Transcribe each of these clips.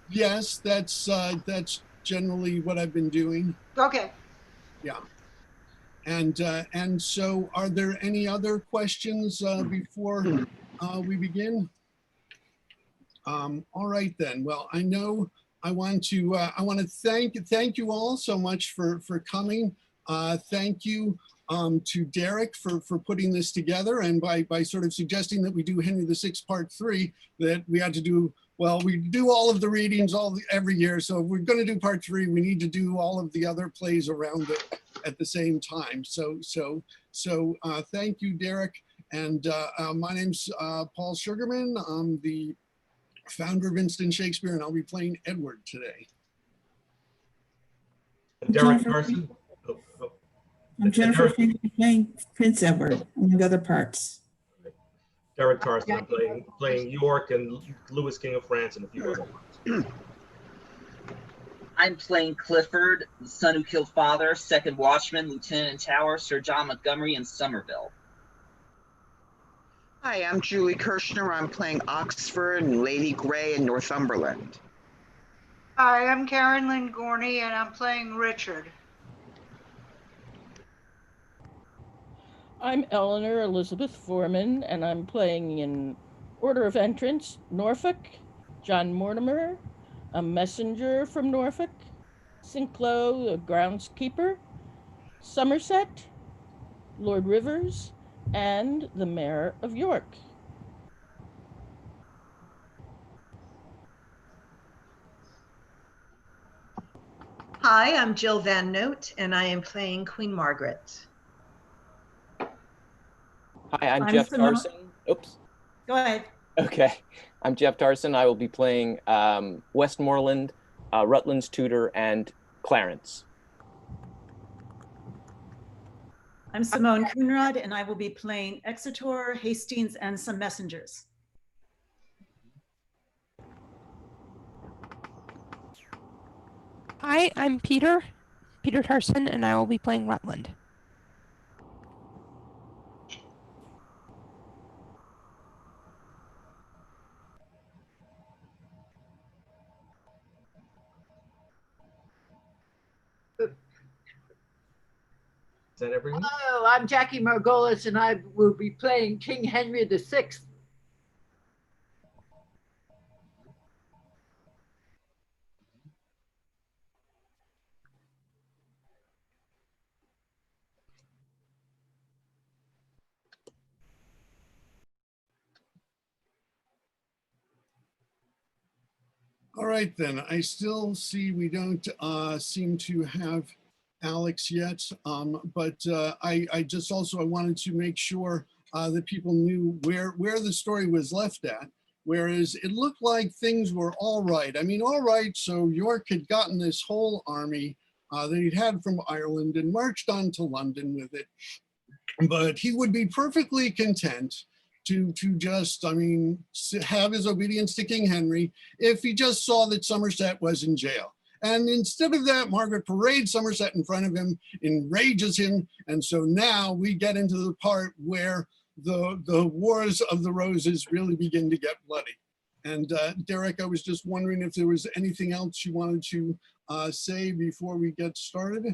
Yes, that's generally what I've been doing. Okay. Yeah. And so are there any other questions before we begin? All right then. Well, I know I want to thank you all so much for coming. Thank you to Derek for putting this together, and by sort of suggesting that we do Henry VI Part 3, that we had to do, well, we do all of the readings every year. So if we're going to do Part 3, we need to do all of the other plays around it at the same time. So thank you, Derek. And my name's Paul Sugarman. I'm the founder of Instant Shakespeare, and I'll be playing Edward today. Derek Carson. I'm Jennifer playing Prince Edward and the other parts. Derek Carson. I'm playing York and Louis, King of France, and a few other parts. I'm playing Clifford, the son who killed father, second watchman, lieutenant in tower, Sir John Montgomery in Somerville. Hi, I'm Julie Kirshner. I'm playing Oxford and Lady Grey in Northumberland. Hi, I'm Karen Lynn Gorney, and I'm playing Richard. I'm Eleanor Elizabeth Foreman, and I'm playing in order of entrance, Norfolk, John Mortimer, a messenger from Norfolk, Sinclair, the groundskeeper, Somerset, Lord Rivers, and the Mayor of York. Hi, I'm Jill Van Note, and I am playing Queen Margaret. Hi, I'm Jeff Tarson. Oops. Go ahead. Okay. I'm Jeff Tarson. I will be playing Westmoreland, Rutland's tutor, and Clarence. I'm Simone Coonrod, and I will be playing Exeter, Hastings, and some messengers. Hi, I'm Peter Tarson, and I will be playing Rutland. Is that everyone? Hello, I'm Jackie Margolis, and I will be playing King Henry VI. All right, then. I still see we don't seem to have Alex yet, but I just also I wanted to make sure that people knew where the story was left at, whereas it looked like things were all right. I mean, all right, so York had gotten this whole army that he'd had from Ireland and marched on to London with it, but he would be perfectly content to just, I mean, have his obedience to King Henry if he just saw that Somerset was in jail. And instead of that, Margaret parades Somerset in front of him, enrages him. And so now we get into the part where the Wars of the Roses really begin to get bloody. And Derek, I was just wondering if there was anything else you wanted to say before we get started.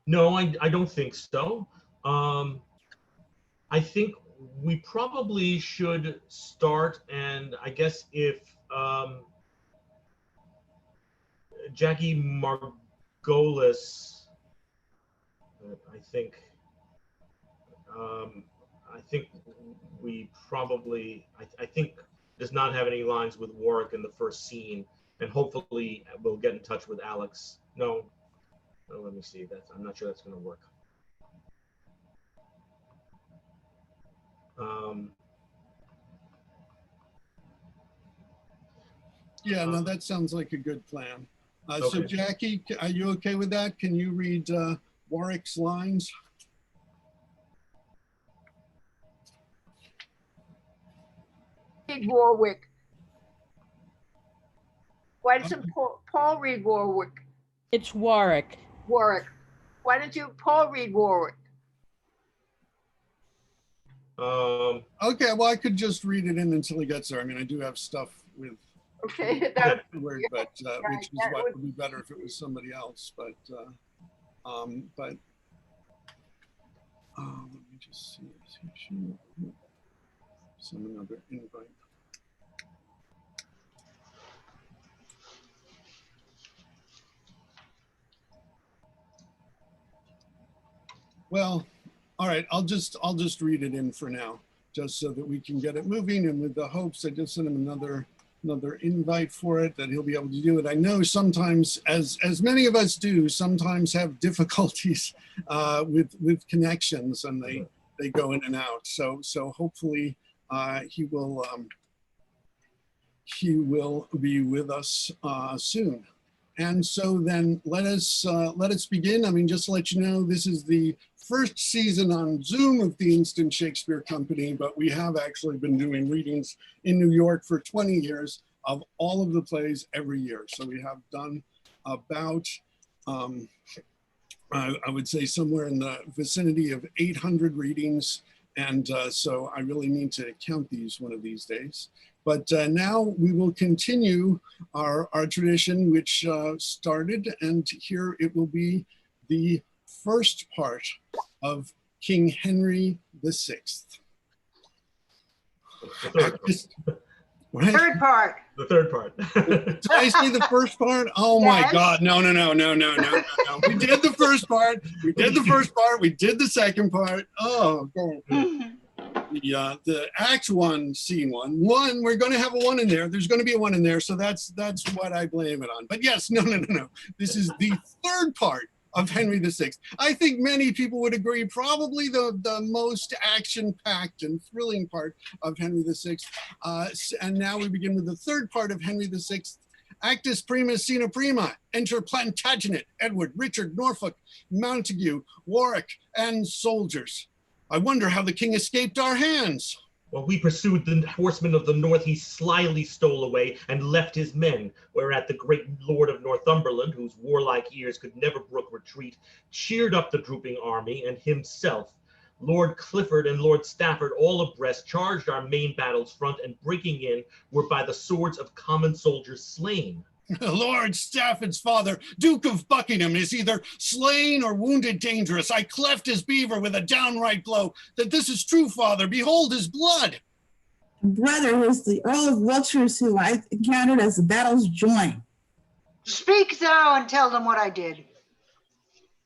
No, I don't think so. I think we probably should start, and I guess if Jackie Margolis, I think we probably, I think does not have any lines with Warwick in the first scene, and hopefully we'll get in touch with Alex. No, let me see. I'm not sure that's going to work. Yeah, no, that sounds like a good plan. Okay. So Jackie, are you okay with that? Can you read Warwick's lines? Read Warwick. Why doesn't Paul read Warwick? It's Warwick. Warwick. Why don't you, Paul, read Warwick? Okay, well, I could just read it in until he gets there. I mean, I do have stuff with Okay, the word, but which is that what would- would be better if it was somebody else. But let me just see. Send another invite. Well, all right, I'll just read it in for now, just so that we can get it moving. And with the hopes, I just sent him another invite for it, that he'll be able to do it. I know sometimes, as many of us do, sometimes have difficulties with connections, and they go in and out. So hopefully he will be with us soon. And so then let us begin. I mean, just to let you know, this is the first season on Zoom of the Instant Shakespeare Company, but we have actually been doing readings in New York for 20 years of all of the plays every year. So we have done about, I would say somewhere in the vicinity of 800 readings. And so I really need to count these one of these days. But now we will continue our tradition, which started, and here it will be the first part of King Henry VI. Third part. The third part. Did I say the first part? Oh my Yes. God. No. We did the first part. We did the first part. We did the second part. Oh, God. The act one, scene one, we're going to have a one in there. There's going to be a one in there. So that's what I blame it on. But yes, no. This is the third part of Henry VI. I think many people would agree, probably the most action-packed and thrilling part of Henry VI. And now we begin with the third part of Henry VI. Actus prima, scena prima. Enter Plantagenet, Edward, Richard, Norfolk, Montague, Warwick, and soldiers. I wonder how the king escaped our hands. While we pursued the horsemen of the north, he slyly stole away and left his men, whereat the great lord of Northumberland, whose warlike ears could never brook retreat, cheered up the drooping army, and himself, Lord Clifford and Lord Stafford, all abreast, charged our main battle's front, and breaking in, were by the swords of common soldiers slain. Lord Stafford's father, Duke of Buckingham, is either slain or wounded dangerous. I cleft his beaver with a downright blow. That this is true, father. Behold his blood. Brother was the Earl of Wiltshire's, who I encountered as the battles joined. Speak thou and tell them what I did.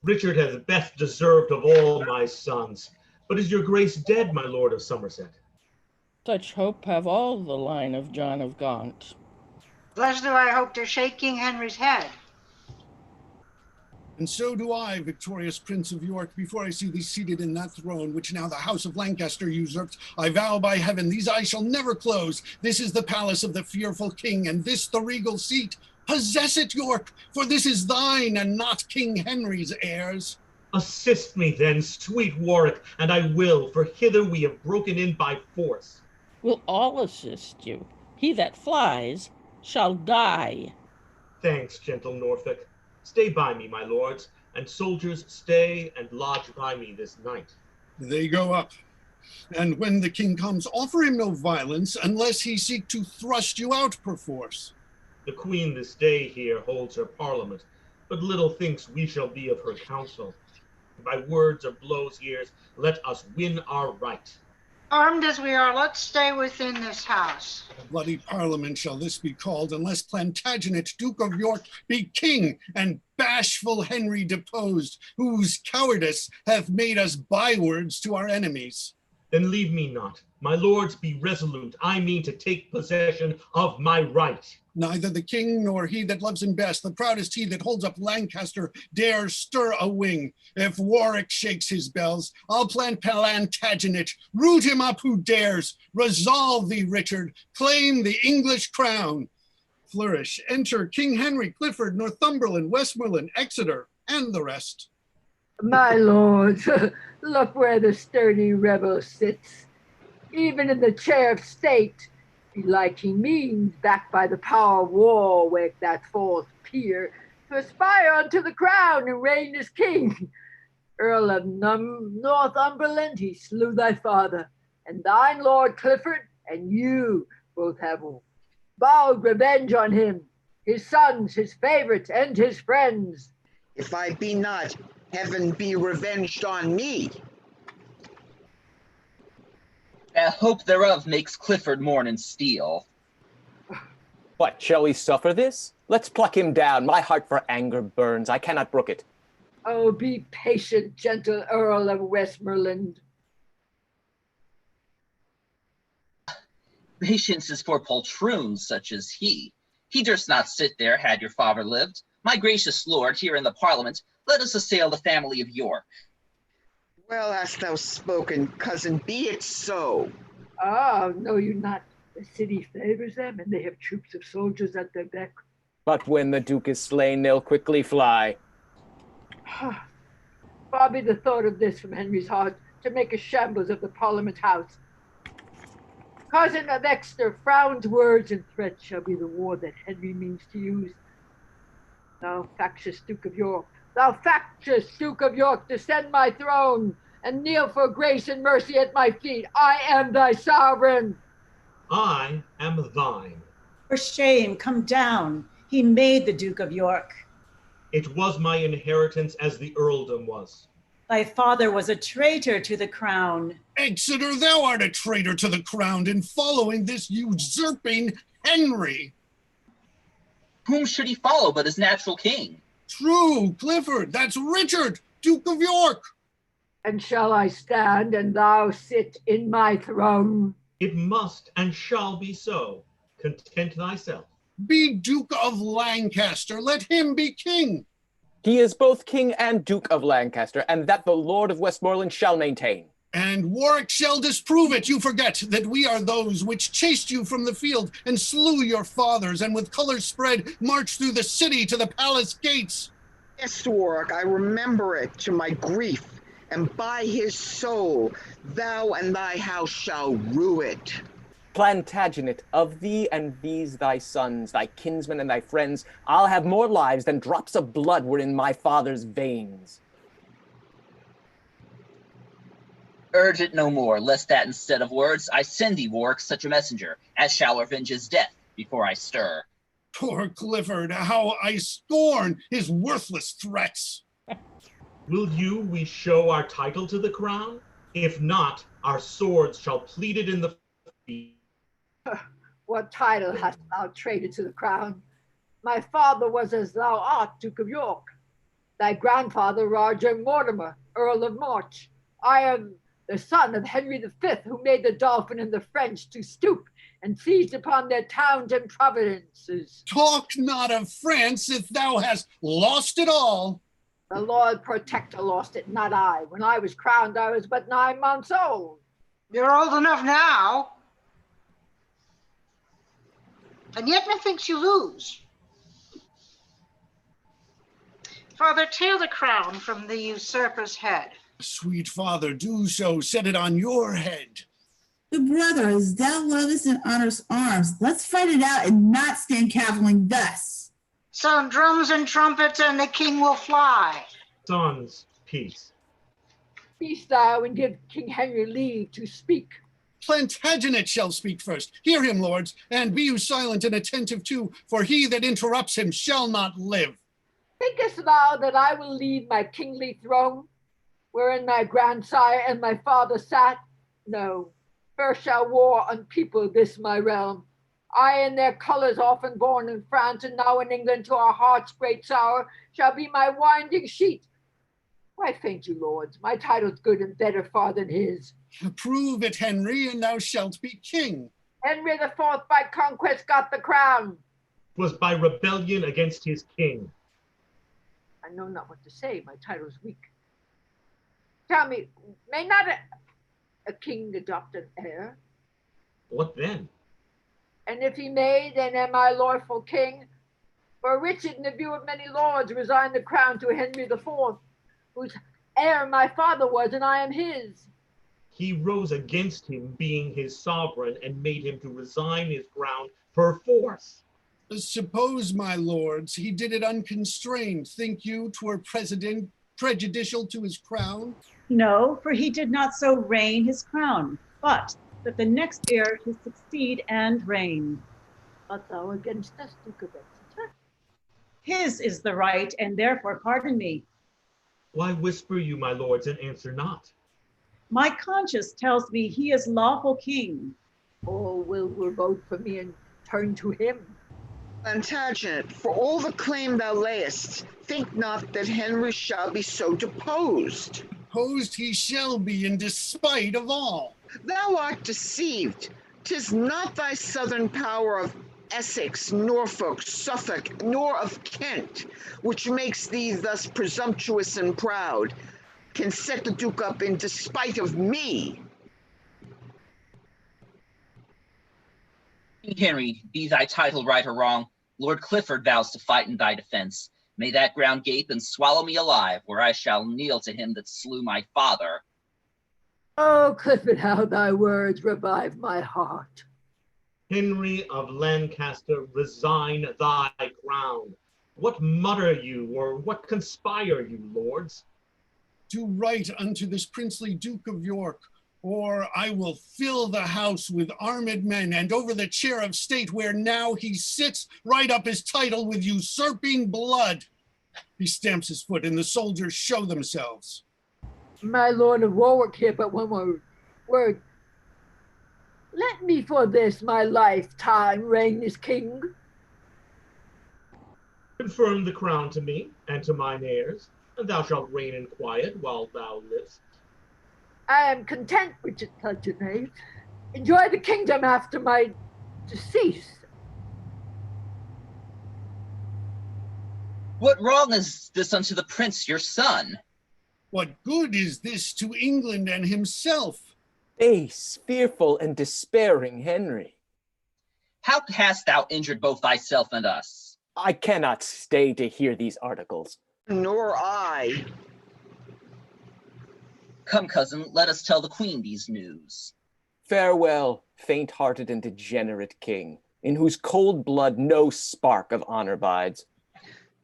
Richard has best deserved of all my sons. But is your grace dead, my lord of Somerset? Such hope have all the line of John of Gaunt. Thus do I hope to shake King Henry's head. And so do I, victorious Prince of York, before I see thee seated in that throne, which now the House of Lancaster usurps. I vow by heaven, these eyes shall never close. This is the palace of the fearful king, and this the regal seat. Possess it, York, for this is thine, and not King Henry's heirs. Assist me then, sweet Warwick, and I will, for hither we have broken in by force. We'll all assist you. He that flies shall die. Thanks, gentle Norfolk. Stay by me, my lords, and soldiers, stay and lodge by me this night. They go up. And when the king comes, offer him no violence, unless he seek to thrust you out perforce. The queen this day here holds her parliament, but little thinks we shall be of her counsel. By words or blows here, let us win our right. Armed as we are, let's stay within this house. A bloody parliament shall this be called, unless Plantagenet, Duke of York, be king, and bashful Henry deposed, whose cowardice hath made us bywords to our enemies. Then leave me not. My lords, be resolute. I mean to take possession of my right. Neither the king nor he that loves him best, the proudest he that holds up Lancaster, dare stir a wing. If Warwick shakes his bells, I'll plant Plantagenet, root him up who dares. Resolve thee, Richard, claim the English crown. Flourish, enter King Henry, Clifford, Northumberland, Westmoreland, Exeter, and the rest. My lords, look where the sturdy rebel sits. Even in the chair of state, belike he means, backed by the power of Warwick, that false peer, to aspire unto the crown and reign as king. Earl of Northumberland, he slew thy father. and thine Lord Clifford and you both have vowed revenge on him, his sons, his favorites, and his friends. If I be not, heaven be revenged on me. That hope thereof makes Clifford mourn and steel. What, shall we suffer this? Let's pluck him down. My heart for anger burns. I cannot brook it. Oh, be patient, gentle Earl of Westmoreland. Patience is for poltroons such as he. He durst not sit there had your father lived. My gracious lord, here in the Parliament, let us assail the family of York. Well hast thou spoken, cousin, be it so. Ah, know you not, the city favors them, and they have troops of soldiers at their beck. But when the Duke is slain, they'll quickly fly. Far be the thought of this from Henry's heart, to make a shambles of the Parliament House. Cousin of Exeter, frowned words and threats shall be the war that Henry means to use. Thou factious Duke of York, descend my throne, and kneel for grace and mercy at my feet. I am thy sovereign. I am thine. For shame, come down. He made the Duke of York. It was my inheritance as the earldom was. Thy father was a traitor to the crown. Exeter, thou art a traitor to the crown in following this usurping Henry. Whom should he follow but his natural king? True, Clifford, that's Richard, Duke of York. And shall I stand and thou sit in my throne? It must and shall be so. Content thyself. Be Duke of Lancaster, let him be king. He is both king and Duke of Lancaster, and that the Lord of Westmoreland shall maintain. And Warwick shall disprove it. You forget that we are those which chased you from the field and slew your fathers, and with colors spread marched through the city to the palace gates. Yes, Warwick, I remember it to my grief, and by his soul, thou and thy house shall rue it. Plantagenet, of thee and these thy sons, thy kinsmen and thy friends, I'll have more lives than drops of blood were in my father's veins. Urge it no more, lest that instead of words I send thee, Warwick, such a messenger as shall revenge his death before I stir. Poor Clifford, how I scorn his worthless threats. Will we show our title to the crown? If not, our swords shall plead it in the field. What title hast thou traded to the crown? My father was as thou art, Duke of York. Thy grandfather, Roger Mortimer, Earl of March. I am the son of Henry V, who made the Dauphin and the French to stoop and seized upon their towns and provinces. Talk not of France if thou hast lost it all. The Lord Protector lost it, not I. When I was crowned, I was but 9 months old. You're old enough now. And yet methinks you lose. Father, tear the crown from the usurper's head. Sweet father, do so. Set it on your head. Good brother, as thou lovest and honorest arms, let's fight it out and not stand caviling thus. Sound drums and trumpets, and the king will fly. Sons, peace. Peace thou, and give King Henry leave to speak. Plantagenet shall speak first. Hear him, lords, and be you silent and attentive too, for he that interrupts him shall not live. Thinkest thou that I will leave my kingly throne, wherein my grandsire and my father sat? No, first shall war unpeople this my realm. I in their colors often born in France, and now in England to our heart's great sorrow, shall be my winding sheet. Why faint you, lords? My title's good and better far than his. Prove it, Henry, and thou shalt be king. Henry IV by conquest got the crown. 'Twas by rebellion against his king. I know not what to say, my title's weak. Tell me, may not a king adopt an heir? What then? And if he may, then am I lawful king. For Richard, in the view of many lords, resigned the crown to Henry IV, whose heir my father was, and I am his. He rose against him, being his sovereign, and made him to resign his crown perforce. Suppose, my lords, he did it unconstrained. Think you 'twere prejudicial to his crown? No, for he did not so reign his crown. but that the next heir to succeed and reign. Art thou against us, Duke of Exeter? His is the right, and therefore pardon me. Why whisper you, my lords, and answer not? My conscience tells me he is lawful king. All will vote for me and turn to him. Plantagenet, for all the claim thou layest, think not that Henry shall be so deposed. Deposed he shall be in despite of all. Thou art deceived. 'Tis not thy southern power of Essex, Norfolk, Suffolk, nor of Kent, which makes thee thus presumptuous and proud, can set the Duke up in despite of me. King Henry, be thy title right or wrong, Lord Clifford vows to fight in thy defense. May that ground gape and swallow me alive, where I shall kneel to him that slew my father. Oh, Clifford, how thy words revive my heart. Henry of Lancaster, resign thy crown. What mutter you, or what conspire you, lords? Do right unto this princely Duke of York, or I will fill the house with armed men, and over the chair of state where now he sits, write up his title with usurping blood. He stamps his foot, and the soldiers show themselves. My lord of Warwick here, but one more word. Let me for this my lifetime reign as king. Confirm the crown to me, and to mine heirs, and thou shalt reign in quiet while thou livest. I am content with such a name. Enjoy the kingdom after my decease. What wrong is this unto the prince your son? What good is this to England and himself? Base, fearful, and despairing Henry. How hast thou injured both thyself and us? I cannot stay to hear these articles. Nor I. Come, cousin, let us tell the queen these news. Farewell, faint-hearted and degenerate king, in whose cold blood no spark of honor bides.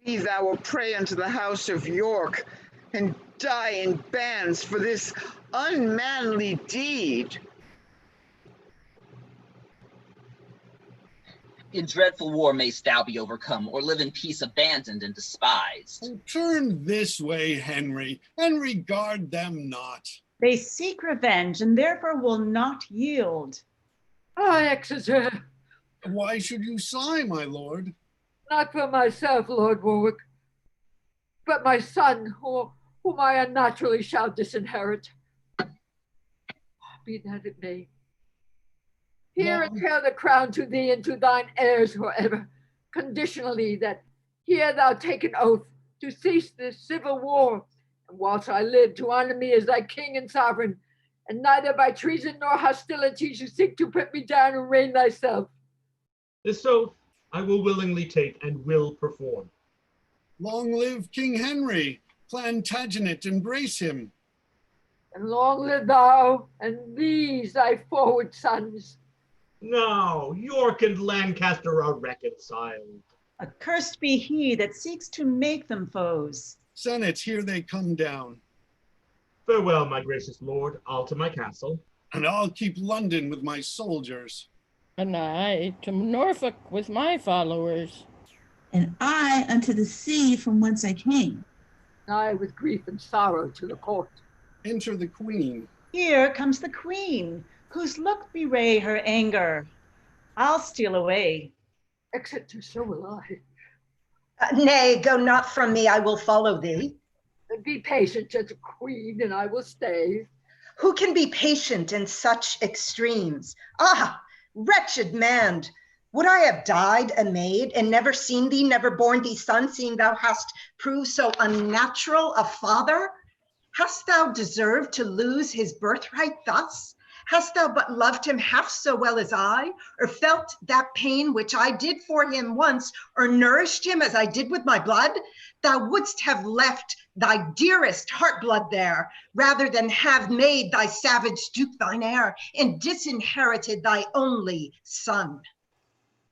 Be thou a prey unto the house of York, and die in bands for this unmanly deed. In dreadful war mayst thou be overcome, or live in peace abandoned and despised. Oh, turn this way, Henry, and regard them not. They seek revenge and therefore will not yield. I, Exeter, Why should you sigh, my lord? not for myself, Lord Warwick, but my son, whom I unnaturally shall disinherit. Be that it may. Here and tear the crown to thee and to thine heirs forever, conditionally that here thou take an oath to cease this civil war, and whilst I live to honor me as thy king and sovereign, and neither by treason nor hostility you seek to put me down and reign thyself. This oath I will willingly take and will perform. Long live King Henry! Plantagenet, embrace him. And long live thou and these thy forward sons. Now, York and Lancaster are reconciled. Accursed be he that seeks to make them foes. Senate, here they come down. Farewell, my gracious lord. I'll to my castle. And I'll keep London with my soldiers. And I to Norfolk with my followers. And I unto the sea from whence I came. I with grief and sorrow to the court. Enter the queen. Here comes the queen, whose look bewray her anger. I'll steal away. Exeter, so will I. Nay, go not from me, I will follow thee. Be patient, gentle queen, and I will stay. Who can be patient in such extremes? Ah, wretched man, would I have died a maid and never seen thee, never borne thee son, seeing thou hast proved so unnatural a father? Hast thou deserved to lose his birthright thus? Hast thou but loved him half so well as I, or felt that pain which I did for him once, or nourished him as I did with my blood? Thou wouldst have left thy dearest heart blood there, rather than have made thy savage duke thine heir, and disinherited thy only son.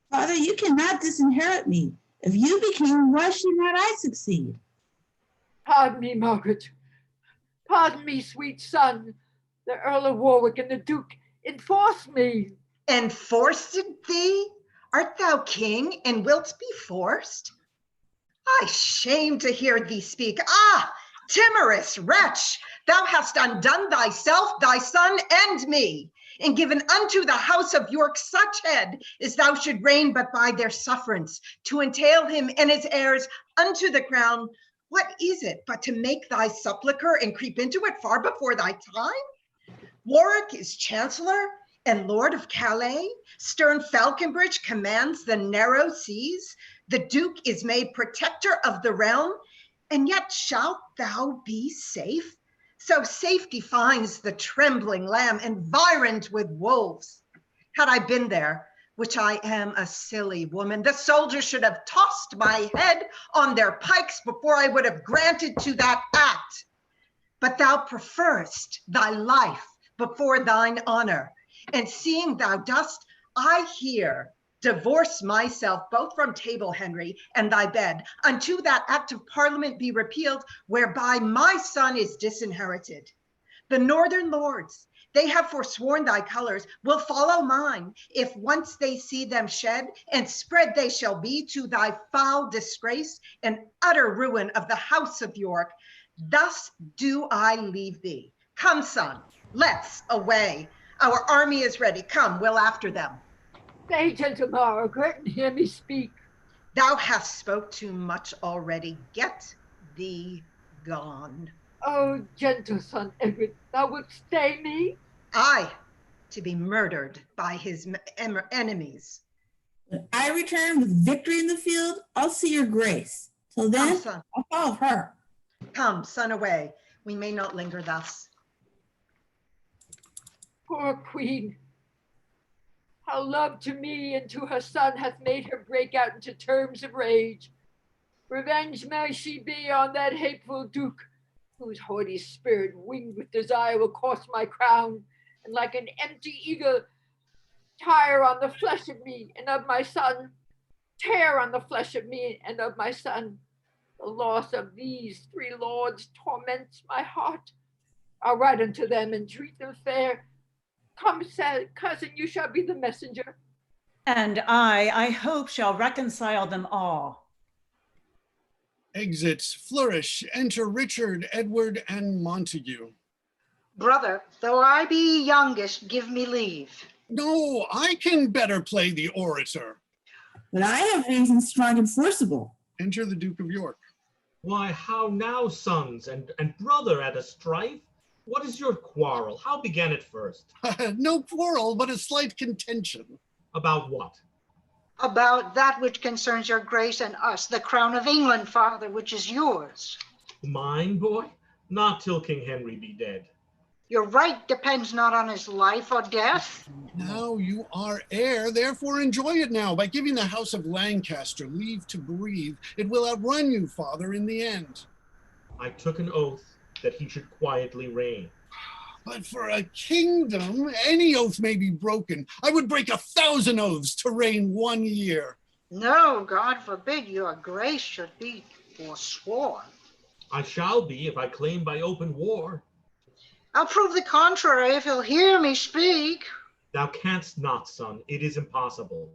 Father, you cannot disinherit me. If you be king, why should not I succeed? Pardon me, Margaret. Pardon me, sweet son. The Earl of Warwick and the Duke Enforce me. Enforced thee? Art thou king, and wilt be forced? I shame to hear thee speak. Ah, timorous wretch, thou hast undone thyself, thy son, and me, and given unto the house of York such head as thou should reign but by their sufferance, to entail him and his heirs unto the crown. What is it but to make thy sepulchre and creep into it far before thy time? Warwick is chancellor and lord of Calais. Stern Falconbridge commands the narrow seas. The Duke is made protector of the realm, and yet shalt thou be safe? So safe defines the trembling lamb, environed with wolves. Had I been there, which I am a silly woman, the soldiers should have tossed my head on their pikes before I would have granted to that act. But thou preferrest thy life before thine honor, and seeing thou dost, I here divorce myself both from table, Henry, and thy bed, unto that act of parliament be repealed, whereby my son is disinherited. The northern lords, they have forsworn thy colors, will follow mine, if once they see them shed, and spread they shall be to thy foul disgrace and utter ruin of the house of York. Thus do I leave thee. Come, son, let's away. Our army is ready. Come, we'll after them. Stay, gentle Margaret, and hear me speak. Thou hast spoke too much already. Get thee gone. Oh, gentle son Edward, thou wilt stay me? Aye, to be murdered by his enemies. When I return with victory in the field, I'll see your grace. Till then, Come, son. I'll follow her. Come, son, away. We may not linger thus. Poor queen, how love to me and to her son hath made her break out into terms of rage. Revenge may she be on that hateful duke, whose haughty spirit, winged with desire, will cost my crown, and like an empty eagle, tire on the flesh of me and of my son, tear on the flesh of me and of my son. The loss of these 3 lords torments my heart. I'll write unto them and treat them fair. Come, cousin, you shall be the messenger. And I hope, shall reconcile them all. Exits flourish. Enter Richard, Edward, and Montague. Brother, though I be youngest, give me leave. No, I can better play the orator. But I have reasons strong and forcible. Enter the Duke of York. Why, how now, sons, and brother at a strife? What is your quarrel? How began it first? No quarrel, but a slight contention. About what? About that which concerns your grace and us, the crown of England, father, which is yours. Mine, boy? Not till King Henry be dead. Your right depends not on his life or death. Now you are heir, therefore enjoy it now. By giving the house of Lancaster leave to breathe, it will outrun you, father, in the end. I took an oath that he should quietly reign. But for a kingdom, any oath may be broken. I would break 1,000 oaths to reign 1 year. No, God forbid your grace should be forsworn. I shall be if I claim by open war. I'll prove the contrary if he'll hear me speak. Thou canst not, son. It is impossible.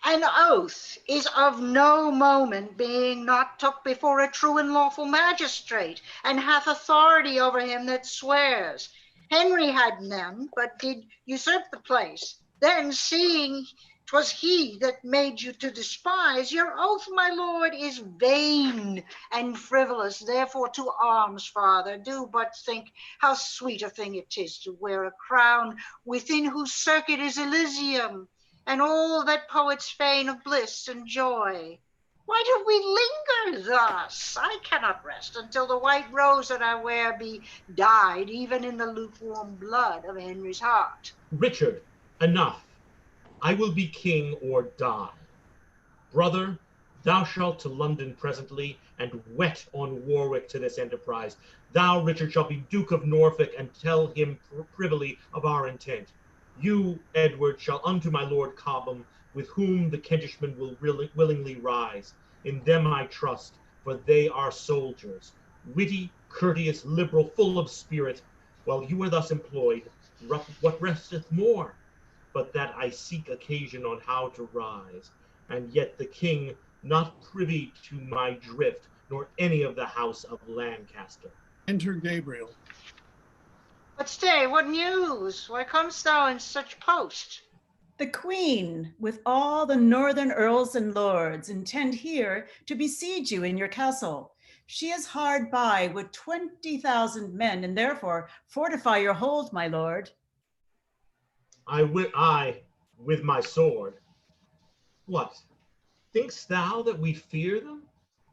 An oath is of no moment, being not took before a true and lawful magistrate, and hath authority over him that swears. Henry had none, but did usurp the place. Then, seeing 'twas he that made you to despise, your oath, my lord, is vain and frivolous. Therefore to arms, father. Do but think how sweet a thing it is to wear a crown within whose circuit is Elysium, and all that poets feign of bliss and joy. Why do we linger thus? I cannot rest until the white rose that I wear be dyed even in the lukewarm blood of Henry's heart. Richard, enough. I will be king or die. Brother, thou shalt to London presently, and wet on Warwick to this enterprise. Thou, Richard, shalt be Duke of Norfolk, and tell him privily of our intent. You, Edward, shall unto my Lord Cobham, with whom the Kentishmen will willingly rise. In them I trust, for they are soldiers, witty, courteous, liberal, full of spirit. While you are thus employed, what resteth more, but that I seek occasion on how to rise, and yet the king not privy to my drift, nor any of the house of Lancaster. Enter Gabriel. But stay, what news? Why comest thou in such post? The queen, with all the northern earls and lords, intend here to besiege you in your castle. She is hard by with 20,000 men, and therefore fortify your hold, my lord. I with my sword. What? Thinkst thou that we fear them?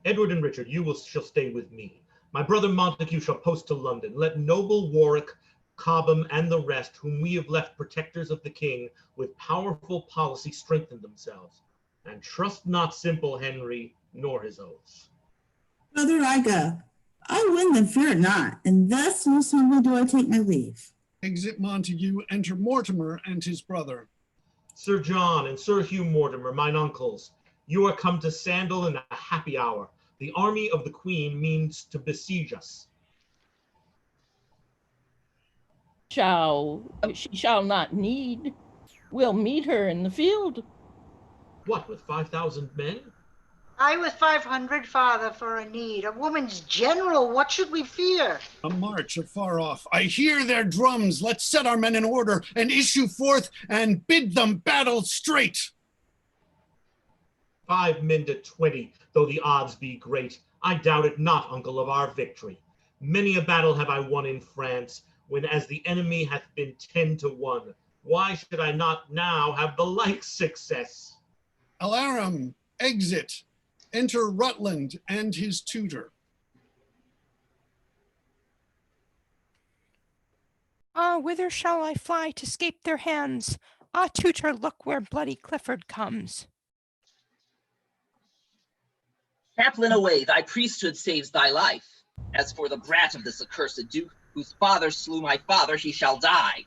Edward and Richard, shall stay with me. My brother Montague shall post to London. Let noble Warwick, Cobham, and the rest, whom we have left protectors of the king, with powerful policy strengthen themselves. And trust not simple Henry, nor his oaths. Brother, I go. I win them, fear it not, and thus most humbly do I take my leave. Exit Montague, enter Mortimer and his brother. Sir John and Sir Hugh Mortimer, mine uncles, you are come to Sandal in a happy hour. The army of the queen means to besiege us. She shall not need. We'll meet her in the field. What, with 5,000 men? I with 500, father, for a need. A woman's general, what should we fear? A march afar off. I hear their drums. Let's set our men in order and issue forth and bid them battle straight. 5 men to 20, though the odds be great. I doubt it not, uncle, of our victory. Many a battle have I won in France, when as the enemy hath been 10 to 1. Why should I not now have the like success? Alarum, exit. Enter Rutland and his tutor. Ah, whither shall I fly to scape their hands? Ah, tutor, look where bloody Clifford comes. Chaplain away, thy priesthood saves thy life. As for the brat of this accursed duke, whose father slew my father, he shall die.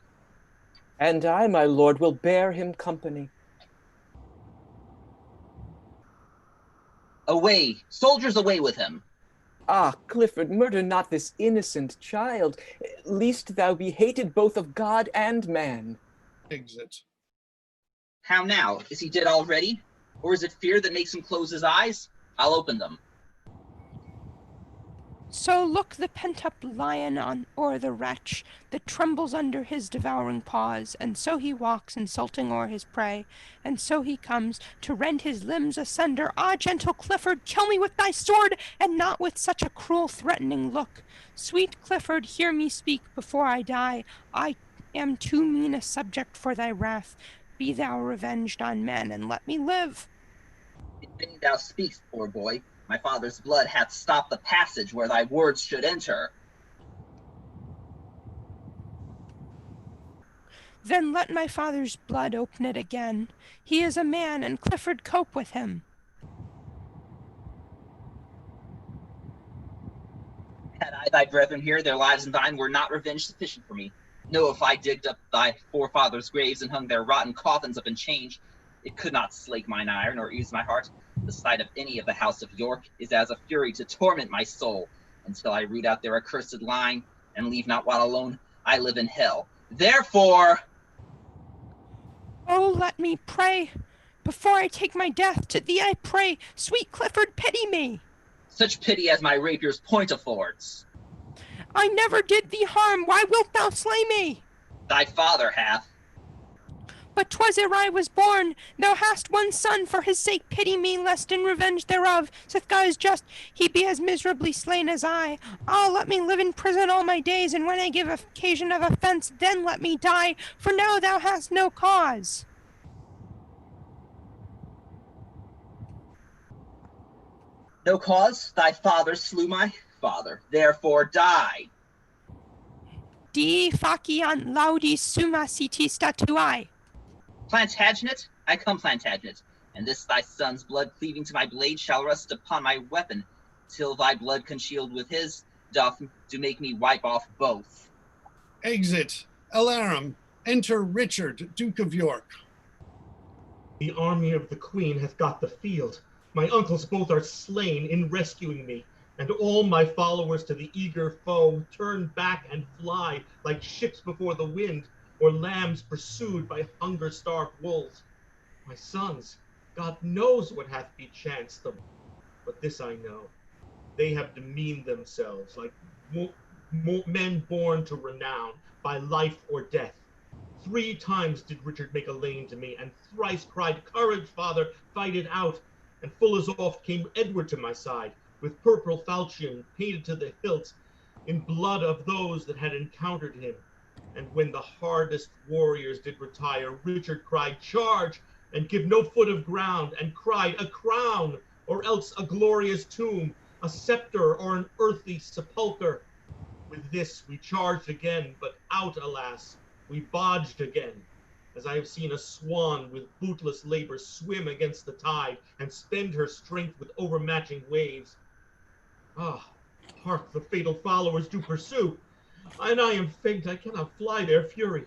And I, my lord, will bear him company. Away, soldiers, away with him. Ah, Clifford, murder not this innocent child, lest thou be hated both of God and man. Exit. How now? Is he dead already? Or is it fear that makes him close his eyes? I'll open them. So look the pent-up lion o'er the wretch that trembles under his devouring paws, and so he walks insulting o'er his prey, and so he comes to rend his limbs asunder. Ah, gentle Clifford, kill me with thy sword, and not with such a cruel threatening look. Sweet Clifford, hear me speak before I die. I am too mean a subject for thy wrath. Be thou revenged on men, and let me live. In vain thou speakst, poor boy. My father's blood hath stopped the passage where thy words should enter. Then let my father's blood open it again. He is a man, and Clifford cope with him. Had I thy brethren here, their lives and thine were not revenge sufficient for me. No, if I digged up thy forefathers' graves and hung their rotten coffins up in chains, it could not slake mine ire nor ease my heart. The sight of any of the house of York is as a fury to torment my soul, until I root out their accursed line, and leave not one alone. I live in hell. Therefore... Oh, let me pray. Before I take my death, to thee I pray. Sweet Clifford, pity me. Such pity as my rapier's point affords. I never did thee harm. Why wilt thou slay me? Thy father hath. But 'twas ere I was born. Thou hast one son, for his sake pity me, lest in revenge thereof, sith God is just, he be as miserably slain as I. Ah, let me live in prison all my days, and when I give occasion of offence, then let me die, for now thou hast no cause. No cause? Thy father slew my father, therefore die. Di faciant laudis summa siti statuae. Plantagenet, I come, Plantagenet, and this thy son's blood cleaving to my blade shall rest upon my weapon, till thy blood congealed with his doth do make me wipe off both. Exit. Alarum, enter Richard, Duke of York. The army of the queen hath got the field. My uncles both are slain in rescuing me, and all my followers to the eager foe turn back and fly like ships before the wind. or lambs pursued by hunger-starved wolves. My sons, God knows what hath bechanced them, but this I know, they have demeaned themselves like men born to renown by life or death. 3 times did Richard make a lane to me, and thrice cried, "Courage, father, fight it out." And full as oft came Edward to my side, with purple falchion painted to the hilt, in blood of those that had encountered him. And when the hardest warriors did retire, Richard cried, "Charge, and give no foot of ground," and cried, "A crown, or else a glorious tomb, a scepter, or an earthly sepulchre." With this we charged again, but out, alas, we bodged again, as I have seen a swan with bootless labor swim against the tide, and spend her strength with overmatching waves. Ah, hark, the fatal followers do pursue, and I am faint, I cannot fly their fury.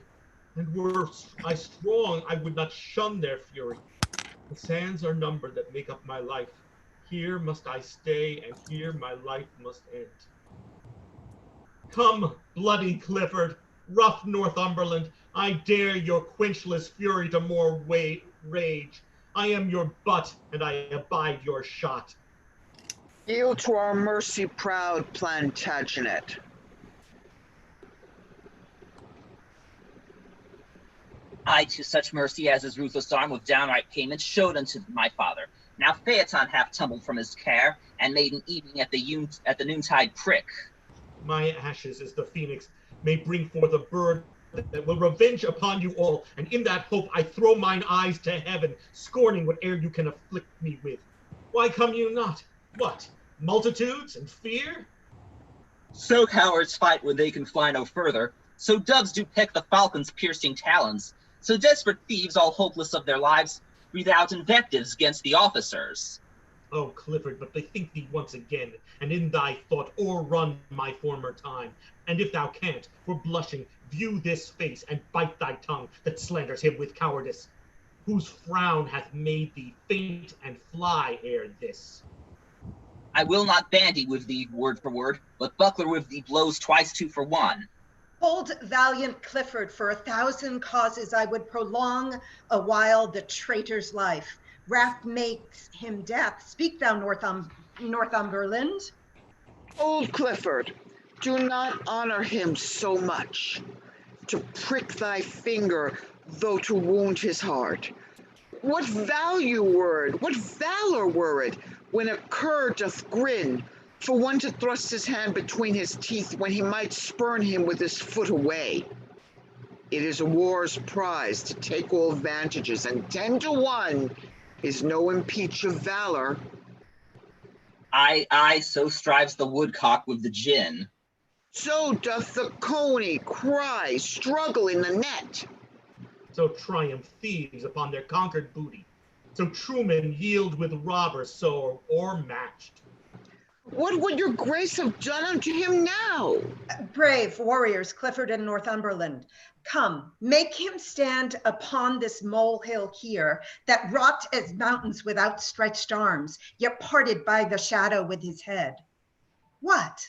And were I strong, I would not shun their fury. The sands are numbered that make up my life. Here must I stay, and here my life must end. Come, bloody Clifford, rough Northumberland, I dare your quenchless fury to more rage. I am your butt, and I abide your shot. Yield to our mercy, proud Plantagenet. I to such mercy as his ruthless arm with downright payment showed unto my father. Now Phaeton hath tumbled from his care, and made an evening at the noontide prick. My ashes, as the phoenix, may bring forth a bird that will revenge upon you all, and in that hope I throw mine eyes to heaven, scorning whate'er you can afflict me with. Why come you not? What, multitudes and fear? So cowards fight when they can fly no further, so doves do peck the falcon's piercing talons, so desperate thieves, all hopeless of their lives, breathe out invectives against the officers. Oh, Clifford, but bethink thee once again, and in thy thought o'errun my former time. And if thou can't, for blushing, view this face, and bite thy tongue that slanders him with cowardice, whose frown hath made thee faint and fly ere this. I will not bandy with thee word for word, but buckler with thee blows twice 2 for 1. Hold, valiant Clifford, for 1,000 causes I would prolong a while the traitor's life. Wrath makes him death. Speak thou, Northumberland. Old Clifford, do not honor him so much, to prick thy finger, though to wound his heart. What value were it, what valor were it, when a cur doth grin, for one to thrust his hand between his teeth when he might spurn him with his foot away? It is a war's prize to take all vantages, and 10 to 1 is no impeach of valor. Aye, so strives the woodcock with the gin. So doth the coney cry, struggle in the net. So triumph thieves upon their conquered booty. So true men yield with robbers so o'ermatched. What would your grace have done unto him now? Brave warriors, Clifford and Northumberland, come, make him stand upon this molehill here, that wrought as mountains with outstretched arms, yet parted by the shadow with his head. What?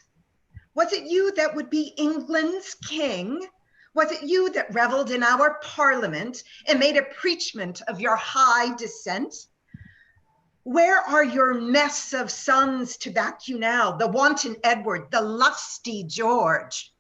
Was it you that would be England's king? Was it you that reveled in our parliament and made a preachment of your high descent? Where are your mess of sons to back you now? The wanton Edward, the lusty George.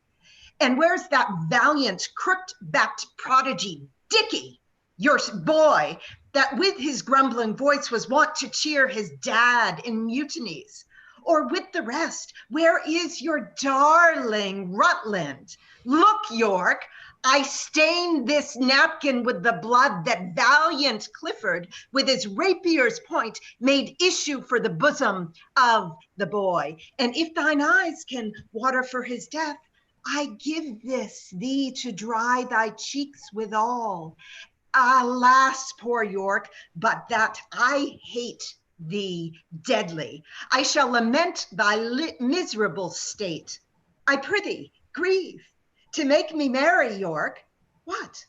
And where's that valiant, crook-backed prodigy, Dicky, your boy, that with his grumbling voice was wont to cheer his dad in mutinies? Or with the rest, where is your darling Rutland? Look, York, I stain this napkin with the blood that valiant Clifford, with his rapier's point, made issue for the bosom of the boy. And if thine eyes can water for his death, I give this thee to dry thy cheeks withal. Alas, poor York, but that I hate thee deadly. I shall lament thy miserable state. I prithee, grieve. To make me merry, York. What?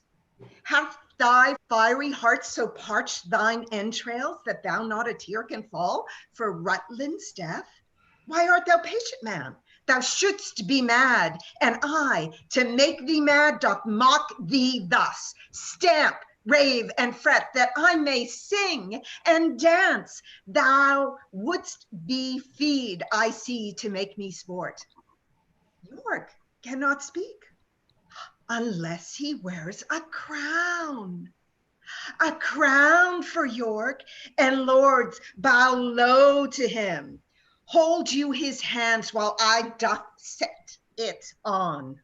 Hath thy fiery heart so parched thine entrails that thou not a tear can fall for Rutland's death? Why art thou patient, man? Thou shouldst be mad, and I, to make thee mad, doth mock thee thus. Stamp, rave, and fret, that I may sing and dance. Thou wouldst be feed, I see, to make me sport. York cannot speak unless he wears a crown. A crown for York, and lords bow low to him. Hold you his hands while I doth set it on.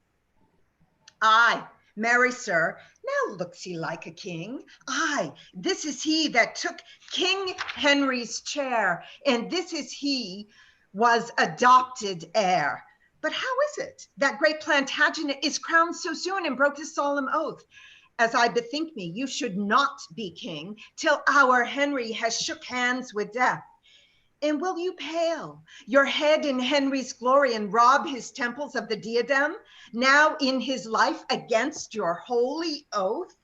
Aye, marry sir, now looks he like a king. Aye, this is he that took King Henry's chair, and this is he was adopted heir. But how is it that great Plantagenet is crowned so soon and broke his solemn oath? As I bethink me, you should not be king till our Henry has shook hands with death. And will you pale your head in Henry's glory and rob his temples of the diadem, now in his life against your holy oath?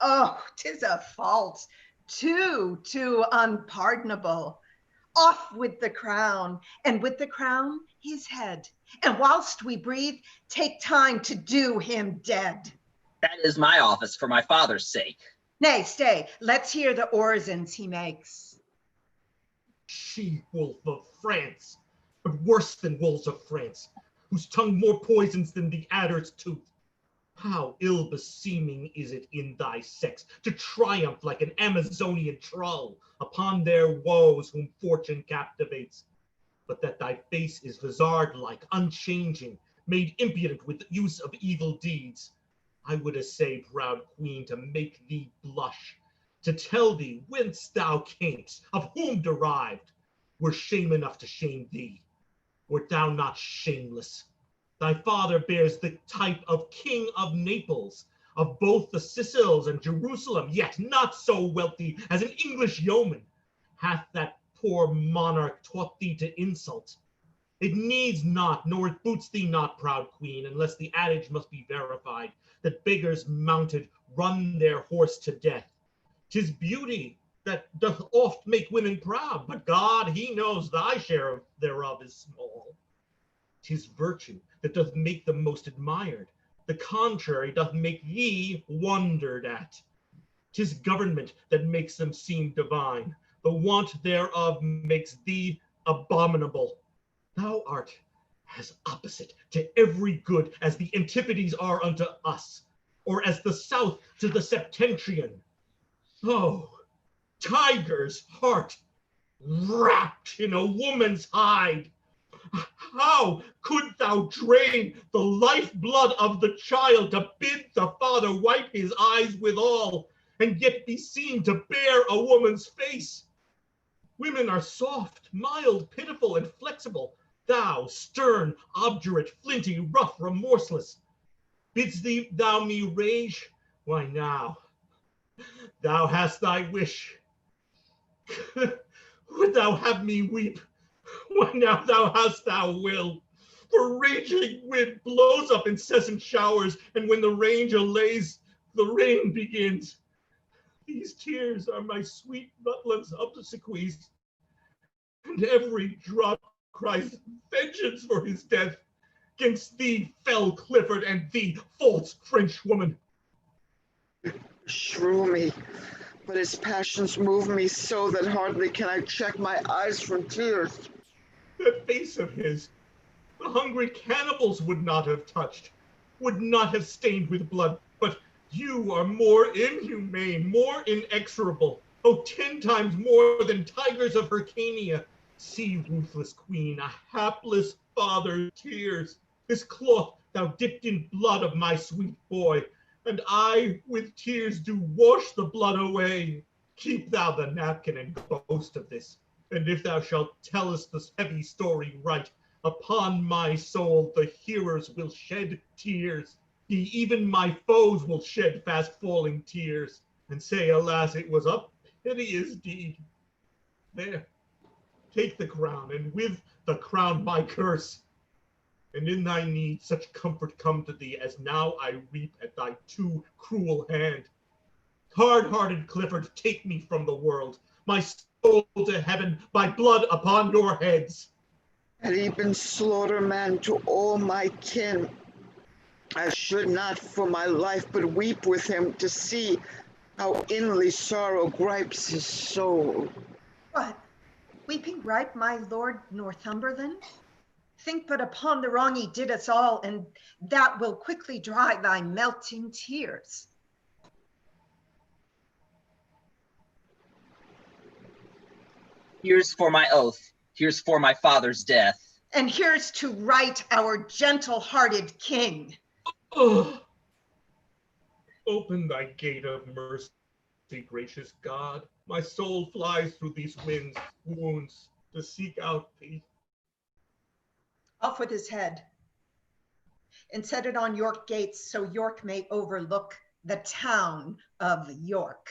Oh, 'tis a fault too unpardonable. Off with the crown, and with the crown his head. And whilst we breathe, take time to do him dead. That is my office for my father's sake. Nay, stay, let's hear the orisons he makes. She-wolf of France, but worse than wolves of France, whose tongue more poisons than the adder's tooth. How ill beseeming is it in thy sex to triumph like an Amazonian trull upon their woes whom fortune captivates, but that thy face is vizard-like, unchanging, made impudent with the use of evil deeds. I would essay, proud queen, to make thee blush, to tell thee whence thou camest, of whom derived, were shame enough to shame thee. Wert thou not shameless? Thy father bears the type of King of Naples, of both the Sicils and Jerusalem, yet not so wealthy as an English yeoman. Hath that poor monarch taught thee to insult? It needs not, nor it boots thee not, proud queen, unless the adage must be verified, that beggars mounted run their horse to death. 'Tis beauty that doth oft make women proud, but God, he knows thy share thereof is small. 'Tis virtue that doth make them most admired, the contrary doth make thee wondered at. 'Tis government that makes them seem divine, the want thereof makes thee abominable. Thou art as opposite to every good as the Antipodes are unto us, or as the South to the Septentrion. Oh, tiger's heart, wrapped in a woman's hide! How couldst thou drain the lifeblood of the child to bid the father wipe his eyes withal, and yet be seen to bear a woman's face? Women are soft, mild, pitiful, and flexible. Thou, stern, obdurate, flinty, rough, remorseless. Bidst thou me rage? Why now, thou hast thy wish. Would thou have me weep? Why now thou hast thou will. The raging wind blows up incessant showers, and when the rain allays, the rain begins. These tears are my sweet Rutland's obsequies, and every drop cries vengeance for his death, 'gainst thee, fell Clifford, and thee, false French woman. Shrew me, but his passions move me so that hardly can I check my eyes from tears. That face of his, the hungry cannibals would not have touched, would not have stained with blood, but you are more inhumane, more inexorable, oh, 10 times more than tigers of Hyrcania. See, ruthless queen, a hapless father's tears. This cloth thou dipped in blood of my sweet boy, and I with tears do wash the blood away. Keep thou the napkin and boast of this, and if thou shalt tell us this heavy story right, upon my soul the hearers will shed tears. Ye, even my foes will shed fast-falling tears, and say, alas, it was a piteous deed. There, take the crown, and with the crown my curse. And in thy need such comfort come to thee as now I reap at thy too cruel hand. Hard-hearted Clifford, take me from the world, my soul to heaven, by blood upon your heads. Had he been slaughterman to all my kin, I should not for my life but weep with him to see how inly sorrow gripes his soul. What? Weeping gripe, my lord Northumberland? Think but upon the wrong he did us all, and that will quickly dry thy melting tears. Here's for my oath. Here's for my father's death. And here's to right our gentle-hearted king. Oh. Open thy gate of mercy, gracious God. My soul flies through these wounds to seek out thee. Off with his head, and set it on York gates so York may overlook the town of York.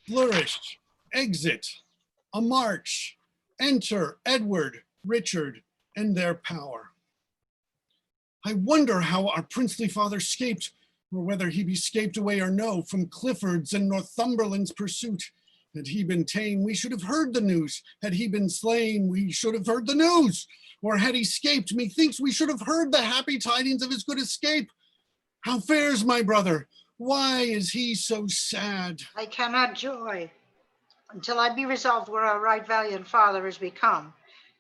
Flourish, exit, a march, enter Edward, Richard, and their power. I wonder how our princely father scaped, or whether he be scaped away or no, from Clifford's and Northumberland's pursuit. Had he been ta'en, we should have heard the news. Had he been slain, we should have heard the news. Or had he scaped, methinks we should have heard the happy tidings of his good escape. How fares my brother? Why is he so sad? I cannot joy until I be resolved where our right valiant father is become.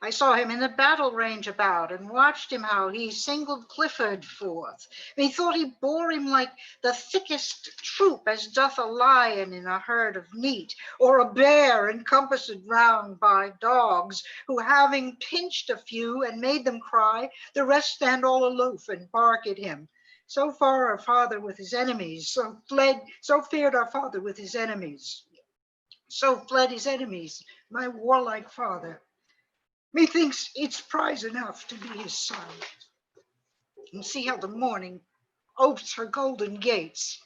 I saw him in the battle range about, and watched him how he singled Clifford forth. Methought he bore him like the thickest troop, as doth a lion in a herd of meat, or a bear encompassed round by dogs, who having pinched a few and made them cry, the rest stand all aloof and bark at him. So far our father with his enemies, so fared our father with his enemies. So fled his enemies, my warlike father. Methinks it's prize enough to be his son. And see how the morning opes her golden gates,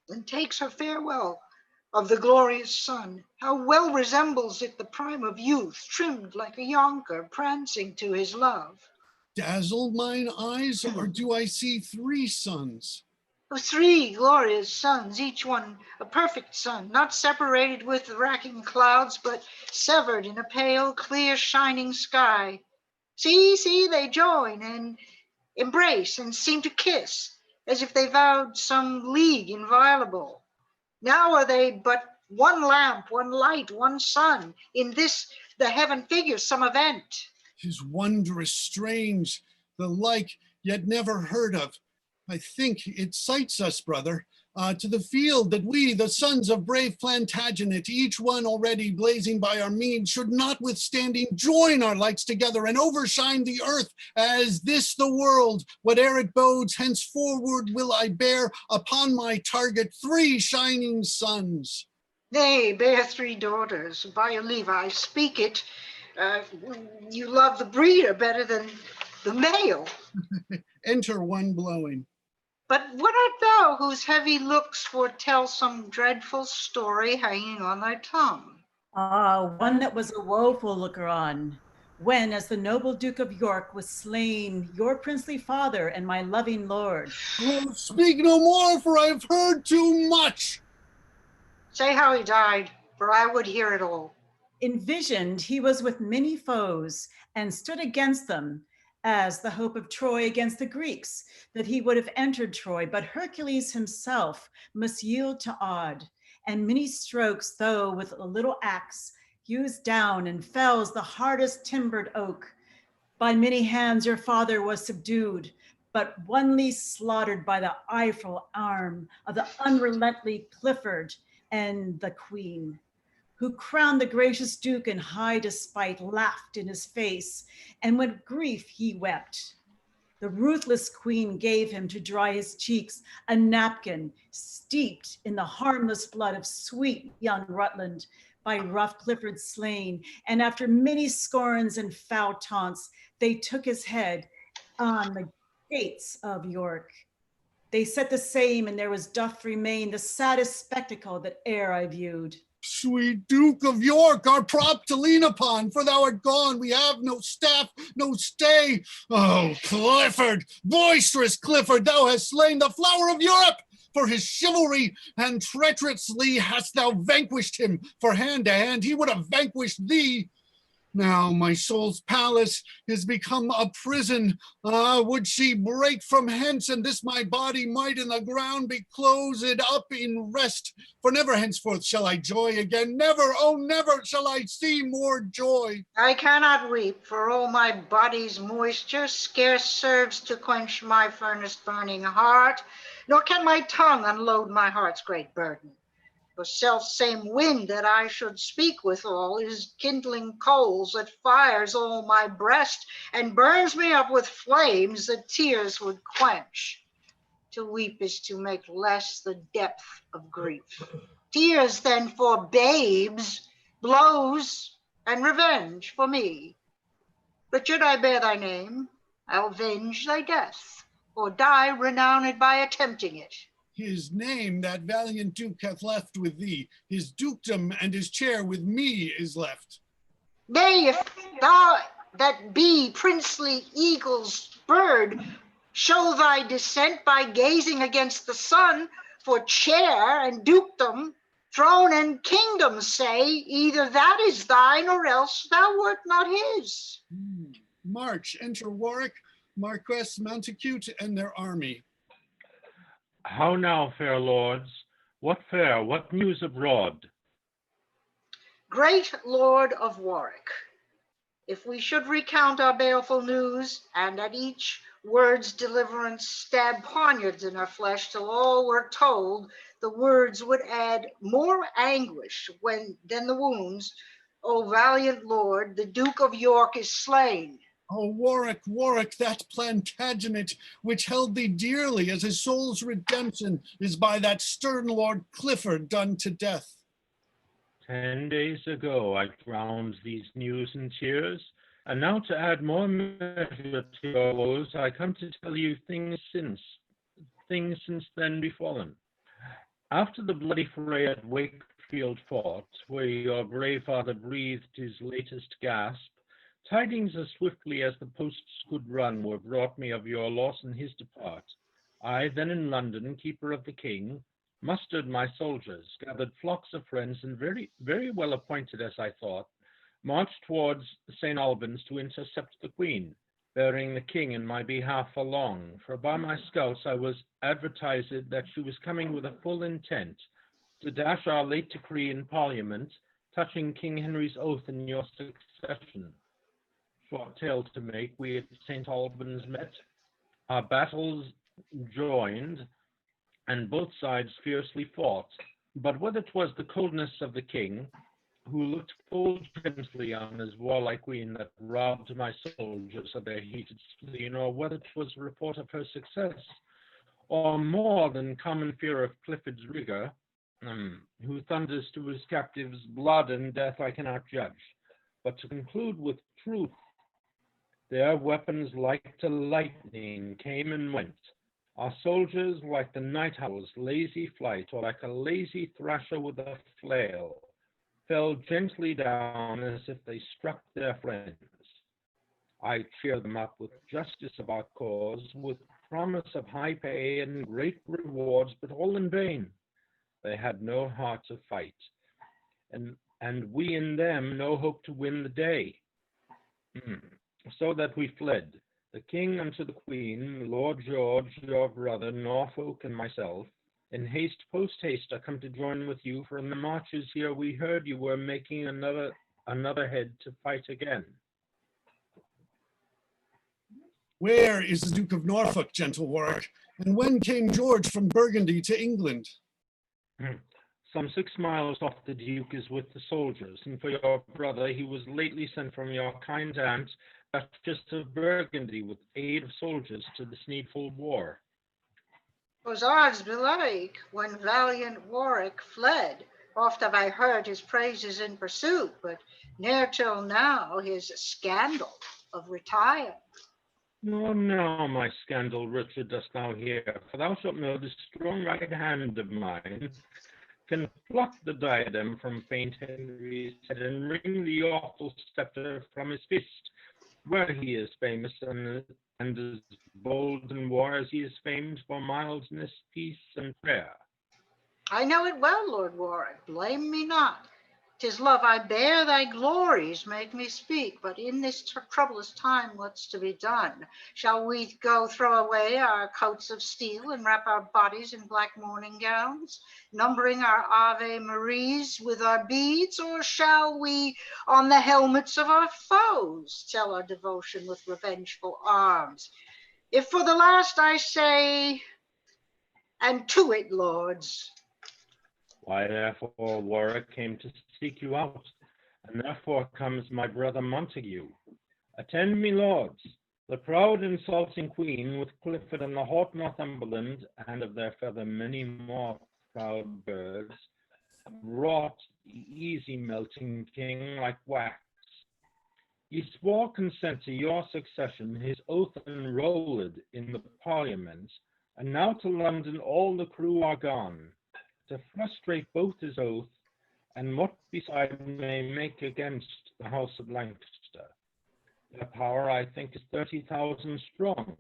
and takes her farewell of the glorious sun. How well resembles it the prime of youth, trimmed like a yonker, prancing to his love. Dazzle mine eyes, or do I see three suns? Of 3 glorious suns, each one a perfect sun, not separated with racking clouds, but severed in a pale, clear, shining sky. See, they join and embrace and seem to kiss, as if they vowed some league inviolable. Now are they but one lamp, one light, one sun. In this the heaven figures some event. 'Tis wondrous strange, the like yet never heard of. I think it cites us, brother, to the field that we, the sons of brave Plantagenet, each one already blazing by our means, should notwithstanding join our lights together and overshine the earth, as this the world, whate'er it bodes, henceforward will I bear upon my target 3 shining suns. Nay, bear 3 daughters. By your leave, I speak it. You love the breeder better than the male. Enter one blowing. But what art thou whose heavy looks foretell some dreadful story hanging on thy tongue? One that was a woeful looker on, when as the noble Duke of York was slain, your princely father and my loving lord. Oh, speak no more, for I have heard too much. Say how he died, for I would hear it all. Envisioned he was with many foes and stood against them, as the hope of Troy against the Greeks, that he would have entered Troy, but Hercules himself must yield to odd, and many strokes, though with a little axe, hews down and fells the hardest timbered oak. By many hands your father was subdued, but onely slaughtered by the eyeful arm of the unrelenting Clifford and the queen, who crowned the gracious Duke in high despite, laughed in his face, and with grief he wept. The ruthless queen gave him to dry his cheeks a napkin steeped in the harmless blood of sweet young Rutland, by rough Clifford slain, and after many scorns and foul taunts, they took his head on the gates of York. They set the same, and there was doth remain the saddest spectacle that e'er I viewed. Sweet Duke of York, our prop to lean upon, for thou art gone, we have no staff, no stay. Oh, Clifford, boisterous Clifford, thou hast slain the flower of Europe. For his chivalry and treacherously hast thou vanquished him, for hand to hand he would have vanquished thee. Now my soul's palace is become a prison. Ah, would she break from hence, and this my body might in the ground be closed up in rest. For never henceforth shall I joy again. Never, oh never shall I see more joy. I cannot weep, for all my body's moisture scarce serves to quench my furnace burning heart, nor can my tongue unload my heart's great burden. The self-same wind that I should speak withal is kindling coals that fires all my breast and burns me up with flames that tears would quench. To weep is to make less the depth of grief. Tears then for babes, blows, and revenge for me. But should I bear thy name, I'll venge thy death, or die renowned by attempting it. His name that valiant duke hath left with thee. His dukedom and his chair with me is left. Nay, if thou that be princely eagle's bird, show thy descent by gazing against the sun, for chair and dukedom, throne and kingdom say, either that is thine or else thou wert not his. March, enter Warwick, Marquess Montacute, and their army. How now, fair lords? What fare, what news abroad? Great Lord of Warwick, if we should recount our baleful news, and at each word's deliverance stab poniards in our flesh till all were told, the words would add more anguish than the wounds. O valiant Lord, the Duke of York is slain. Oh, Warwick, Warwick, that Plantagenet, which held thee dearly as his soul's redemption, is by that stern Lord Clifford done to death. 10 days ago I drowned these news in tears, and now to add more measure to your woes, I come to tell you things since then befallen. After the bloody fray at Wakefield Fort, where your brave father breathed his latest gasp, tidings as swiftly as the posts could run were brought me of your loss and his depart. I, then in London, keeper of the king, mustered my soldiers, gathered flocks of friends, and very, very well appointed as I thought, marched towards St. Albans to intercept the queen, bearing the king in my behalf along, for by my scouts I was advertised that she was coming with a full intent to dash our late decree in Parliament, touching King Henry's oath in your succession. Short tale to make, we at St. Albans met, our battles joined, and both sides fiercely fought. But whether 'twas the coldness of the king, who looked full gently on his warlike queen, that robbed my soldiers of their heated spleen, or whether 'twas report of her success, or more than common fear of Clifford's rigor, who thunders to his captives blood and death, I cannot judge. But to conclude with truth, their weapons like to lightning came and went. Our soldiers, like the night owl's lazy flight, or like a lazy thrasher with a flail, fell gently down as if they struck their friends. I cheered them up with justice of our cause, with promise of high pay and great rewards, but all in vain. They had no heart to fight, and we in them no hope to win the day. So that we fled, the king unto the queen, Lord George, your brother, Norfolk, and myself. In haste, post-haste, I come to join with you, for in the marches here we heard you were making another head to fight again. Where is the Duke of Norfolk, gentle Warwick? And when came George from Burgundy to England? Some 6 miles off the Duke is with the soldiers, and for your brother he was lately sent from your kind aunt, Duchess of Burgundy, with aid of soldiers to this needful war. 'Twas odds belike, when valiant Warwick fled, oft have I heard his praises in pursuit, but ne'er till now his scandal of retire. Nor now my scandal, Richard, dost thou hear, for thou shalt know this strong right hand of mine can pluck the diadem from faint Henry's head and wring the awful scepter from his fist, where he is famous and as bold in war as he is famed for mildness, peace, and prayer. I know it well, Lord Warwick, blame me not. 'Tis love I bear thy glories make me speak, but in this troublous time what's to be done? Shall we go throw away our coats of steel and wrap our bodies in black mourning gowns, numbering our Ave Maries with our beads, or shall we on the helmets of our foes tell our devotion with revengeful arms? If for the last I say, and to it, lords. Why therefore Warwick came to seek you out, and therefore comes my brother Montague. Attend me, lords. The proud insulting queen, with Clifford and the haught Northumberland, and of their feather many more proud birds, wrought the easy melting king like wax. He swore consent to your succession, his oath enrolled in the parliament, and now to London all the crew are gone, to frustrate both his oath, and what beside may make against the house of Lancaster. Their power, I think, is 30,000 strong.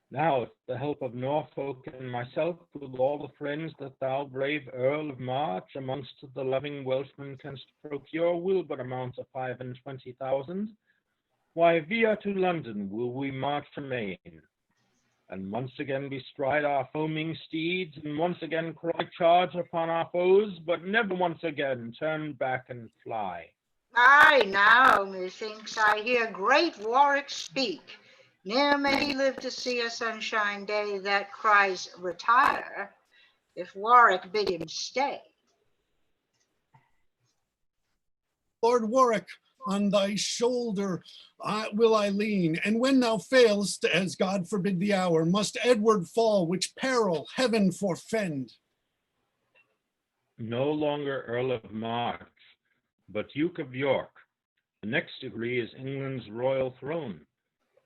Now, if the help of Norfolk and myself, with all the friends that thou, brave Earl of March, amongst the loving Welshmen canst procure, will but amount to 25,000, why, via to London will we march amain, and once again bestride our foaming steeds, and once again cry charge upon our foes, but never once again turn back and fly. Aye, now, methinks I hear great Warwick speak. Ne'er may he live to see a sunshine day that cries retire, if Warwick bid him stay. Lord Warwick, on thy shoulder will I lean, and when thou failst, as God forbid the hour, must Edward fall, which peril heaven forfend. No longer Earl of March, but Duke of York. The next degree is England's royal throne.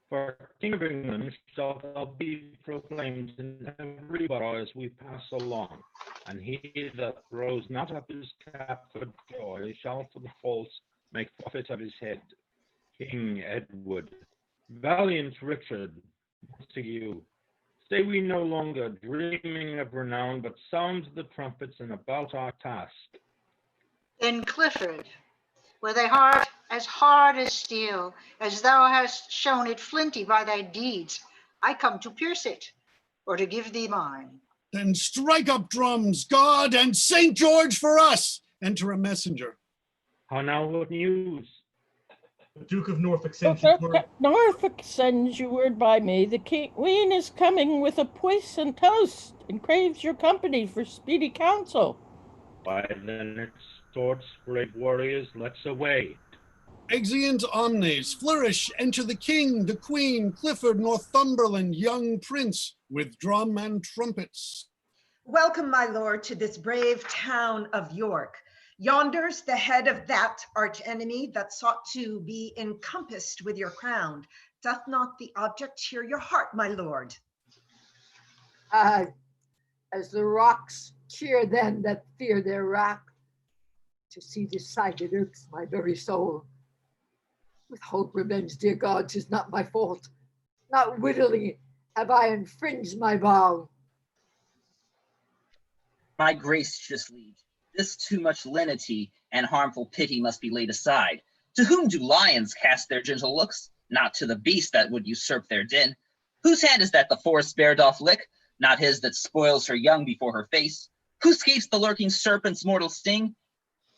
For King of England shalt thou be proclaimed in every borough as we pass along, and he that throws not up his cap for joy shall for the false make forfeit of his head. King Edward, valiant Richard, to you, stay we no longer dreaming of renown, but sound the trumpets and about our task. Then Clifford, were thy heart as hard as steel, as thou hast shown it flinty by thy deeds, I come to pierce it, or to give thee mine. Then strike up drums, God and St. George for us. Enter a messenger. How now, what news? The Duke of Norfolk sends you word. Norfolk sends you word by me. The queen is coming with a puissant toast, and craves your company for speedy counsel. Why then, its swords, brave warriors, let's away. Exeunt omnes, flourish, enter the king, the queen, Clifford, Northumberland, young prince, with drum and trumpets. Welcome, my lord, to this brave town of York. Yonder's the head of that archenemy that sought to be encompassed with your crown. Doth not the object cheer your heart, my lord? As the rocks cheer them that fear their wrack, to see this sight it irks my very soul. Withhold revenge, dear God, 'tis not my fault. Not wittily have I infringed my vow. My gracious liege, this too much lenity and harmful pity must be laid aside. To whom do lions cast their gentle looks? Not to the beast that would usurp their den. Whose hand is that the forest bear doth lick? Not his that spoils her young before her face. Who scapes the lurking serpent's mortal sting?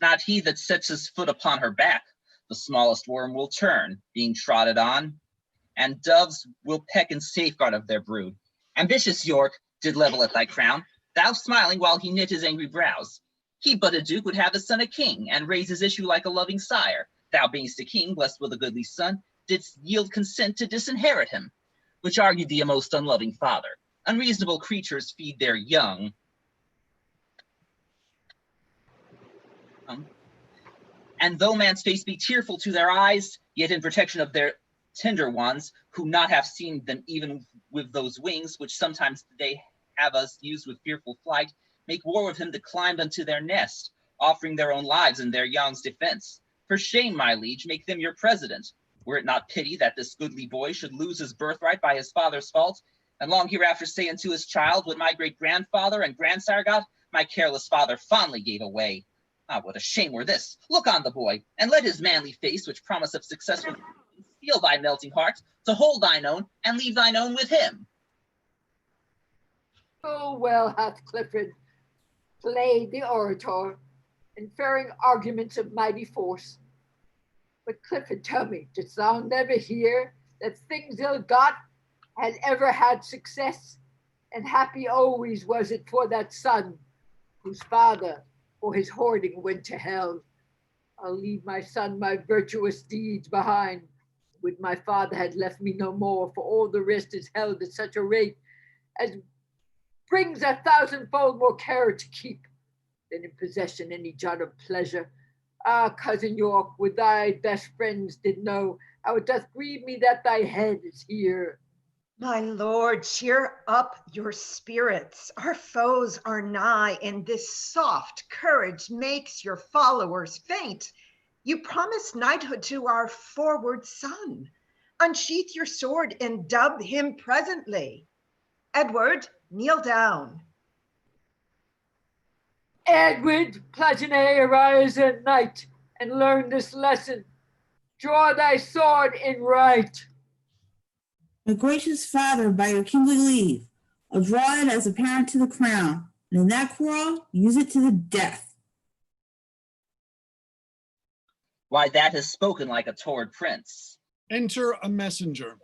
Not he that sets his foot upon her back. The smallest worm will turn, being trodden on, and doves will peck in safeguard of their brood. Ambitious York did level at thy crown, thou smiling while he knit his angry brows. He but a duke would have a son a king, and raise his issue like a loving sire. Thou beingst a king, blessed with a goodly son, didst yield consent to disinherit him, which argued thee a most unloving father. Unreasonable creatures feed their young. And though man's face be tearful to their eyes, yet in protection of their tender ones, who not have seen them even with those wings, which sometimes they have us use with fearful flight, make war with him that climbed unto their nest, offering their own lives in their young's defense. For shame, my liege, make them your president. Were it not pity that this goodly boy should lose his birthright by his father's fault, and long hereafter say unto his child, what my great-grandfather and grandsire got, my careless father fondly gave away. Ah, what a shame were this! Look on the boy, and let his manly face, which promise of successful feel thy melting heart, to hold thine own, and leave thine own with him. Oh, well hath Clifford played the orator, inferring arguments of mighty force. But Clifford, tell me, didst thou never hear that things ill got had ever had success? And happy always was it for that son, whose father for his hoarding went to hell. I'll leave my son my virtuous deeds behind. Would my father had left me no more, for all the rest is held at such a rate as brings 1,000-fold more care to keep than in possession any jot of pleasure. Ah, cousin York, would thy best friends did know how it doth grieve me that thy head is here. My lord, cheer up your spirits. Our foes are nigh, and this soft courage makes your followers faint. You promised knighthood to our forward son. Unsheath your sword and dub him presently. Edward, kneel down. Edward, Plantagenet, arise at night and learn this lesson. Draw thy sword in right. My gracious father, by your kingly leave, I'll draw it as a parent to the crown, and in that quarrel, use it to the death. Why, that has spoken like a toward prince. Enter a messenger.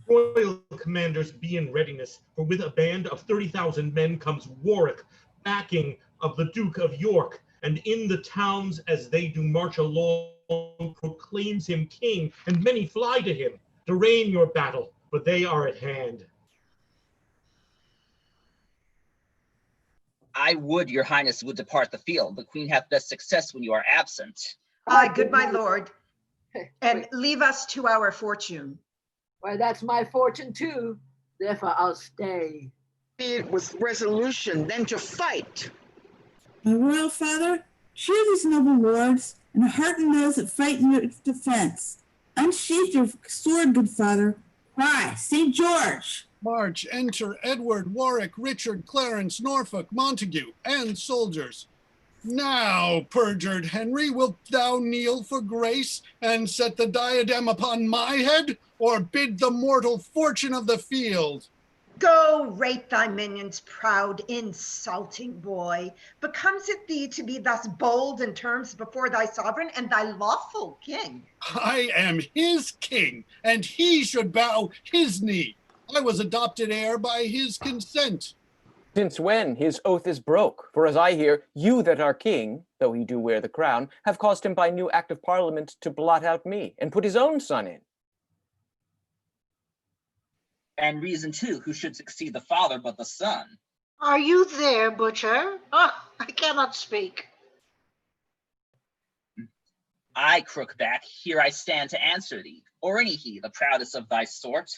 Royal commanders, be in readiness, for with a band of 30,000 men comes Warwick, backing of the Duke of York, and in the towns as they do march along, proclaims him king, and many fly to him. Darraign your battle, for they are at hand. I would your highness would depart the field. The queen hath best success when you are absent. Aye, good my lord, and leave us to our fortune. Why, that's my fortune too. Therefore I'll stay. Be it with resolution, then to fight. My royal father, cheer these noble lords, and hearten those that fight in your defense. Unsheath your sword, good father. Cry, St. George! March, enter Edward, Warwick, Richard, Clarence, Norfolk, Montague, and soldiers. Now, perjured Henry, wilt thou kneel for grace and set the diadem upon my head, or bid the mortal fortune of the field? Go rate thy minions, proud, insulting boy. Becomes it thee to be thus bold in terms before thy sovereign and thy lawful king? I am his king, and he should bow his knee. I was adopted heir by his consent. Since when his oath is broke? For as I hear, you that are king, though he do wear the crown, have caused him by new act of parliament to blot out me, and put his own son in. And reason too, who should succeed the father but the son? Are you there, butcher? Oh, I cannot speak. I, Crookback, here I stand to answer thee, or any he, the proudest of thy sort.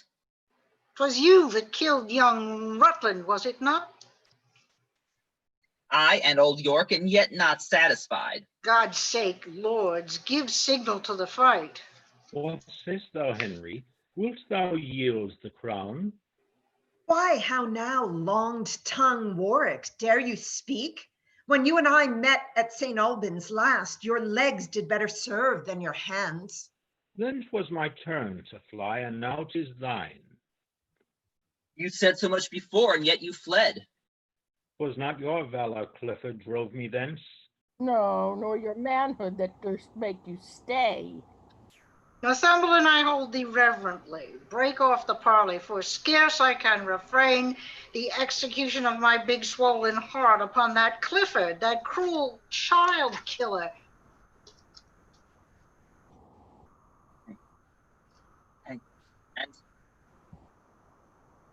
'Twas you that killed young Rutland, was it not? I and old York, and yet not satisfied. God's sake, lords, give signal to the fight. What sayst thou, Henry? Wilt thou yield the crown? Why, how now, longed-tongue Warwick, dare you speak? When you and I met at St. Albans last, your legs did better serve than your hands. Then 'twas my turn to fly, and now 'tis thine. You said so much before, and yet you fled. 'Twas not your valor, Clifford, drove me thence. No, nor your manhood that durst make you stay. Assemble and I hold thee reverently. Break off the parley, for scarce I can refrain the execution of my big swollen heart upon that Clifford, that cruel child killer. And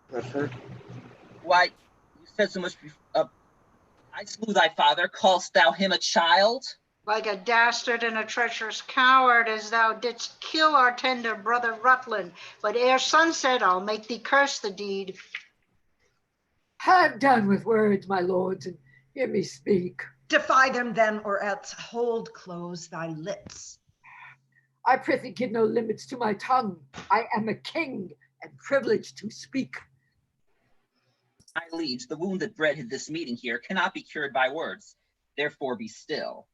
Clifford. why, you said so much before. I slew thy father. Callst thou him a child? Like a dastard and a treacherous coward, as thou didst kill our tender brother Rutland. But ere sunset, I'll make thee curse the deed. Have done with words, my lords, and hear me speak. Defy them then, or else hold close thy lips. I prithee give no limits to my tongue. I am a king and privileged to speak. My liege, the wound that bred this meeting here cannot be cured by words. therefore be still.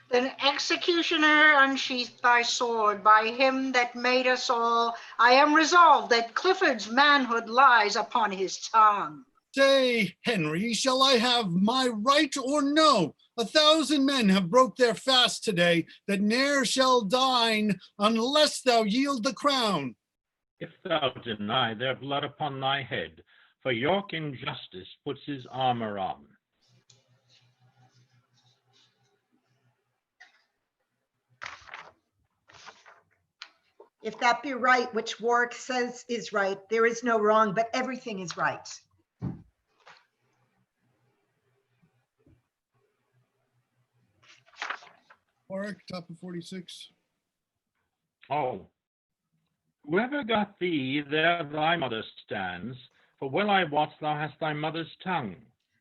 Then, executioner, unsheath thy sword. By him that made us all, I am resolved that Clifford's manhood lies upon his tongue. Say, Henry, shall I have my right or no? 1,000 men have broke their fast today that ne'er shall dine unless thou yield the crown. If thou deny their blood upon thy head, for York in justice puts his armor on. If that be right, which Warwick says is right, there is no wrong, but everything is right. Warwick, top of 46. Oh, whoever got thee, there thy mother stands, for well I wot thou hast thy mother's tongue.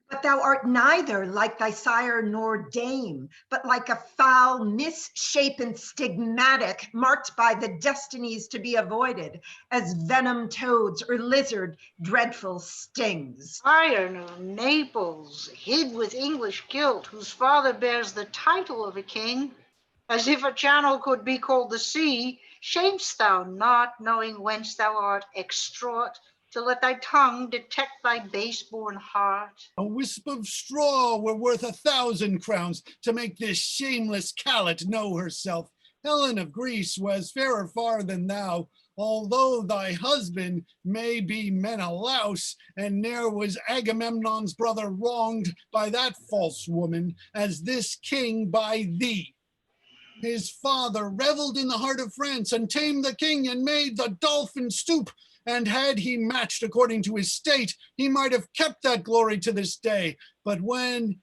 But thou art neither like thy sire nor dame, but like a foul, misshapen stigmatic marked by the destinies to be avoided, as venom toads or lizard dreadful stings. Iron of Naples, hid with English guilt, whose father bears the title of a king, as if a channel could be called the sea, shamest thou not, knowing whence thou art extraught, to let thy tongue detect thy base-born heart? A wisp of straw were worth 1,000 crowns to make this shameless callet know herself. Helen of Greece was fairer far than thou, although thy husband may be Menelaus, and ne'er was Agamemnon's brother wronged by that false woman as this king by thee. His father reveled in the heart of France and tamed the king and made the dolphin stoop. And had he matched according to his state, he might have kept that glory to this day. But when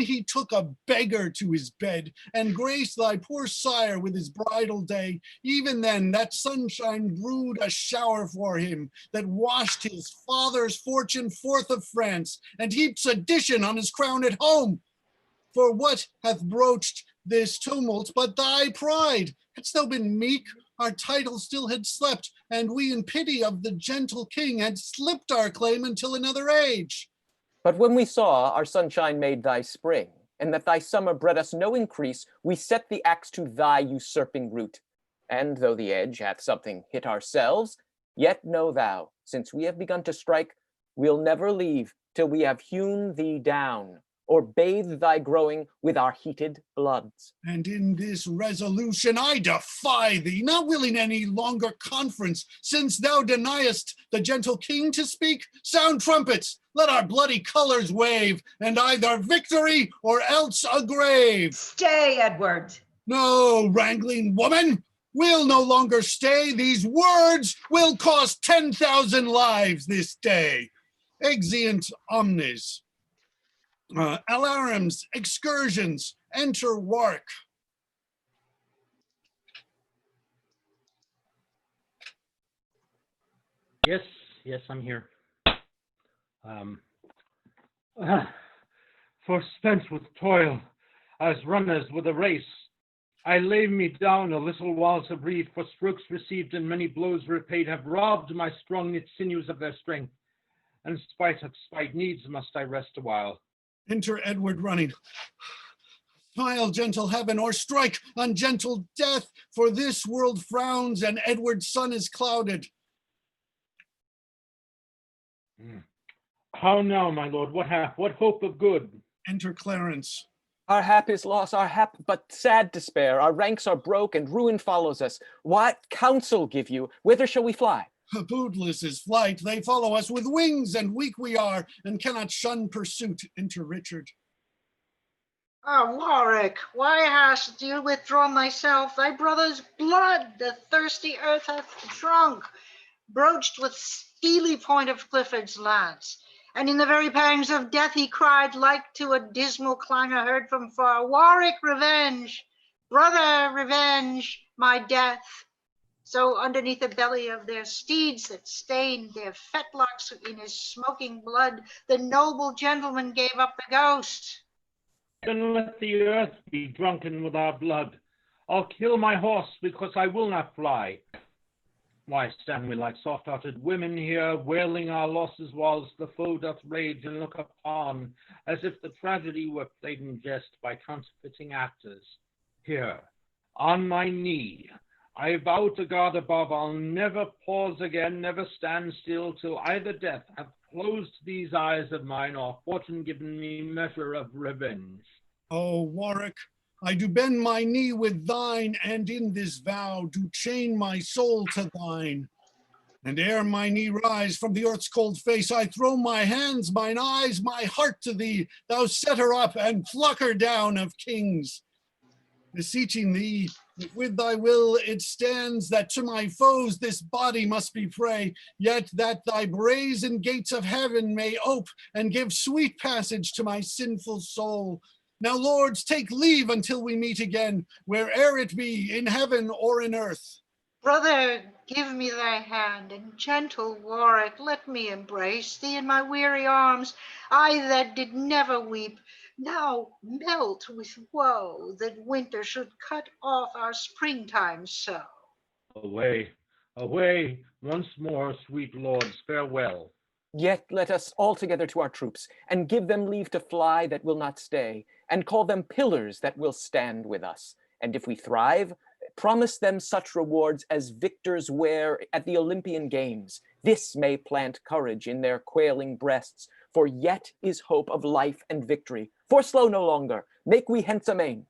he took a beggar to his bed and graced thy poor sire with his bridal day, even then that sunshine brewed a shower for him that washed his father's fortune forth of France and heaped addition on his crown at home. For what hath broached this tumult but thy pride? Hadst thou been meek, our title still had slept, and we in pity of the gentle king had slipped our claim until another age. But when we saw our sunshine made thy spring, and that thy summer bred us no increase, we set the axe to thy usurping root. And though the edge hath something hit ourselves, yet know thou, since we have begun to strike, we'll never leave till we have hewn thee down, or bathe thy growing with our heated bloods. And in this resolution I defy thee, not willing any longer conference, since thou deniest the gentle king to speak. Sound trumpets, let our bloody colors wave, and either victory or else a grave. Stay, Edward. No, wrangling woman, we'll no longer stay. These words will cost 10,000 lives this day. Exeunt omnes. Alarums, excursions, enter Warwick. Yes, I'm here. Forspent with toil, as runners with a race, I lay me down a little while to breathe, for strokes received and many blows repaid have robbed my strong knit sinews of their strength, and spite of spite needs must I rest a while. Enter Edward running. Smile, gentle heaven, or strike on gentle death, for this world frowns and Edward's sun is clouded. How now, my lord? What hope of good? Enter Clarence. Our hap is lost, our hap but sad despair. Our ranks are broke and ruin follows us. What counsel give you? Whither shall we fly? Bootless is flight. They follow us with wings, and weak we are, and cannot shun pursuit. Enter Richard. Warwick, why hast thou withdrawn thyself? Thy brother's blood the thirsty earth hath drunk, broached with steely point of Clifford's lance. And in the very pangs of death he cried, like to a dismal clangor heard from far, Warwick, revenge! Brother, revenge my death! So underneath the belly of their steeds that stained their fetlocks in his smoking blood, the noble gentleman gave up the ghost. Then let the earth be drunken with our blood. I'll kill my horse because I will not fly. Why stand we like soft-hearted women here, wailing our losses whilst the foe doth rage and look upon, as if the tragedy were played in jest by counterfeiting actors? Here, on my knee, I vow to God above, I'll never pause again, never stand still, till either death hath closed these eyes of mine, or fortune given me measure of revenge. Oh, Warwick, I do bend my knee with thine, and in this vow do chain my soul to thine. And ere my knee rise from the earth's cold face, I throw my hands, mine eyes, my heart to thee. Thou set her up and pluck her down of kings. Beseeching thee, if with thy will it stands, that to my foes this body must be prey, yet that thy brazen gates of heaven may ope and give sweet passage to my sinful soul. Now, lords, take leave until we meet again, where'er it be, in heaven or in earth. Brother, give me thy hand, and gentle Warwick, let me embrace thee in my weary arms. I that did never weep, now melt with woe, that winter should cut off our springtime so. Away, away, once more, sweet lords, farewell. Yet let us all together to our troops, and give them leave to fly that will not stay, and call them pillars that will stand with us. And if we thrive, promise them such rewards as victors wear at the Olympian Games. This may plant courage in their quailing breasts, for yet is hope of life and victory. Forslow no longer, make we hence amain.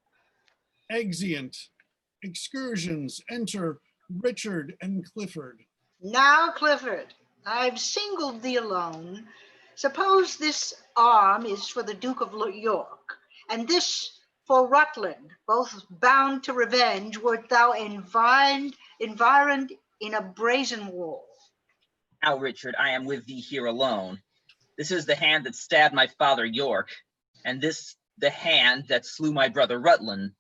Exeunt. Excursions, enter Richard and Clifford. Now, Clifford, I've singled thee alone. Suppose this arm is for the Duke of York, and this for Rutland, both bound to revenge, wert thou environed in a brazen wall. Now, Richard, I am with thee here alone. This is the hand that stabbed my father York, and this the hand that slew my brother Rutland,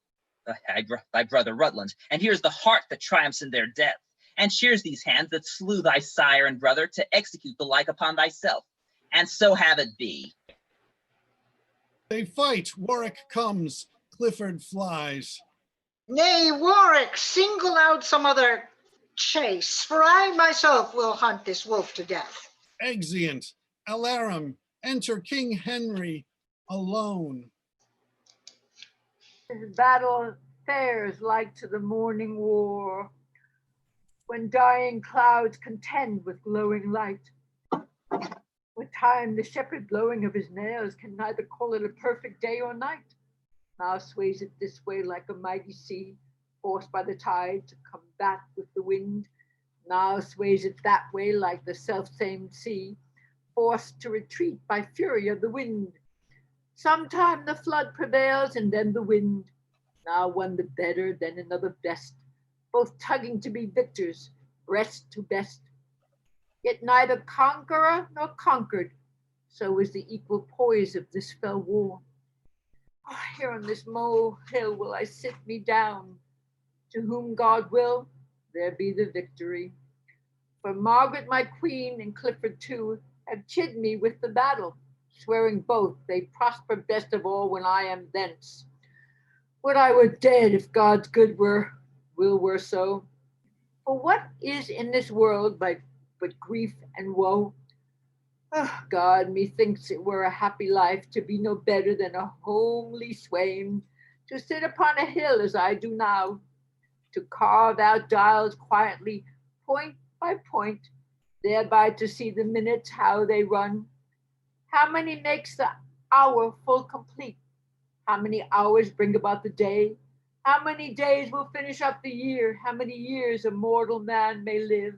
thy brother Rutland. And here's the heart that triumphs in their death, and cheers these hands that slew thy sire and brother to execute the like upon thyself. And so have it be. They fight, Warwick comes, Clifford flies. Nay, Warwick, single out some other chase, for I myself will hunt this wolf to death. Exeunt. Alarum, enter King Henry alone. His battle fares like to the morning war, when dying clouds contend with glowing light. With time, the shepherd blowing of his nails can neither call it a perfect day or night. Now sways it this way like a mighty sea, forced by the tide to combat with the wind. Now sways it that way like the self-same sea, forced to retreat by fury of the wind. Sometime the flood prevails and then the wind. Now one the better, then another best, both tugging to be victors, breast to best. Yet neither conqueror nor conquered, so is the equal poise of this fell war. Oh, here on this molehill will I sit me down. To whom God will, there be the victory. For Margaret my queen and Clifford too have chid me with the battle, swearing both they prosper best of all when I am thence. Would I were dead if God's good will were so. For what is in this world but grief and woe? Oh, God, methinks it were a happy life to be no better than a homely swain, to sit upon a hill as I do now, to carve out dials quietly, point by point, thereby to see the minutes how they run. How many makes the hour full complete? How many hours bring about the day? How many days will finish up the year? How many years a mortal man may live?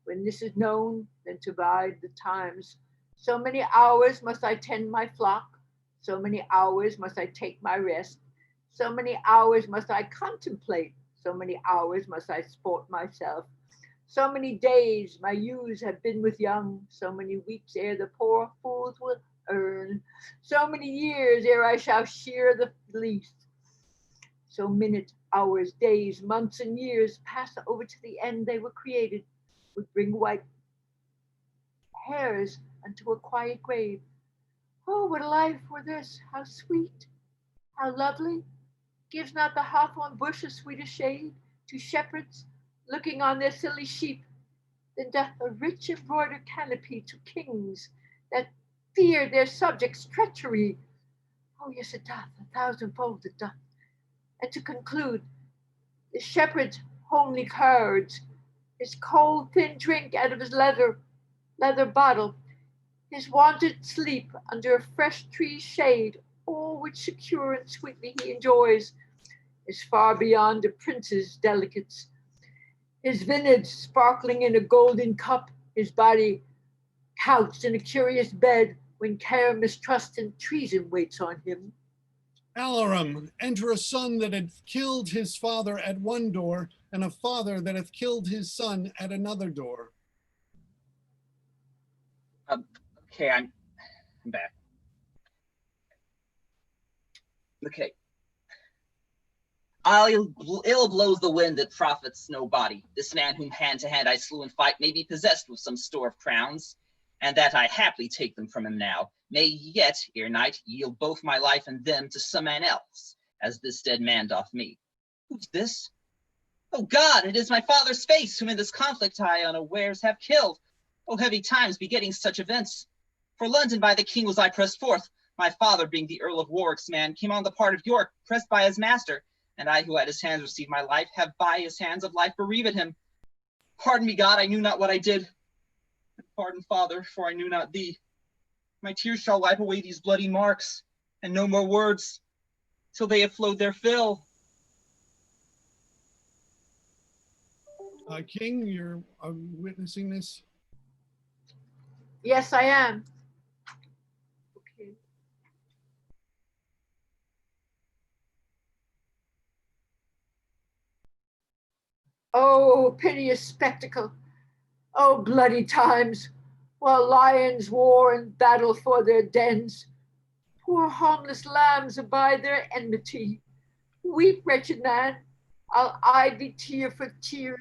When this is known, then to bide the times. So many hours must I tend my flock. So many hours must I take my rest. So many hours must I contemplate. So many hours must I sport myself. So many days my ewes have been with young. So many weeks ere the poor fools will earn. So many years ere I shall shear the fleece. So minutes, hours, days, months, and years pass over to the end they were created, would bring white hairs unto a quiet grave. Oh, what a life were this! How sweet, how lovely! Gives not the hawthorn bush a sweeter shade to shepherds looking on their silly sheep then doth a rich embroidered canopy to kings that fear their subjects' treachery. Oh, yes, it doth, 1,000-fold it doth. And to conclude, the shepherd's homely herds, his cold, thin drink out of his leather bottle, his wonted sleep under a fresh tree's shade, all which secure and sweetly he enjoys, is far beyond a prince's delicates. His vintage sparkling in a golden cup, his body couched in a curious bed, when care, mistrust, and treason waits on him. Alarum, enter a son that hath killed his father at one door, and a father that hath killed his son at another door. Okay, I'm back. Okay. Ill blows the wind that profits nobody. This man whom hand to hand I slew in fight may be possessed with some store of crowns, and that I haply take them from him now, may yet, ere night, yield both my life and them to some man else, as this dead man doth me. Who's this? Oh God, it is my father's face, whom in this conflict I unawares have killed. Oh heavy times begetting such events. For London by the king was I pressed forth. My father, being the Earl of Warwick's man, came on the part of York, pressed by his master, and I who at his hands received my life, have by his hands of life bereaved him. Pardon me, God, I knew not what I did. And pardon, Father, for I knew not thee. My tears shall wipe away these bloody marks, and no more words, till they have flowed their fill. King, you're witnessing this? Yes, I am. Okay. Oh, piteous spectacle! Oh, bloody times, while lions war and battle for their dens, poor harmless lambs abide their enmity. Weep, wretched man, I'll eye thee tear for tear,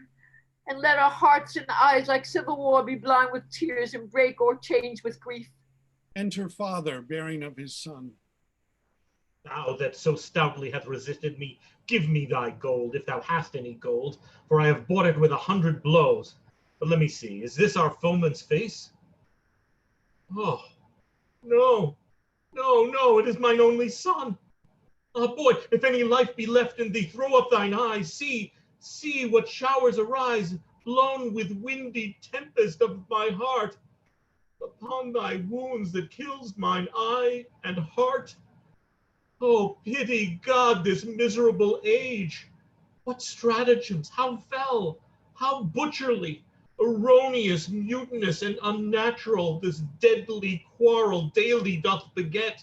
and let our hearts and eyes like civil war be blind with tears and break or change with grief. Enter father, bearing of his son. Thou that so stoutly hath resisted me, give me thy gold, if thou hast any gold, for I have bought it with 100 blows. But let me see, is this our foeman's face? Oh, no, no, it is mine only son. Ah, boy, if any life be left in thee, throw up thine eyes. See what showers arise, blown with windy tempest of my heart. Upon thy wounds that kills mine eye and heart. Oh, pity God this miserable age. What stratagems, how fell, how butcherly, erroneous, mutinous, and unnatural this deadly quarrel daily doth beget.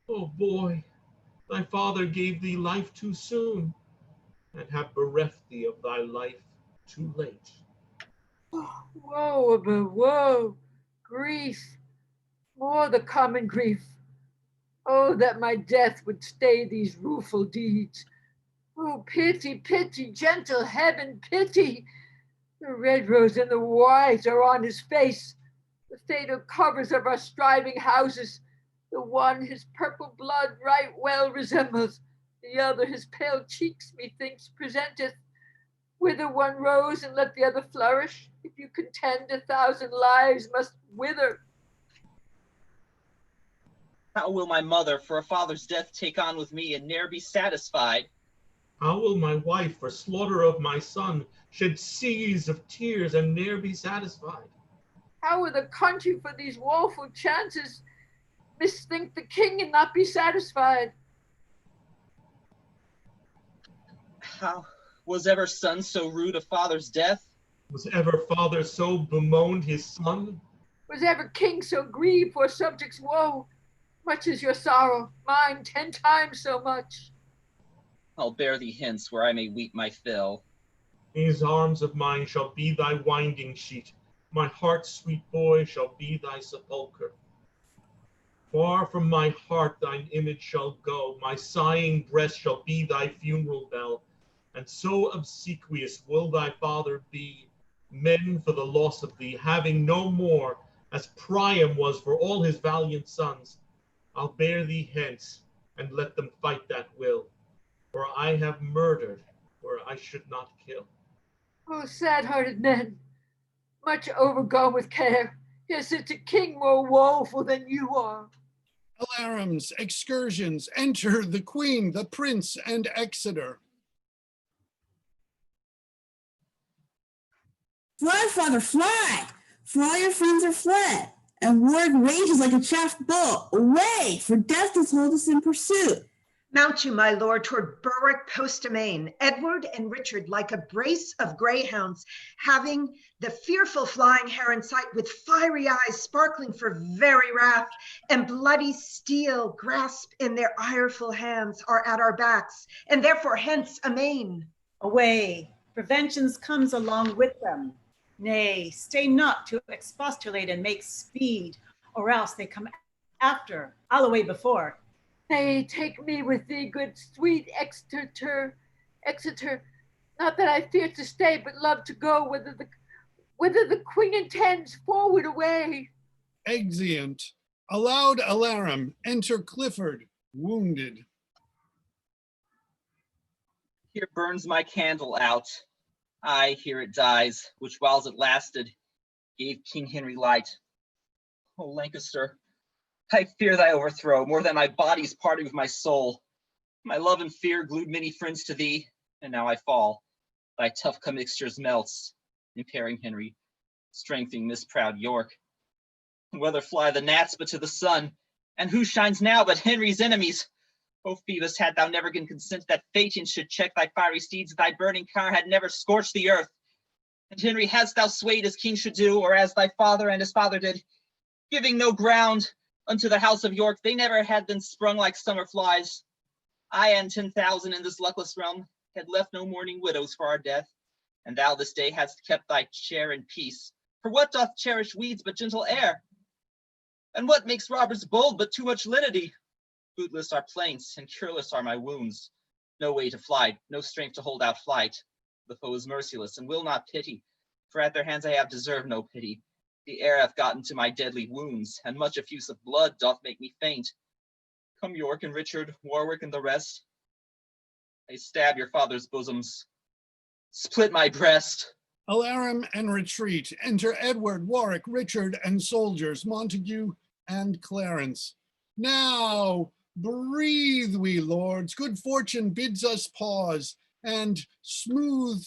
Oh, boy, thy father gave thee life too soon, and hath bereft thee of thy life too late. Oh, woe above woe, grief, more the common grief. Oh, that my death would stay these rueful deeds. Oh, pity, pity, gentle heaven, pity. The red rose and the white are on his face, the fatal covers of our striving houses. The one his purple blood right well resembles, the other his pale cheeks methinks presenteth. Wither one rose and let the other flourish. If you contend, 1,000 lives must wither. How will my mother for a father's death take on with me and ne'er be satisfied? How will my wife for slaughter of my son shed seas of tears and ne'er be satisfied? How will the country for these woeful chances misthink the king and not be satisfied? How was ever son so rude a father's death? Was ever father so bemoaned his son? Was ever king so grieved for a subject's woe? Much is your sorrow, mine 10 times so much. I'll bear thee hence where I may weep my fill. These arms of mine shall be thy winding sheet. My heart's sweet boy shall be thy sepulchre. Far from my heart thine image shall go. My sighing breast shall be thy funeral bell. And so obsequious will thy father be, men for the loss of thee, having no more, as Priam was for all his valiant sons. I'll bear thee hence, and let them fight that will, for I have murdered where I should not kill. Oh, sad-hearted men, much overgone with care. Here sits a king more woeful than you are. Alarums, excursions, enter the queen, the prince, and Exeter. Fly, father, fly! For all your friends are fled, and Warwick rages like a chaffed bull. Away, for death does hold us in pursuit. Mount you, my lord, toward Berwick post amain, Edward and Richard like a brace of greyhounds, having the fearful flying hare in sight, with fiery eyes sparkling for very wrath, and bloody steel grasp in their ireful hands, are at our backs, and therefore hence amain. Away, for vengeance comes along with them. Nay, stay not to expostulate and make speed, or else they come after, I'll away before. Nay, take me with thee, good sweet Exeter. Not that I fear to stay, but love to go whither the queen intends, forward away. Exeunt. A loud alarum. Enter Clifford, wounded. Here burns my candle out. Aye, here it dies, which whiles it lasted, gave King Henry light. O Lancaster, I fear thy overthrow more than my body's parting with my soul. My love and fear glued many friends to thee, and now I fall. Thy tough commixtures melts, impairing Henry, strengthening this proud York. And whether fly the gnats but to the sun, and who shines now but Henry's enemies? O Phoebus, had thou never given consent that Phaeton should check thy fiery steeds, thy burning car had never scorched the earth. And Henry, hadst thou swayed as king should do, or as thy father and his father did, giving no ground unto the house of York, they never had been sprung like summer flies. I and 10,000 in this luckless realm had left no mourning widows for our death, and thou this day hadst kept thy chair in peace. For what doth cherish weeds but gentle air? And what makes robbers bold but too much lenity? Bootless are plaints, and cureless are my wounds. No way to fly, no strength to hold out flight. The foe is merciless, and will not pity, for at their hands I have deserved no pity. The air hath gotten to my deadly wounds, and much effuse of blood doth make me faint. Come York and Richard, Warwick and the rest. I stab your father's bosoms, split my breast. Alarum and retreat. Enter Edward, Warwick, Richard, and soldiers, Montague and Clarence. Now breathe we, lords. Good fortune bids us pause, and smooth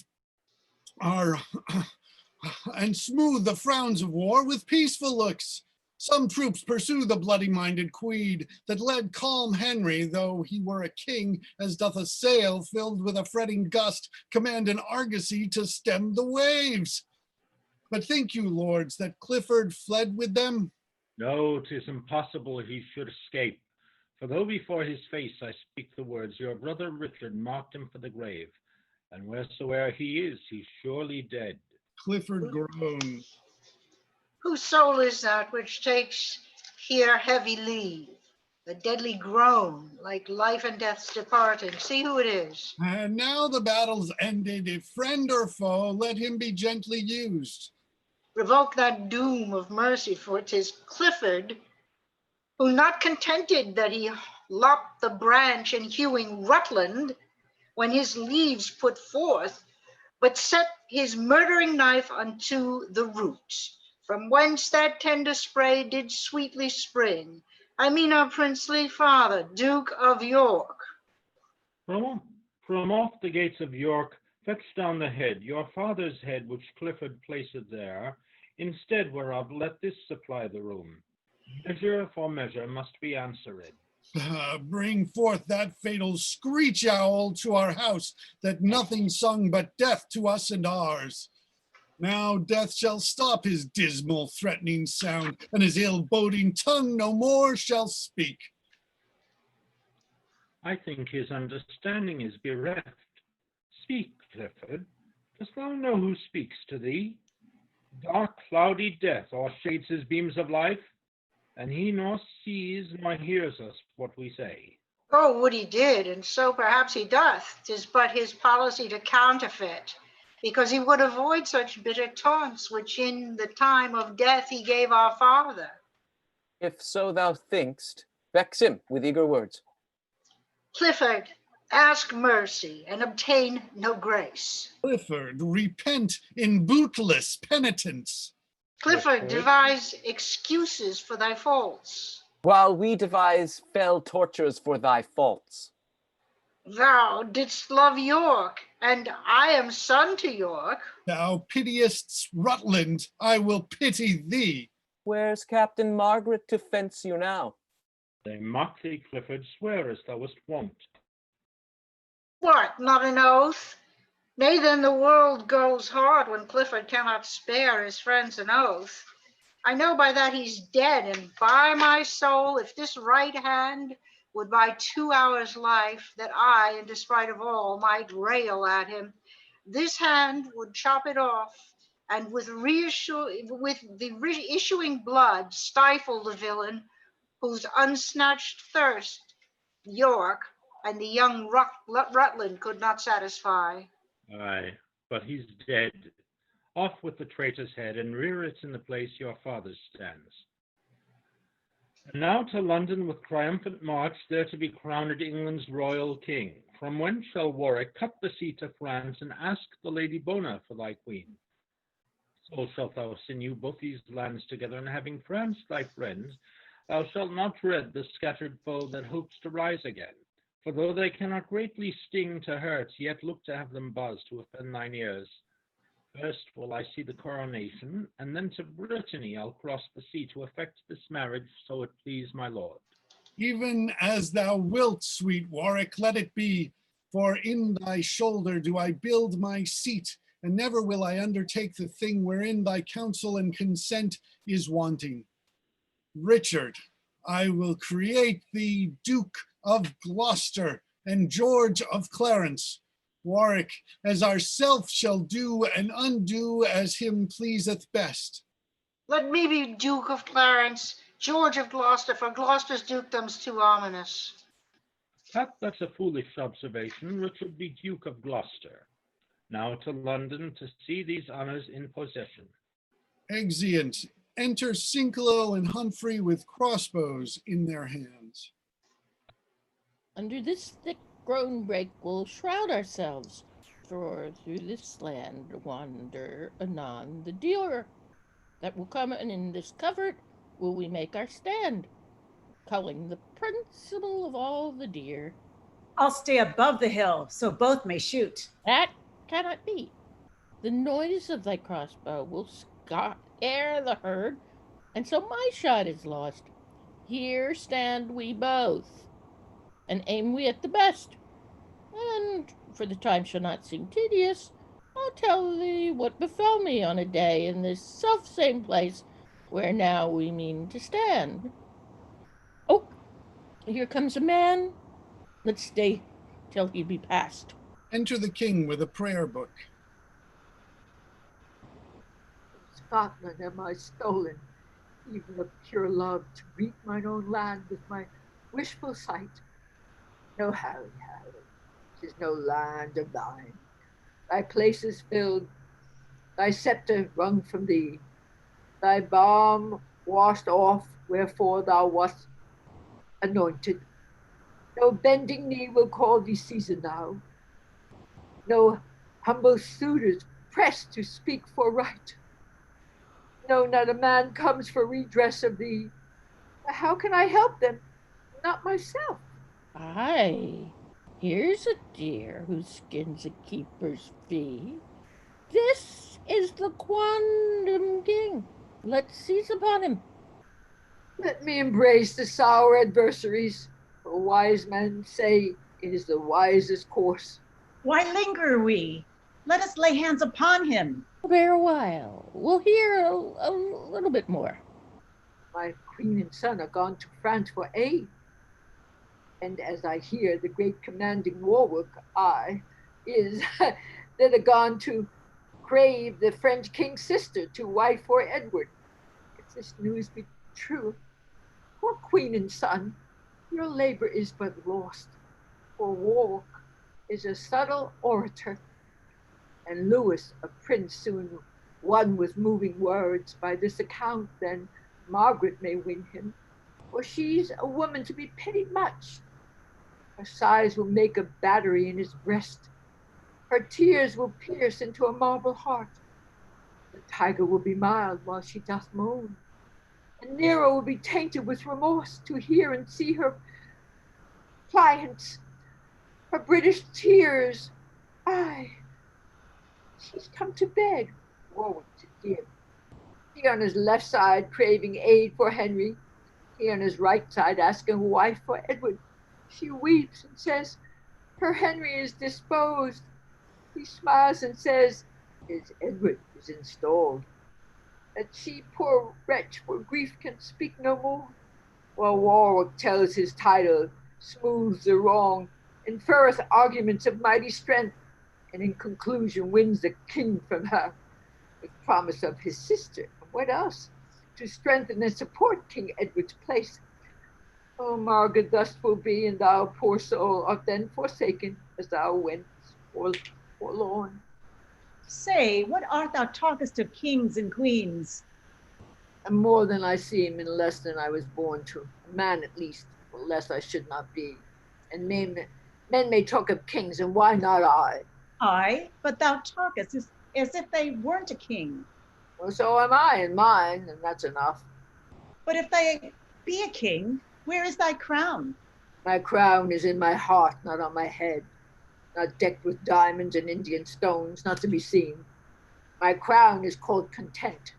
the frowns of war with peaceful looks. Some troops pursue the bloody-minded Queen that led calm Henry, though he were a king, as doth a sail filled with a fretting gust command an argosy to stem the waves. But think you, lords, that Clifford fled with them? No, 'tis impossible he should escape. For though before his face I speak the words, your brother Richard marked him for the grave, and wheresoe'er he is, he's surely dead. Clifford groans. Whose soul is that which takes here heavy leave? The deadly groan, like life and death's departing. See who it is. And now the battle's ended. If friend or foe, let him be gently used. Revoke that doom of mercy, for 'tis Clifford, who, not contented that he lopped the branch in hewing Rutland, when his leaves put forth, but set his murdering knife unto the root, from whence that tender spray did sweetly spring. I mean our princely father, Duke of York. From off the gates of York, fetch down the head, your father's head, which Clifford placed there, instead whereof let this supply the room. Measure for measure must be answered. Bring forth that fatal screech owl to our house, that nothing sung but death to us and ours. Now death shall stop his dismal threatening sound, and his ill-boding tongue no more shall speak. I think his understanding is bereft. Speak, Clifford. Dost thou know who speaks to thee? Dark, cloudy death o'ershades his beams of life, and he nor sees nor hears us what we say. Oh, would he did, and so perhaps he doth. 'Tis but his policy to counterfeit, because he would avoid such bitter taunts, which in the time of death he gave our father. If so thou thinkst, vex him with eager words. Clifford, Ask mercy and obtain no grace. Clifford, repent in bootless penitence. Clifford, devise excuses for thy faults. While we devise fell tortures for thy faults. Thou didst love York, and I am son to York. Thou pitiest Rutland, I will pity thee. Where's Captain Margaret to fence you now? They mock thee, Clifford, swear as thou wast wont. What, not an oath? Nay, then the world goes hard when Clifford cannot spare his friends an oath. I know by that he's dead, and by my soul, if this right hand would buy 2 hours' life, that I, in despite of all, might rail at him, this hand would chop it off, and with the reissuing blood stifle the villain whose unsnatched thirst York and the young Rutland could not satisfy. Aye, but he's dead. Off with the traitor's head, and rear it in the place your father stands. And now to London with triumphant march, there to be crowned England's royal king. From whence shall Warwick cut the seat of France, and ask the Lady Bona for thy queen? So shalt thou sinew both these lands together, and having France thy friend, thou shalt not dread the scattered foe that hopes to rise again. For though they cannot greatly sting to hurt, yet look to have them buzz to offend thine ears. First will I see the coronation, and then to Brittany I'll cross the sea to effect this marriage, so it please my lord. Even as thou wilt, sweet Warwick, let it be. For in thy shoulder do I build my seat, and never will I undertake the thing wherein thy counsel and consent is wanting. Richard, I will create thee Duke of Gloucester and George of Clarence. Warwick, as ourself shall do and undo as him pleaseth best. Let me be Duke of Clarence, George of Gloucester, for Gloucester's dukedom's too ominous. That's a foolish observation. Richard be Duke of Gloucester. Now to London to see these honors in possession. Exeunt. Enter Sinclair and Humphrey with crossbows in their hands. Under this thick grown brake we'll shroud ourselves, for through this land wander anon the deer that will come, and in this covert will we make our stand, culling the principal of all the deer. I'll stay above the hill, so both may shoot. That cannot be. The noise of thy crossbow will scare the herd, and so my shot is lost. Here stand we both, and aim we at the best. And for the time shall not seem tedious, I'll tell thee what befell me on a day in this self-same place where now we mean to stand. Oh, here comes a man. Let's stay till he be past. Enter the king with a prayer book. Scotland am I stolen, even of pure love, to greet mine own land with my wishful sight. No, Harry, 'tis no land of thine. Thy place is filled, thy sceptre wrung from thee, thy balm washed off, wherefore thou wast anointed. No bending knee will call thee Caesar now. No humble suitors press to speak for right. No, not a man comes for redress of thee. How can I help them? Not myself. Aye, here's a deer whose skin's a keeper's fee. This is the quondam king. Let's seize upon him. Let me embrace the sour adversaries, for wise men say it is the wisest course. Why linger we? Let us lay hands upon him. Bear a while. We'll hear a little bit more. My queen and son are gone to France for aid. And as I hear, the great commanding Warwick is that are gone to crave the French king's sister to wife for Edward. If this news be true, poor queen and son, your labor is but lost. For Warwick is a subtle orator, and Lewis, a prince soon won with moving words. By this account, then, Margaret may win him, for she's a woman to be pitied much. Her sighs will make a battery in his breast. Her tears will pierce into a marble heart. The tiger will be mild while she doth moan, and Nero will be tainted with remorse to hear and see her pliants, her British tears. Aye, she's come to beg, Warwick to give. He on his left side craving aid for Henry, he on his right side asking a wife for Edward. She weeps and says, her Henry is disposed. He smiles and says, his Edward is installed. That she, poor wretch, for grief can speak no more. While Warwick tells his title, smooths the wrong, inferreth arguments of mighty strength, and in conclusion wins the king from her, with promise of his sister, and what else? To strengthen and support King Edward's place. O Margaret, thus will be, and thou, poor soul, art then forsaken, as thou wentst forlorn. Say, what art thou talkest of kings and queens? And more than I seem, and less than I was born to, a man at least, for less I should not be. And men may talk of kings, and why not I? Aye, but thou talkest as if they weren't a king. Well, so am I in mine, and that's enough. But if they be a king, where is thy crown? My crown is in my heart, not on my head, not decked with diamonds and Indian stones, not to be seen. My crown is called content.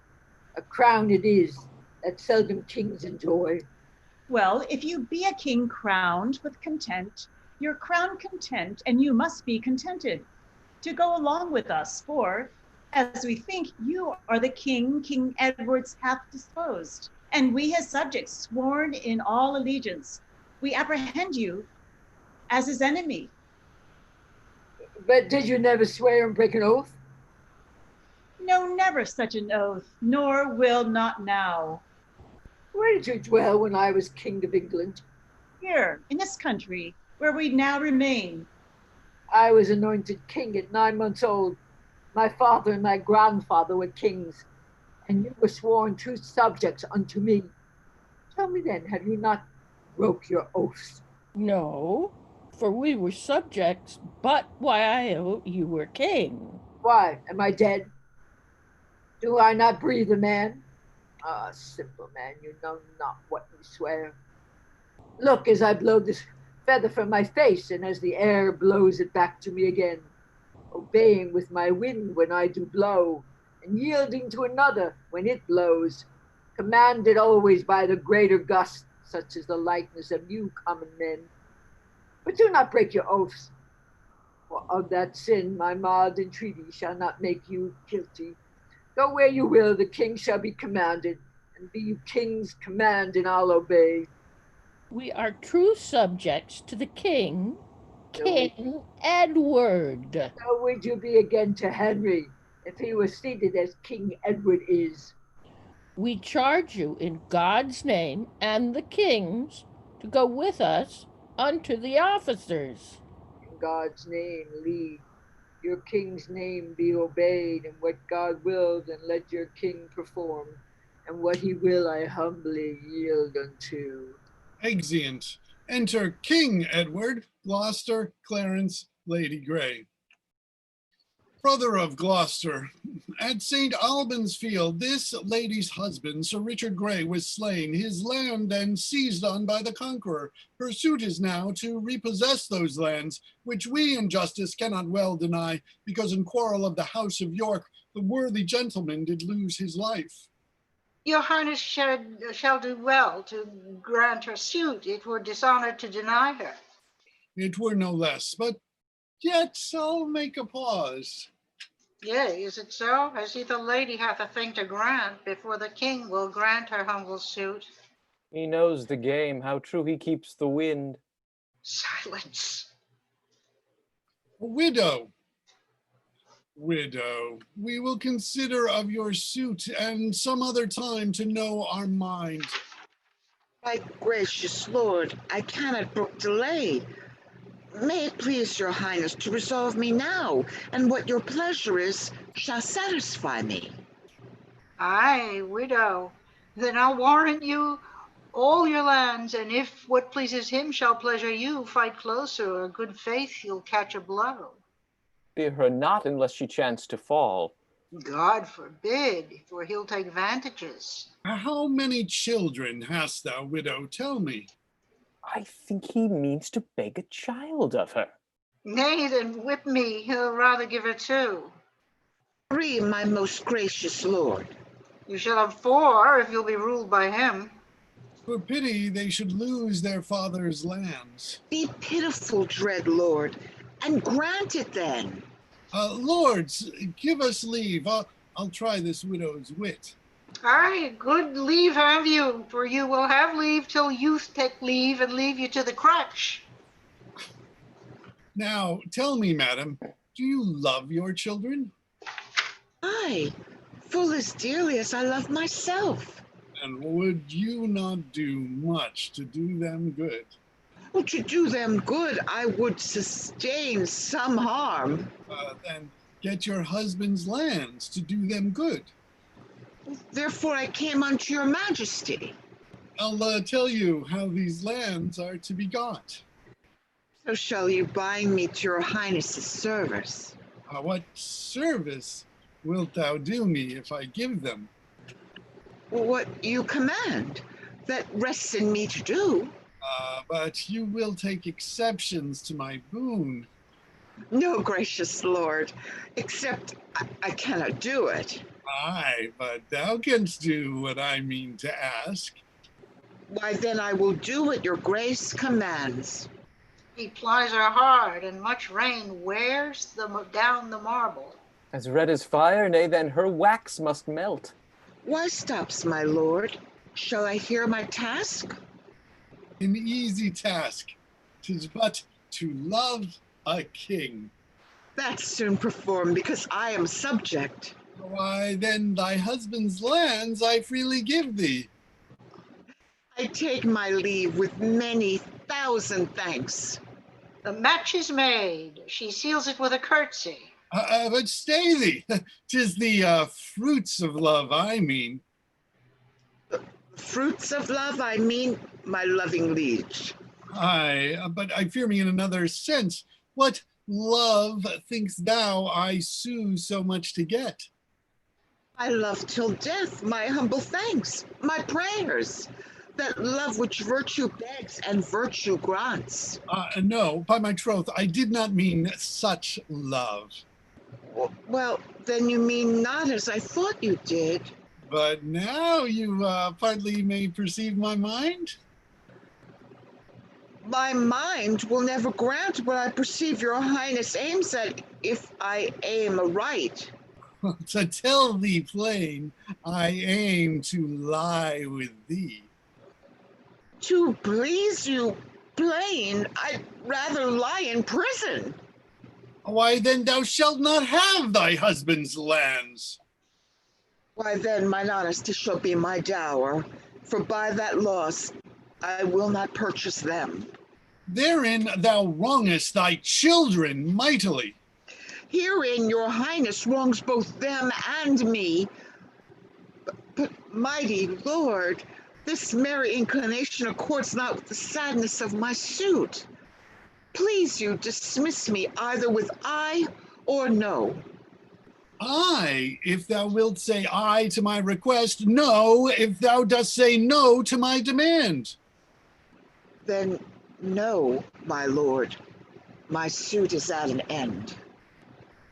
A crown it is that seldom kings enjoy. Well, if you be a king crowned with content, your crown content, and you must be contented to go along with us, for, as we think, you are the king King Edward's hath disposed, and we his subjects sworn in all allegiance. We apprehend you as his enemy. But did you never swear and break an oath? No, never such an oath, nor will not now. Where did you dwell when I was king of England? Here, in this country, where we now remain. I was anointed king at 9 months old. My father and my grandfather were kings, and you were sworn true subjects unto me. Tell me then, have you not broke your oaths? No, for we were subjects, but while you were king. Why, am I dead? Do I not breathe a man? Ah, simple man, you know not what you swear. Look as I blow this feather from my face, and as the air blows it back to me again, obeying with my wind when I do blow, and yielding to another when it blows, commanded always by the greater gust, such as the likeness of you common men. But do not break your oaths, for of that sin my mild entreaty shall not make you guilty. Go where you will, the king shall be commanded, and be you king's command, and I'll obey. We are true subjects to the king, King Edward. So would you be again to Henry, if he was seated as King Edward is? We charge you in God's name and the king's to go with us unto the officers. In God's name lead. Your king's name be obeyed, and what God will, then let your king perform, and what he will I humbly yield unto. Exeunt. Enter King Edward, Gloucester, Clarence, Lady Grey. Brother of Gloucester, at St. Albans Field, this lady's husband, Sir Richard Grey, was slain, his land then seized on by the conqueror. Her suit is now to repossess those lands, which we in justice cannot well deny, because in quarrel of the house of York, the worthy gentleman did lose his life. Your Highness shall do well to grant her suit. It were dishonor to deny her. It were no less, but yet I'll make a pause. Yea, is it so? I see the lady hath a thing to grant before the king will grant her humble suit. He knows the game, how true he keeps the wind. Silence. Widow, we will consider of your suit and some other time to know our mind. My gracious lord, I cannot brook delay. May it please your highness to resolve me now, and what your pleasure is shall satisfy me. Aye, widow, then I'll warrant you all your lands, and if what pleases him shall pleasure you, fight closer, or good faith you'll catch a blow. Fear her not unless she chance to fall. God forbid, for he'll take vantages. How many children hast thou, widow? Tell me. I think he means to beg a child of her. Nay, then whip me, he'll rather give her two. 3, my most gracious lord. You shall have 4 if you'll be ruled by him. For pity they should lose their father's lands. Be pitiful, dread lord, and grant it then. Lords, give us leave. I'll try this widow's wit. Aye, good leave have you, for you will have leave till youth take leave and leave you to the crutch. Now, tell me, madam, do you love your children? Aye, full as dearly as I love myself. And would you not do much to do them good? Well, to do them good, I would sustain some harm. Then get your husband's lands to do them good. Therefore I came unto your majesty. I'll tell you how these lands are to be got. So shall you bind me to your highness's service? What service wilt thou do me if I give them? What you command, that rests in me to do. But you will take exceptions to my boon. No, gracious lord, except I cannot do it. Aye, but thou canst do what I mean to ask. Why, then I will do what your grace commands. He plies her hard, and much rain wears down the marble. As red as fire, nay, then her wax must melt. Why stops, my lord? Shall I hear my task? An easy task. 'Tis but to love a king. That's soon performed, because I am subject. Why, then thy husband's lands I freely give thee. I take my leave with many thousand thanks. The match is made. She seals it with a curtsy. But stay thee. 'Tis the fruits of love I mean. Fruits of love, I mean, my loving liege. Aye, but I fear me in another sense. What love thinkst thou I sue so much to get? I love till death, my humble thanks, my prayers, that love which virtue begs and virtue grants. No, by my troth, I did not mean such love. Well, then you mean not as I thought you did. But now you partly may perceive my mind. My mind will never grant what I perceive your highness aims at, if I aim aright. To tell thee plain, I aim to lie with thee. To please you plain, I'd rather lie in prison. Why, then thou shalt not have thy husband's lands. Why, then mine honesty shall be my dower, for by that loss I will not purchase them. Therein thou wrongest thy children mightily. Herein your highness wrongs both them and me. But mighty lord, this merry inclination accords not with the sadness of my suit. Please you dismiss me either with aye or no. Aye, if thou wilt say aye to my request, no, if thou dost say no to my demand. Then no, my lord. My suit is at an end.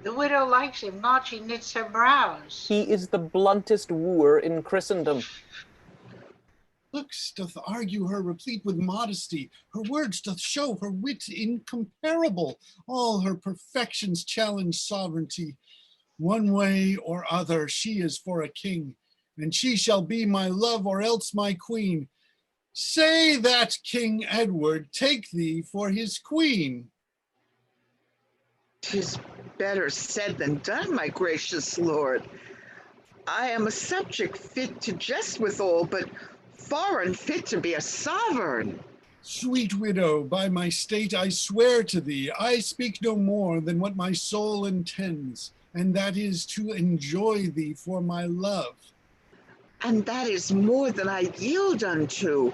The widow likes him not, she knits her brows. He is the bluntest wooer in Christendom. Looks doth argue her replete with modesty. Her words doth show her wit incomparable. All her perfections challenge sovereignty. One way or other, she is for a king, and she shall be my love or else my queen. Say that King Edward take thee for his queen. 'Tis better said than done, my gracious lord. I am a subject fit to jest withal, but far unfit to be a sovereign. Sweet widow, by my state I swear to thee, I speak no more than what my soul intends, and that is to enjoy thee for my love. and that is more than I yield unto.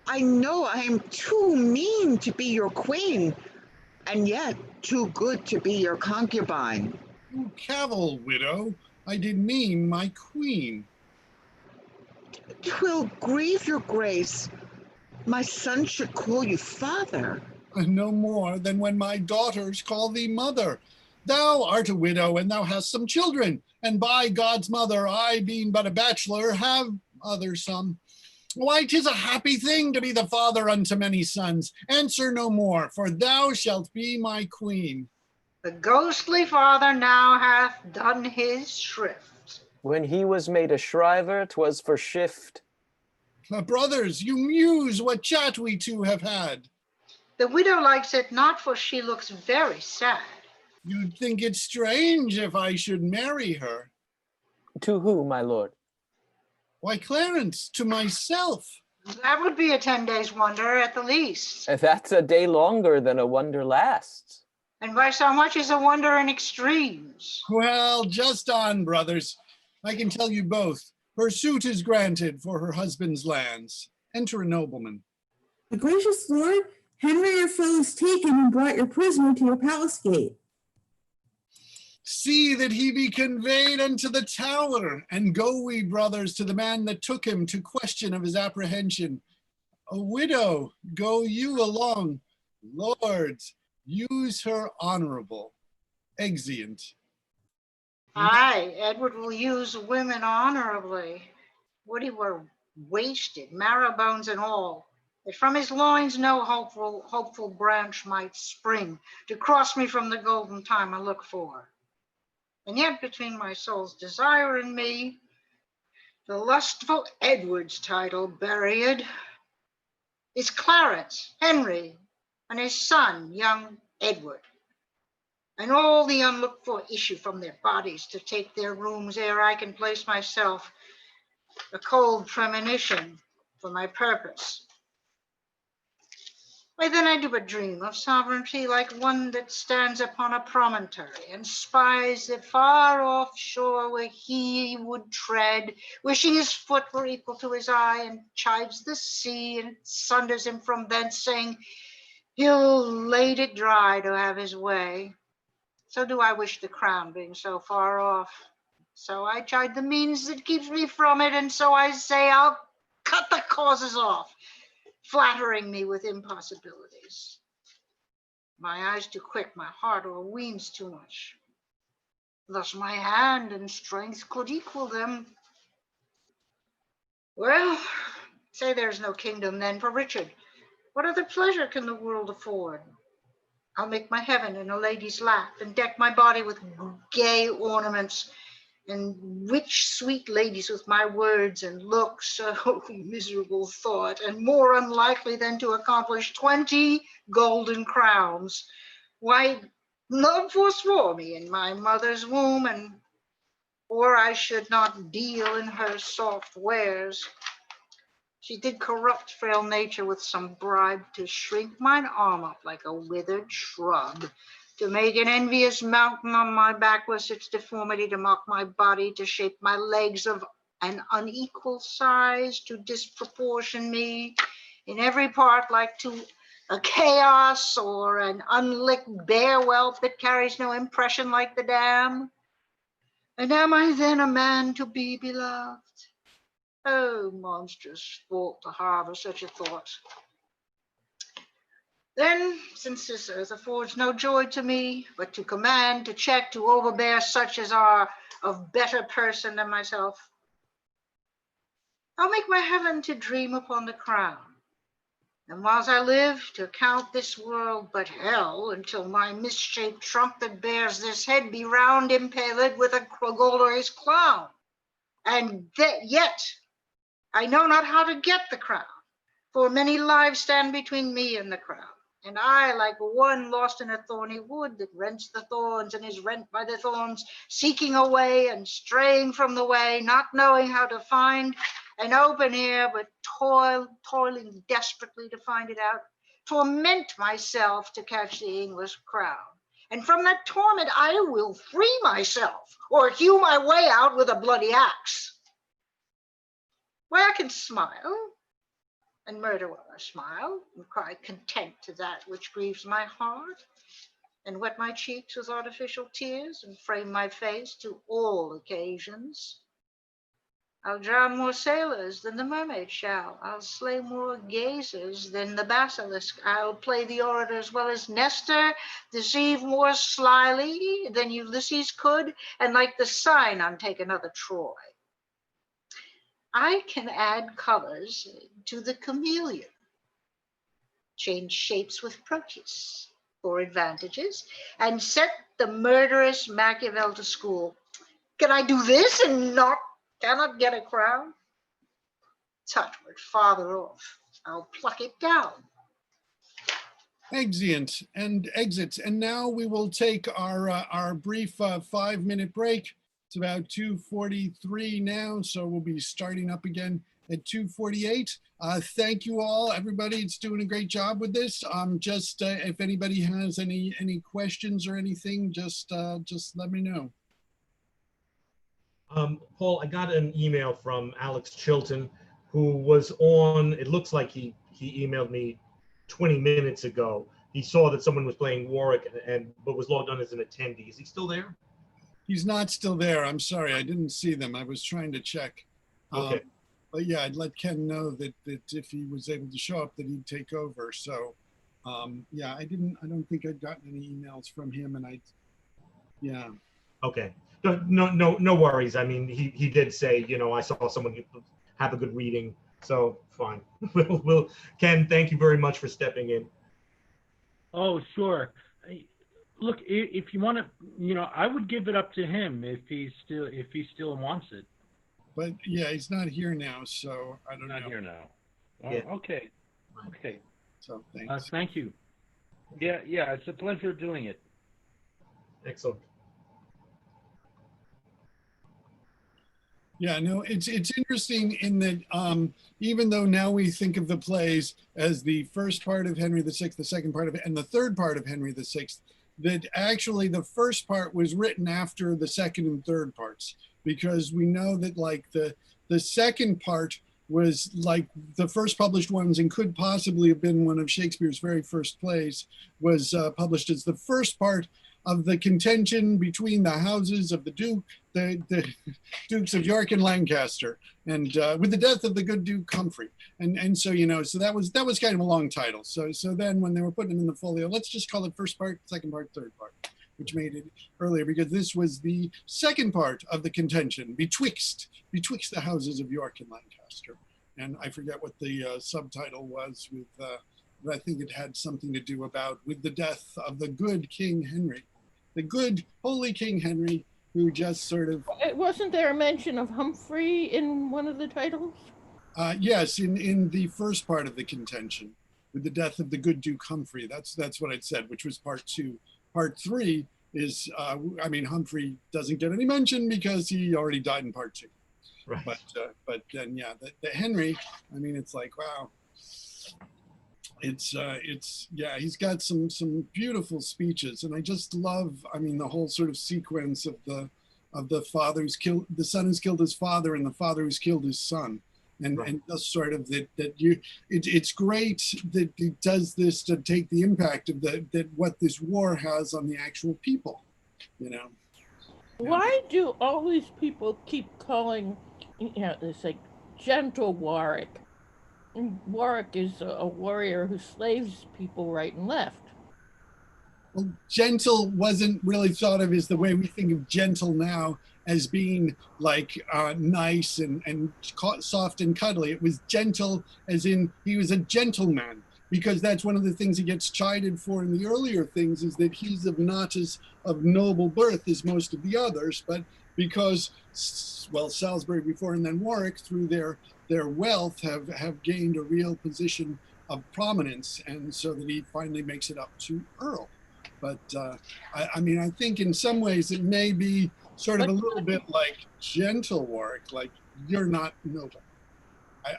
I know I am too mean to be your queen, and yet too good to be your concubine. You cavil, widow. I did mean my queen. 'Twill grieve your grace. My son should call you father. No more than when my daughters call thee mother. Thou art a widow, and thou hast some children, and by God's mother, I, being but a bachelor, have others some. Why, 'tis a happy thing to be the father unto many sons. Answer no more, for thou shalt be my queen. The ghostly father now hath done his shrift. When he was made a shriver, 'twas for shift. Brothers, you muse what chat we two have had. The widow likes it not, for she looks very sad. You'd think it strange if I should marry her. To who, my lord? Why, Clarence, to myself. That would be a 10 days wonder at the least. That's a day longer than a wonder lasts. And by so much is a wonder in extremes. Well, just on, brothers. I can tell you both. Her suit is granted for her husband's lands. Enter a nobleman. My gracious lord, Henry your foe is taken and brought your prisoner to your palace gate. See that he be conveyed unto the tower, and go we, brothers, to the man that took him to question of his apprehension. A widow, go you along. Lords, use her honorable. Exeunt. Aye, Edward will use women honorably. Would he were wasted, marrow bones and all, that from his loins no hopeful branch might spring to cross me from the golden time I look for. And yet between my soul's desire and me, the lustful Edward's title buried is Clarence, Henry, and his son, young Edward, and all the unlooked for issue from their bodies to take their rooms ere I can place myself, a cold premonition for my purpose. Why then I do but dream of sovereignty like one that stands upon a promontory and spies the far off shore where he would tread, wishing his foot were equal to his eye, and chides the sea and sunders him from thence, saying, he'll laid it dry to have his way. So do I wish the crown being so far off. So I chide the means that keeps me from it, and so I say I'll cut the causes off, flattering me with impossibilities. My eyes too quick, my heart o'erweens too much. Thus my hand and strength could equal them. Well, say there's no kingdom then for Richard. What other pleasure can the world afford? I'll make my heaven in a lady's lap, and deck my body with gay ornaments, and witch sweet ladies with my words and looks. Oh, miserable thought, and more unlikely than to accomplish 20 golden crowns. Why, love forswore me in my mother's womb, and or I should not deal in her soft wares. She did corrupt frail nature with some bribe to shrink mine arm up like a withered shrub, to make an envious mountain on my back with its deformity, to mock my body, to shape my legs of an unequal size, to disproportion me in every part like to a chaos or an unlicked bear whelp that carries no impression like the dam. And am I then a man to be beloved? Oh, monstrous thought to harbor such a thought. Then, since this earth affords no joy to me, but to command, to check, to overbear such as are of better person than myself, I'll make my heaven to dream upon the crown. And whiles I live, to count this world but hell, until my misshaped trunk that bears this head be round impaled with a glorious crown. And yet I know not how to get the crown, for many lives stand between me and the crown. And I, like one lost in a thorny wood that rents the thorns and is rent by the thorns, seeking a way and straying from the way, not knowing how to find an open ear, but toiling desperately to find it out, torment myself to catch the English crown. And from that torment I will free myself, or hew my way out with a bloody axe. where I can smile and murder while I smile, and cry content to that which grieves my heart, and wet my cheeks with artificial tears, and frame my face to all occasions. I'll drown more sailors than the mermaid shall. I'll slay more gazers than the basilisk. I'll play the orator as well as Nestor, deceive more slyly than Ulysses could, and like the Sinon take another Troy. I can add colors to the chameleon, change shapes with Proteus for advantages, and set the murderous Machiavel to school. Can I do this and cannot get a crown? Touchwood, farther off, I'll pluck it down. Exeunt and exits. And now we will take our brief 5-minute break. It's about 2:43 now, so we'll be starting up again at 2:48. Thank you all, everybody. It's doing a great job with this. Just if anybody has any questions or anything, just let me know. Paul, I got an email from Alex Chilton, who was on, it looks like he emailed me 20 minutes ago. He saw that someone was playing Warwick but was logged on as an attendee. Is he still there? He's not still there. I'm sorry, I didn't see them. I was trying to check. Okay. But yeah, I'd let Ken know that if he was able to show up, that he'd take over. So yeah, I don't think I'd gotten any emails from him, and yeah. Okay. No worries. I mean, he did say, I saw someone have a good reading, so fine. Ken, thank you very much for stepping in. Oh, sure. Look, if you want to, I would give it up to him if he still wants it. But yeah, he's not here now, so I don't know. Not here now. Oh, Yeah. Okay. So thanks. Thank you. Yeah, it's a pleasure doing it. Excellent. Yeah, no, it's interesting in that even though now we think of the plays as the first part of Henry VI, the second part of it, and the third part of Henry VI, that actually the first part was written after the second and third parts, because we know that like the second part was like the first published ones and could possibly have been one of Shakespeare's very first plays, was published as the first part of the contention between the houses of the Dukes of York and Lancaster, and with the death of the good Duke Humphrey, and so so that was kind of a long title. So then when they were putting it in the folio, let's just call it first part, second part, third part, which made it earlier, because this was the second part of the contention betwixt the houses of York and Lancaster, and I forget what the subtitle was with. But I think it had something to do about with the death of the good King Henry, the good holy King Henry, who just sort of. Wasn't there a mention of Humphrey in one of the titles? Yes, in the first part of the contention, with the death of the good Duke Humphrey. That's what I'd said, which was part 2. Part 3 is, I mean, Humphrey doesn't get any mention because he already died in part 2. Right. But then, yeah, the Henry, I mean, it's like, wow. It's yeah, he's got some beautiful speeches, and I just love, I mean, the whole sort of sequence of the father who's killed, the son who's killed his father, and the father who's killed his son, and Right. and just sort of it's great that he does this to take the impact of that what this war has on the actual people, Why do all these people keep calling, it's like gentle Warwick? Warwick is a warrior who slays people right and left. Well, gentle wasn't really thought of as the way we think of gentle now, as being like nice and soft and cuddly. It was gentle as in he was a gentleman, because that's one of the things he gets chided for in the earlier things, is that he's not as of noble birth as most of the others, but because, well, Salisbury before and then Warwick, through their wealth, have gained a real position of prominence, and so that he finally makes it up to Earl. But I mean, I think in some ways it may be sort of a little bit like gentle Warwick, like you're not noble.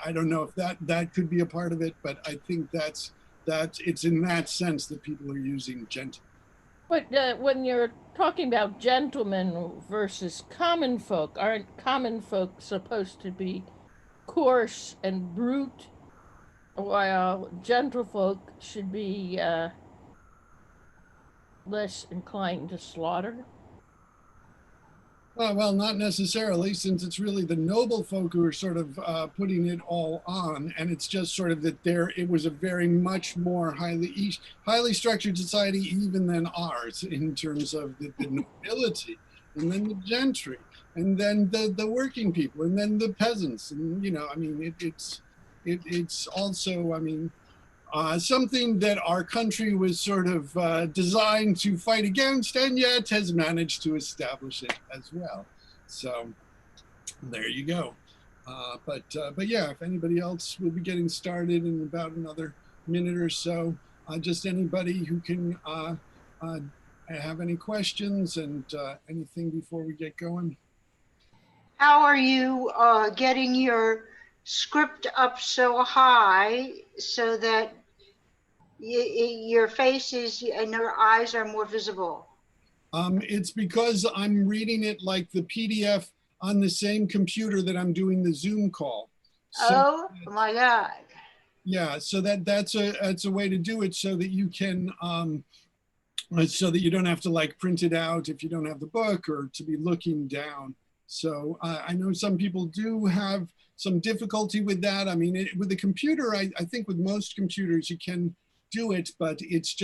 I don't know if that could be a part of it, but I think that's it's in that sense that people are using gentle. But when you're talking about gentlemen versus common folk, aren't common folk supposed to be coarse and brute, while gentlefolk should be less inclined to slaughter? Well, not necessarily, since it's really the noble folk who are sort of putting it all on, and it's just sort of that it was a very much more highly structured society even than ours in terms of the nobility, and then the gentry, and then the working people, and then the peasants, and I mean, it's also, I mean, something that our country was sort of designed to fight against, and yet has managed to establish it as well. So there you go. But yeah, if anybody else will be getting started in about another minute or so, just anybody who can have any questions and anything before we get going. How are you getting your script up so high so that your face is and your eyes are more visible? It's because I'm reading it like the PDF on the same computer that I'm doing the Zoom call. So, Oh my God. yeah, so that's a way to do it so that you can so that you don't have to like print it out if you don't have the book or to be looking down. So I know some people do have some difficulty with that. I mean, with the computer, I think with most computers you can do it, but it's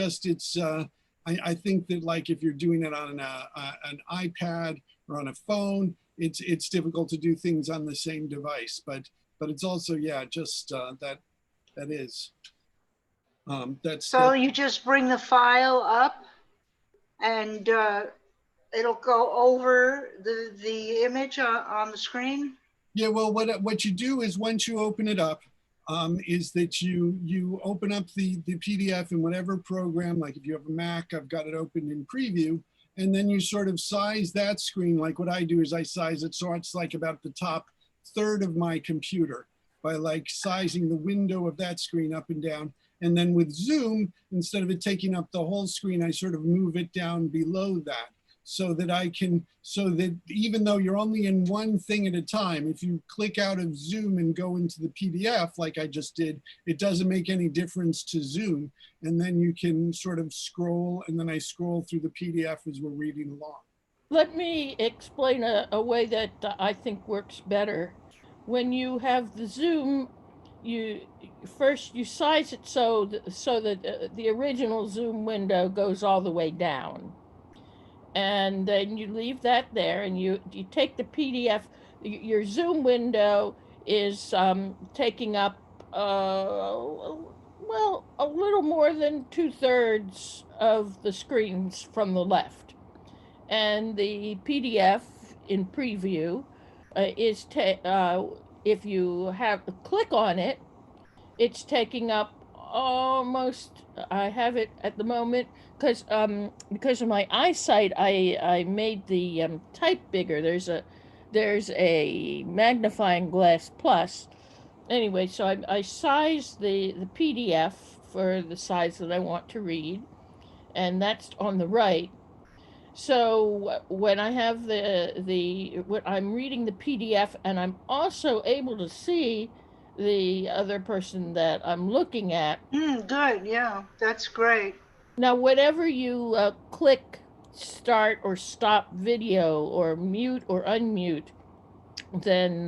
I think that like if you're doing it on an iPad or on a phone, it's difficult to do things on the same device. But it's also, yeah, just that is. So you just bring the file up and it'll go over the image on the screen? Yeah, well, what you do is once you open it up, is that you open up the PDF in whatever program, like if you have a Mac, I've got it open in preview, and then you sort of size that screen. Like what I do is I size it so it's like about the top third of my computer by like sizing the window of that screen up and down. And then with Zoom, instead of it taking up the whole screen, I sort of move it down below that so that even though you're only in one thing at a time, if you click out of Zoom and go into the PDF like I just did, it doesn't make any difference to Zoom. And then you can sort of scroll, and then I scroll through the PDF as we're reading along. Let me explain a way that I think works better. When you have the Zoom, you size it so that the original Zoom window goes all the way down, and then you leave that there, and you take the PDF. Your Zoom window is taking up well, a little more than 2/3 of the screens from the left, and the PDF in preview if you have click on it, it's taking up almost. I have it at the moment because of my eyesight. I made the type bigger. There's a magnifying glass plus. Anyway, so I sized the PDF for the size that I want to read, and that's on the right. So when I have when I'm reading the PDF, and I'm also able to see the other person that I'm looking at. Good, yeah, that's great. Now, whenever you click start or stop video or mute or unmute, then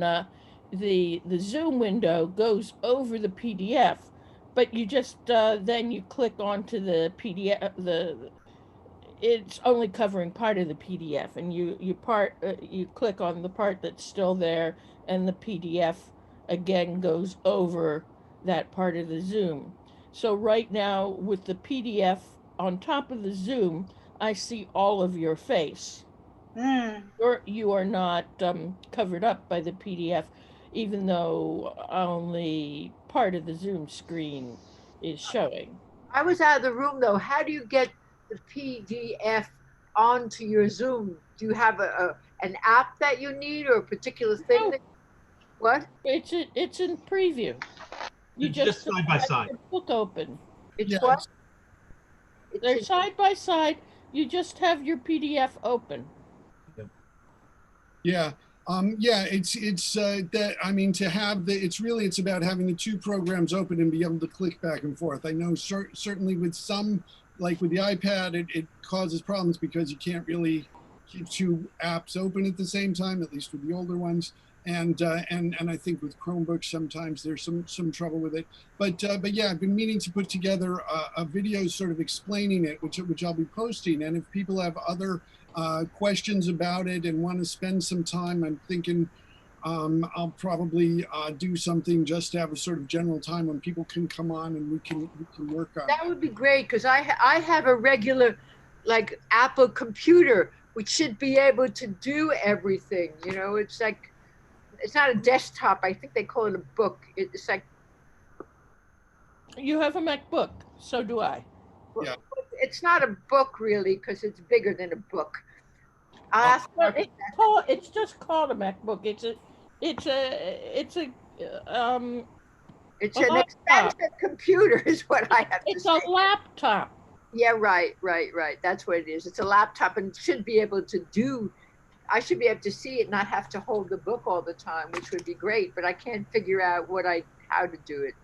the Zoom window goes over the PDF, but you just then you click onto the PDF it's only covering part of the PDF, and you click on the part that's still there, and the PDF again goes over that part of the Zoom. So right now with the PDF on top of the Zoom, I see all of your face. You are not covered up by the PDF, even though only part of the Zoom screen is showing. I was out of the room though. How do you get the PDF onto your Zoom? Do you have an app that you need or a particular thing? No. What? It's in preview. You It's just side by side. The book open. It's Yeah, what? They're side by side. You just have your PDF open. Yeah, Yeah, it's that I mean to have the it's about having the two programs open and be able to click back and forth. I know certainly with some like with the iPad it causes problems because you can't really keep two apps open at the same time, at least with the older ones. And I think with Chromebooks sometimes there's some trouble with it. But yeah, I've been meaning to put together a video sort of explaining it, which I'll be posting. And if people have other questions about it and want to spend some time, I'm thinking I'll probably do something just to have a sort of general time when people can come on and we can work on That would be great because I have a regular like Apple computer which should be able to do everything. You know, it's like it's not a desktop. I think they call it a book. It's like You have a MacBook, so do I. Yeah. it's not a book really because it's bigger than a book. I'll ask But Mark. it's just called a MacBook. It's a um It's a an laptop. expensive computer, is what I have to It's say. a laptop. Yeah, right. That's what it is. It's a laptop and should be able to do. I should be able to see it, not have to hold the book all the time, which would be great. But I can't figure out how to do it.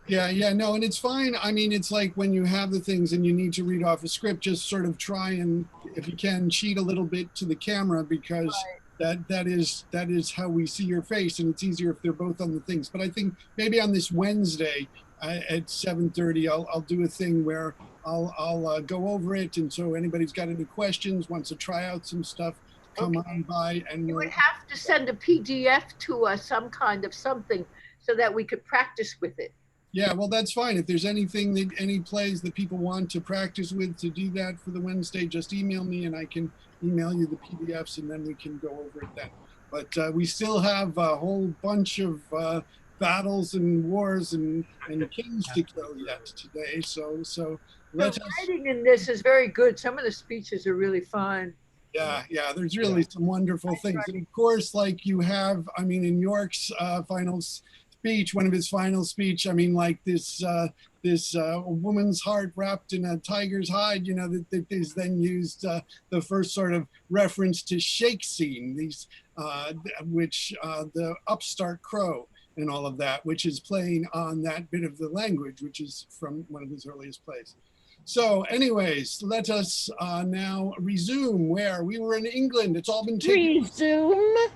Yeah, no, and it's fine. I mean, it's like when you have the things and you need to read off a script, just sort of try and, if you can, cheat a little bit to the camera because that is how we see your face, and it's easier if they're both on the things. But I think maybe on this Wednesday at 7:30, I'll do a thing where I'll go over it, and so anybody's got any questions, wants to try out some stuff, come on by, and You we'll. would have to send a PDF to us, some kind of something, so that we could practice with it. Yeah, well, that's fine. If there's anything that any plays that people want to practice with to do that for the Wednesday, just email me and I can email you the PDFs and then we can go over it then. But we still have a whole bunch of battles and wars and kings to kill yet today. So let The us. writing in this is very good. Some of the speeches are really fun. Yeah, there's really some wonderful things. And of course, like you have, I mean, in York's final speech, one of his final speech, I mean, like this woman's heart wrapped in a tiger's hide, you know, that is then used the first sort of reference to Shakespeare, these, which the upstart crow and all of that, which is playing on that bit of the language, which is from one of his earliest plays. So anyways, let us now resume where we were in England. It's all been taken. Resume.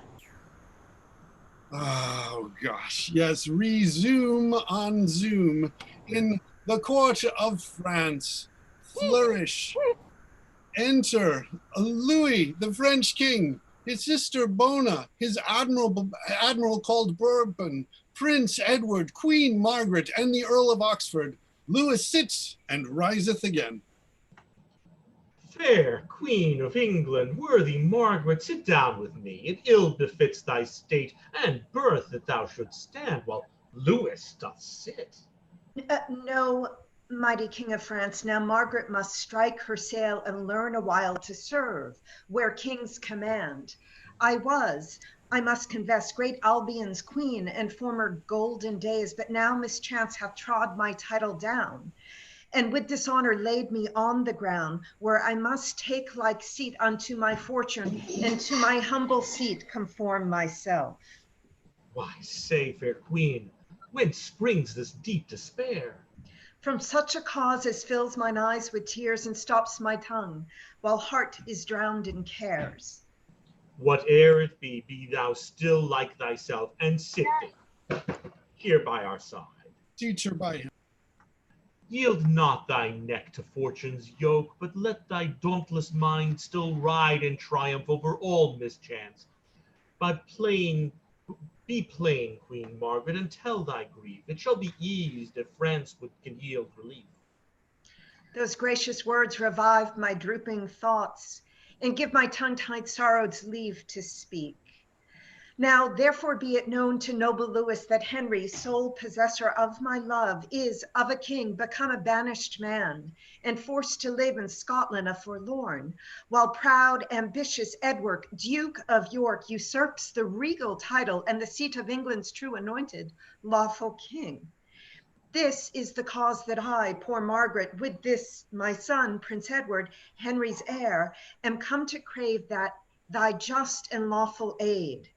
Oh gosh, yes, resume on Zoom in the court of France. Flourish. Enter Louis, the French king, his sister Bona, his admiral called Bourbon, Prince Edward, Queen Margaret, and the Earl of Oxford. Louis sits and riseth again. Fair Queen of England, worthy Margaret, sit down with me. It ill befits thy state and birth that thou shouldst stand while Louis doth sit. No, mighty King of France, now Margaret must strike her sail and learn a while to serve where kings command. I was, I must confess, great Albion's queen in former golden days, but now mischance hath trod my title down, and with dishonor laid me on the ground, where I must take like seat unto my fortune, and to my humble seat conform myself. Why, say, fair Queen, whence springs this deep despair? From such a cause as fills mine eyes with tears and stops my tongue, while heart is drowned in cares. Whate'er it be thou still like thyself, and sit here by our side. Teacher by him. Yield not thy neck to fortune's yoke, but let thy dauntless mind still ride in triumph over all mischance. Be plain, Queen Margaret, and tell thy grief. It shall be eased if France can yield relief. Those gracious words revived my drooping thoughts, and give my tongue-tied sorrows leave to speak. Now, therefore, be it known to noble Louis that Henry, sole possessor of my love, is of a king become a banished man, and forced to live in Scotland a forlorn, while proud, ambitious Edward, Duke of York, usurps the regal title and the seat of England's true anointed, lawful king. This is the cause that I, poor Margaret, with this my son, Prince Edward, Henry's heir, am come to crave that thy just and lawful aid.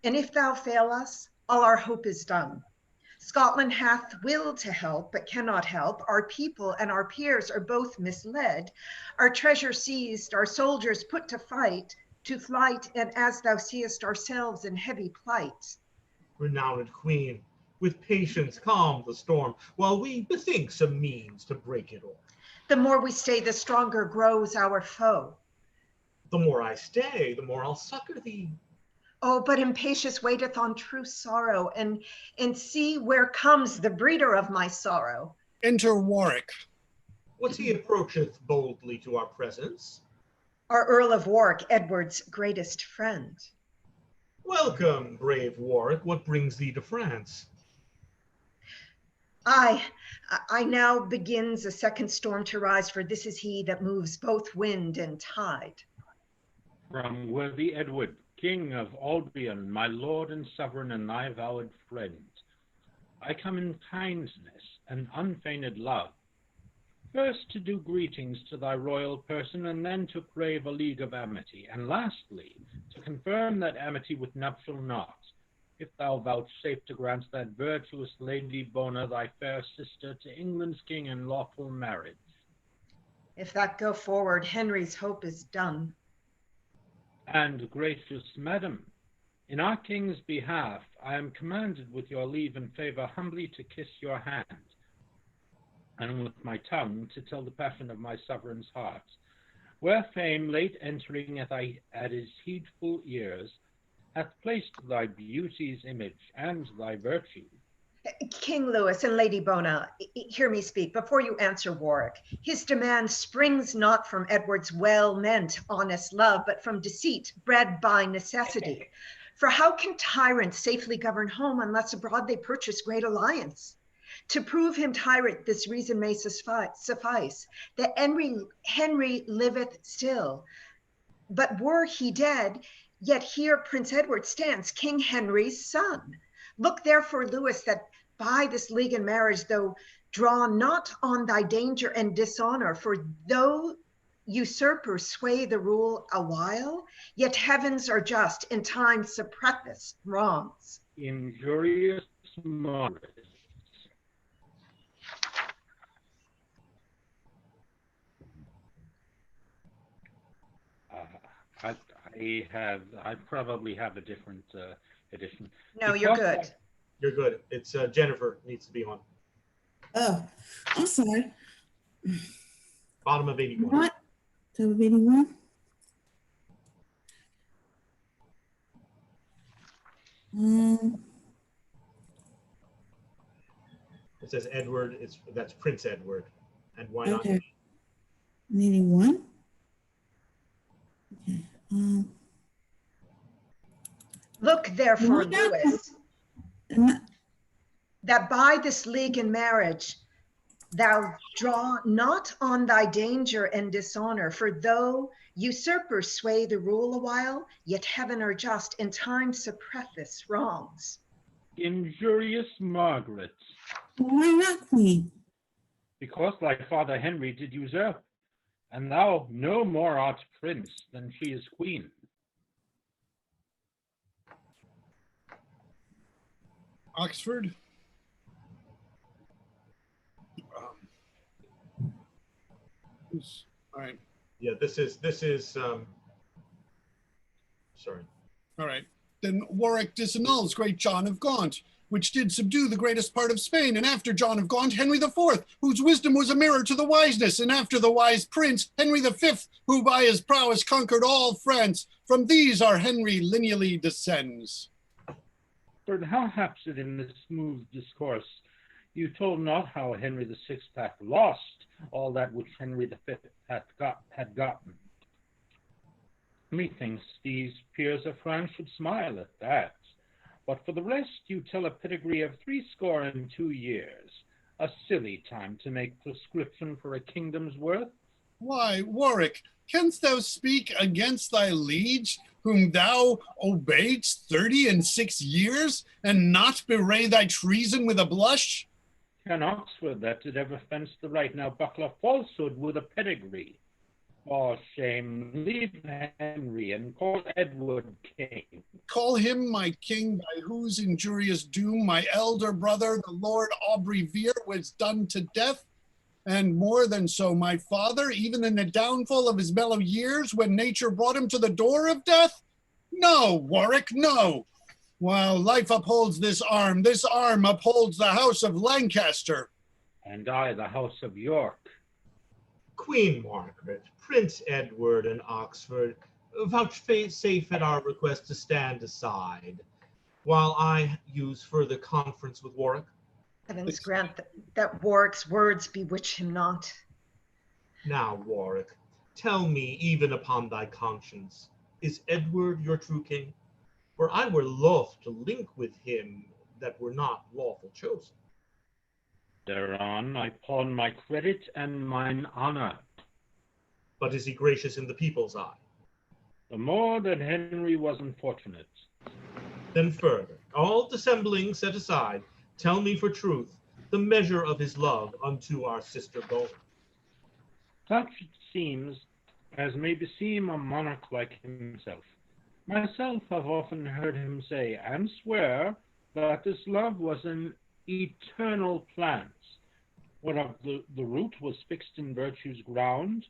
And if thou fail us, all our hope is done. Scotland hath will to help, but cannot help. Our people and our peers are both misled. Our treasure seized, our soldiers put to flight, and as thou seest, ourselves in heavy plight. Renowned queen, with patience calm the storm, while we bethink some means to break it off. The more we stay, the stronger grows our foe. The more I stay, the more I'll succor thee. Oh, but impatience waiteth on true sorrow, and see where comes the breeder of my sorrow. Enter Warwick. What he approacheth boldly to our presence? Our Earl of Warwick, Edward's greatest friend. Welcome, brave Warwick. What brings thee to France? I now begins a second storm to rise, for this is he that moves both wind and tide. From worthy Edward, King of Albion, my lord and sovereign and thy vowed friend, I come in kindness and unfeigned love, first to do greetings to thy royal person, and then to crave a league of amity, and lastly, to confirm that amity with nuptial knot, if thou vouchsafe to grant that virtuous Lady Bona, thy fair sister, to England's king in lawful marriage. If that go forward, Henry's hope is done. And gracious madam, in our king's behalf, I am commanded with your leave and favor humbly to kiss your hand, and with my tongue to tell the passion of my sovereign's heart, where fame late entering at his heedful ears, hath placed thy beauty's image and thy virtue. King Louis and Lady Bona, hear me speak before you answer Warwick. His demand springs not from Edward's well-meant honest love, but from deceit bred by necessity. For how can tyrants safely govern home unless abroad they purchase great alliance? To prove him tyrant, this reason may suffice, that Henry liveth still. But were he dead, yet here Prince Edward stands, King Henry's son. Look therefore, Louis, that by this league and marriage, though draw not on thy danger and dishonor, for though usurpers sway the rule a while, yet heavens are just, and time suppresseth wrongs. Injurious Margaret. I probably have a different edition. No, you're good. You're good. It's Jennifer needs to be on. Oh, I'm sorry. Bottom of 81. What? Top of 81? It says Edward. That's Prince Edward. And why not? Okay. 81? Okay. Look therefore, Louis, that by this league and marriage, thou draw not on thy danger and dishonor, for though usurpers sway the rule a while, yet heaven are just, and time suppresseth wrongs. Injurious Margaret. Why not, Queen? Because thy father Henry did usurp, and thou no more art prince than she is queen. Oxford. All right. Yeah, this is sorry. All right. Then Warwick disannuls great John of Gaunt, which did subdue the greatest part of Spain, and after John of Gaunt, Henry IV, whose wisdom was a mirror to the wiseness, and after the wise prince, Henry V, who by his prowess conquered all France. From these our Henry lineally descends. But how haps it in this smooth discourse, you told not how Henry VI hath lost all that which Henry V had gotten. Methinks these peers of France should smile at that. But for the rest, you tell a pedigree of 62 years, a silly time to make prescription for a kingdom's worth. Why, Warwick, canst thou speak against thy liege, whom thou obeyedst 36 years, and not bewray thy treason with a blush? Can Oxford that did ever fence the right now buckler falsehood with a pedigree? For shame, leave Henry and call Edward king. Call him my king, by whose injurious doom my elder brother, the Lord Aubrey Vere, was done to death. And more than so, my father, even in the downfall of his mellow years, when nature brought him to the door of death? No, Warwick, no. While life upholds this arm upholds the house of Lancaster. And I the house of York. Queen Margaret, Prince Edward, and Oxford, vouchsafe at our request to stand aside, while I use further conference with Warwick. Heavens grant that Warwick's words bewitch him not. Now, Warwick, tell me, even upon thy conscience, is Edward your true king? For I were loth to link with him that were not lawful chosen. Thereon I pawn my credit and mine honor. But is he gracious in the people's eye? The more that Henry was unfortunate. Then further, all dissembling set aside, tell me for truth the measure of his love unto our sister Bona. Such it seems as may beseem a monarch like himself. Myself have often heard him say and swear that this love was an eternal plant, whereof the root was fixed in virtue's ground,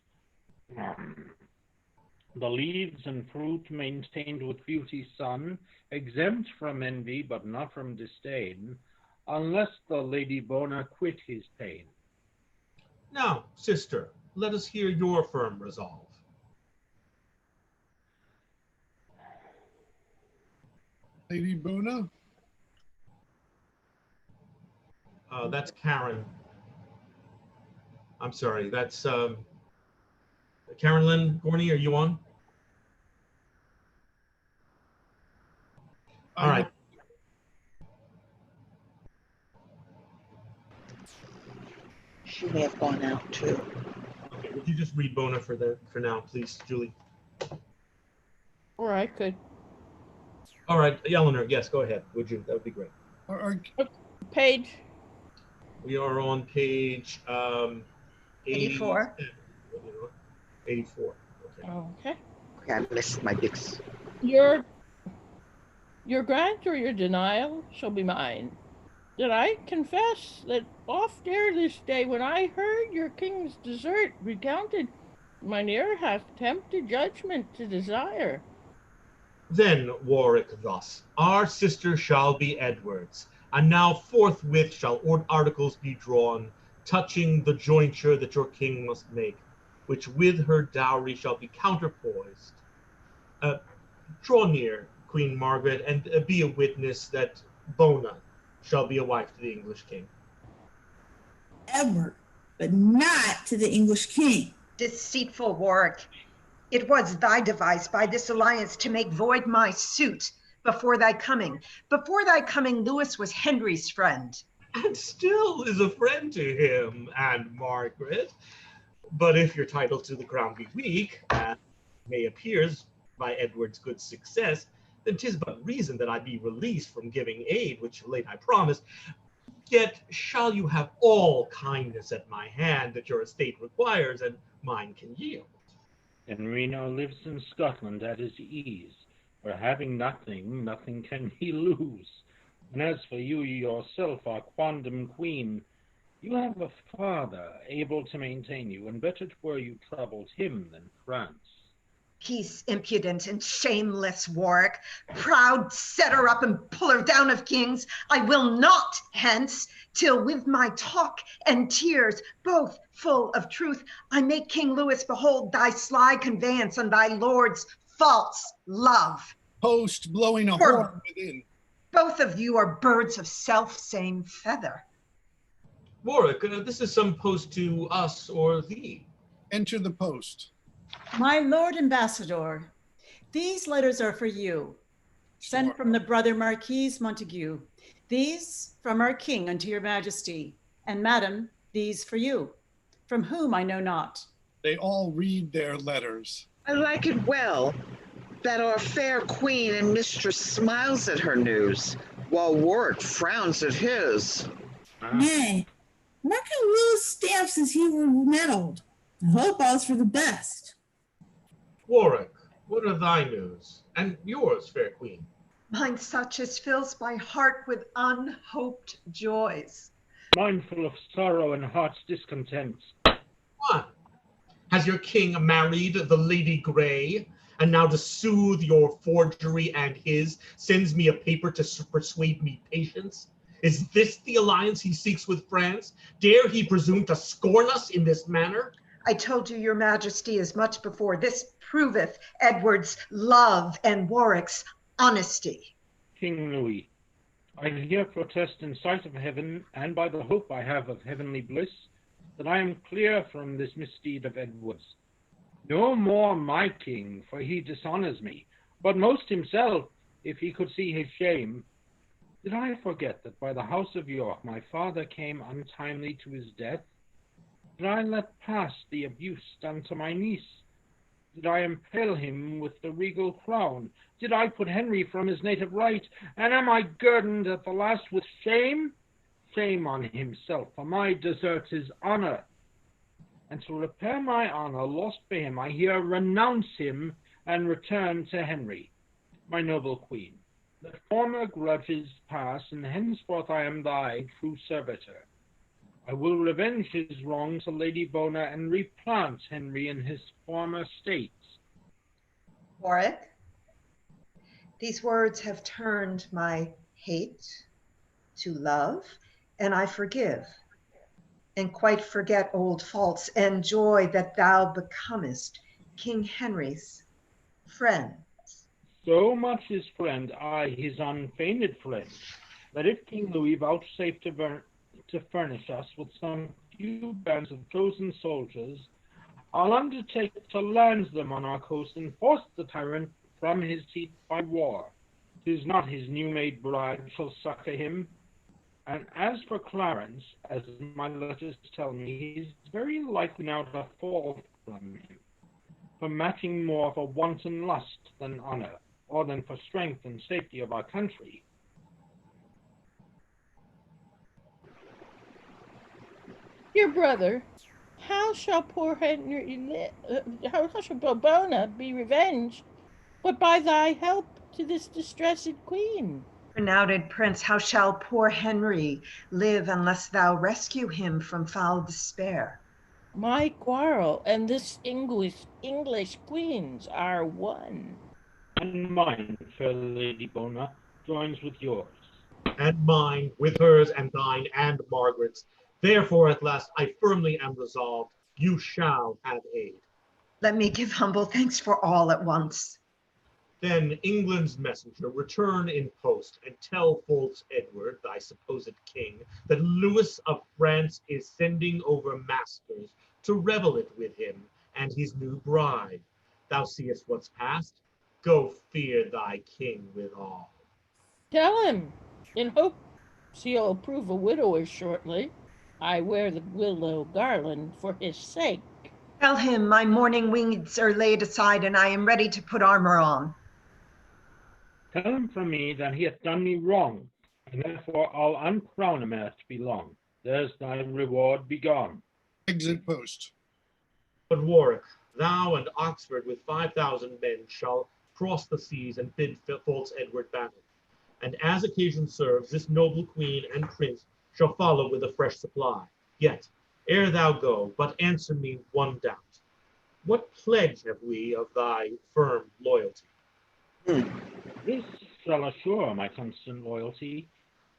the leaves and fruit maintained with beauty's sun, exempt from envy but not from disdain, unless the Lady Bona quit his pain. Now, sister, let us hear your firm resolve. Lady Bona? That's Karen. I'm sorry, that's Karen Lynn Gorney, are you on? All right. She may have gone out too. Okay, would you just read Bona for now, please, Julie? Or I could. All right, Eleanor, yes, go ahead, would you? That would be great. Page. We are on page 84. 84. Okay. Okay, I missed my dicks. Your grant or your denial shall be mine. Did I confess that oft ere this day, when I heard your king's desert recounted, mine ear hath tempted judgment to desire? Then, Warwick, thus, our sister shall be Edward's, and now forthwith shall articles be drawn, touching the jointure that your king must make, which with her dowry shall be counterpoised. Draw near, Queen Margaret, and be a witness that Bona shall be a wife to the English king. Edward, but not to the English king. Deceitful Warwick, it was thy device by this alliance to make void my suit before thy coming. Before thy coming, Lewis was Henry's friend. And still is a friend to him and Margaret. But if your title to the crown be weak, as may appears by Edward's good success, then 'tis but reason that I be released from giving aid, which late I promised. Yet shall you have all kindness at my hand that your estate requires, and mine can yield. Henry now lives in Scotland at his ease, where having nothing, nothing can he lose. And as for you yourself, our quondam queen, you have a father able to maintain you, and better 'twere you troubled him than France. He's impudent and shameless, Warwick, proud setter up and puller down of kings. I will not hence, till with my talk and tears, both full of truth, I make King Louis behold thy sly conveyance and thy lord's false love. Post blowing a horn within. Both of you are birds of self same feather. Warwick, this is some post to us or thee. Enter the post. My Lord Ambassador, these letters are for you, sent from the brother Marquis Montague. These from our king unto your majesty, and madam, these for you, from whom I know not. They all read their letters. I like it well that our fair queen and mistress smiles at her news, while Warwick frowns at his. Nay, Markham Lewis stamps as he were meddled. I hope all's for the best. Warwick, what are thy news? And yours, fair queen? Mine such as fills my heart with unhoped joys. Mindful of sorrow and heart's discontent. What? Has your king married the Lady Grey? And now to soothe your forgery and his, sends me a paper to persuade me patience? Is this the alliance he seeks with France? Dare he presume to scorn us in this manner? I told you, your majesty, as much before. This proveth Edward's love and Warwick's honesty. King Louis, I here protest in sight of heaven, and by the hope I have of heavenly bliss, that I am clear from this misdeed of Edward's. No more my king, for he dishonors me, but most himself, if he could see his shame. Did I forget that by the house of York my father came untimely to his death? Did I let pass the abuse done to my niece? Did I impale him with the regal crown? Did I put Henry from his native right? And am I guerdoned at the last with shame? Shame on himself, for my desert his honor. And to repair my honor lost by him, I here renounce him and return to Henry, my noble queen. Let former grudges pass, and henceforth I am thy true servitor. I will revenge his wrong to Lady Bona and replant Henry in his former states. Warwick, these words have turned my hate to love, and I forgive, and quite forget old faults, and joy that thou becomest King Henry's friend. So much his friend, I his unfeigned friend, that if King Louis vouchsafe to furnish us with some few bands of chosen soldiers, I'll undertake to land them on our coast and force the tyrant from his seat by war. 'Tis not his new-made bride shall succor him. And as for Clarence, as my letters tell me, he's very likely now to fall from him, for matching more for wanton lust than honor, or than for strength and safety of our country. Dear brother, how shall poor Henry how shall Bobona be revenged, but by thy help to this distressed queen? Renowned prince, how shall poor Henry live unless thou rescue him from foul despair? My quarrel and this English queen's are one. And mine, fair Lady Bona, joins with yours. And mine, with hers and thine and Margaret's. Therefore, at last, I firmly am resolved, you shall have aid. Let me give humble thanks for all at once. Then England's messenger return in post, and tell false Edward, thy supposed king, that Louis of France is sending over maskers to revel it with him and his new bride. Thou seest what's past. Go fear thy king withal. Tell him, in hopes he'll prove a widower shortly, I wear the willow garland for his sake. Tell him my mourning weeds are laid aside, and I am ready to put armor on. Tell him from me that he hath done me wrong, and therefore I'll uncrown him ere it be long. There's thy reward, be gone. Exit post. But Warwick, thou and Oxford with 5,000 men shall cross the seas and bid false Edward battle. And as occasion serves, this noble queen and prince shall follow with a fresh supply. Yet, ere thou go, but answer me one doubt. What pledge have we of thy firm loyalty? This shall assure my constant loyalty,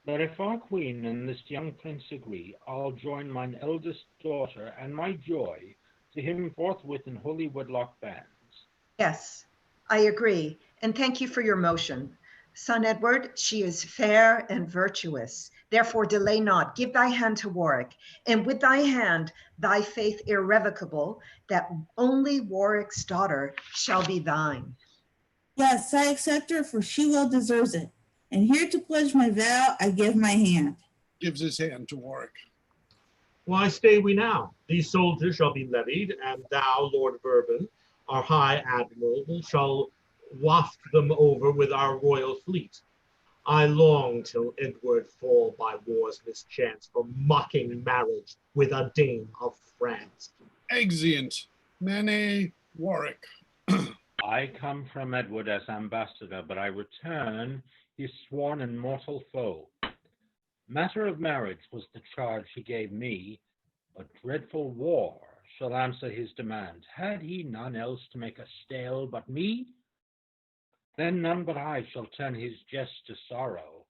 that if our queen and this young prince agree, I'll join mine eldest daughter and my joy to him forthwith in holy wedlock bands. Yes, I agree, and thank you for your motion. Son Edward, she is fair and virtuous. Therefore delay not, give thy hand to Warwick, and with thy hand thy faith irrevocable, that only Warwick's daughter shall be thine. Yes, I accept her, for she well deserves it. And here to pledge my vow, I give my hand. Gives his hand to Warwick. Why stay we now? These soldiers shall be levied, and thou, Lord Bourbon, our high admiral, shall waft them over with our royal fleet. I long till Edward fall by war's mischance for mocking marriage with a dame of France. Exeunt. Mene Warwick. I come from Edward as ambassador, but I return his sworn and mortal foe. Matter of marriage was the charge he gave me, but dreadful war shall answer his demand. Had he none else to make us stale but me? Then none but I shall turn his jest to sorrow.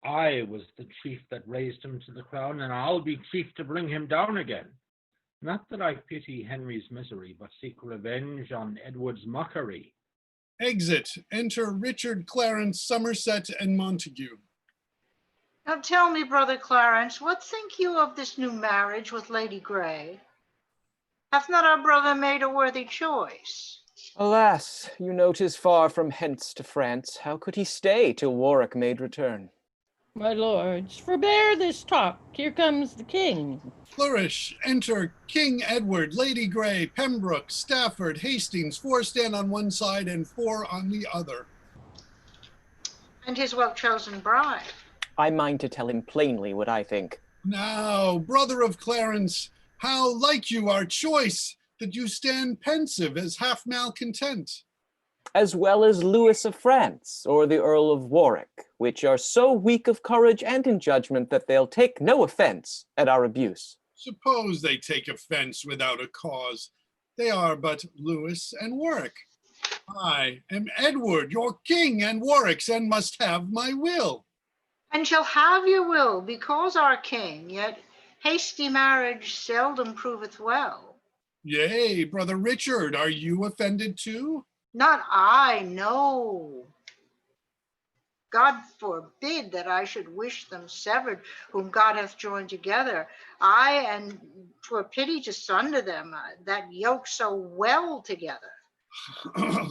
I was the chief that raised him to the crown, and I'll be chief to bring him down again. Not that I pity Henry's misery, but seek revenge on Edward's mockery. Exit. Enter Richard, Clarence, Somerset, and Montague. Now tell me, Brother Clarence, what think you of this new marriage with Lady Grey? Hath not our brother made a worthy choice? Alas, you know 'tis far from hence to France. How could he stay till Warwick made return? My lords, forbear this talk. Here comes the king. Flourish. Enter King Edward, Lady Grey, Pembroke, Stafford, Hastings. 4 stand on one side and 4 on the other. And his well-chosen bride. I mind to tell him plainly what I think. Now, brother of Clarence, how like you our choice, that you stand pensive as half malcontent? As well as Louis of France, or the Earl of Warwick, which are so weak of courage and in judgment that they'll take no offense at our abuse. Suppose they take offense without a cause. They are but Louis and Warwick. I am Edward, your king and Warwick's, and must have my will. And shall have your will, because our king, yet hasty marriage seldom proveth well. Yea, brother Richard, are you offended too? Not I, no. God forbid that I should wish them severed, whom God hath joined together. I, and 'twere pity to sunder them, that yoke so well together.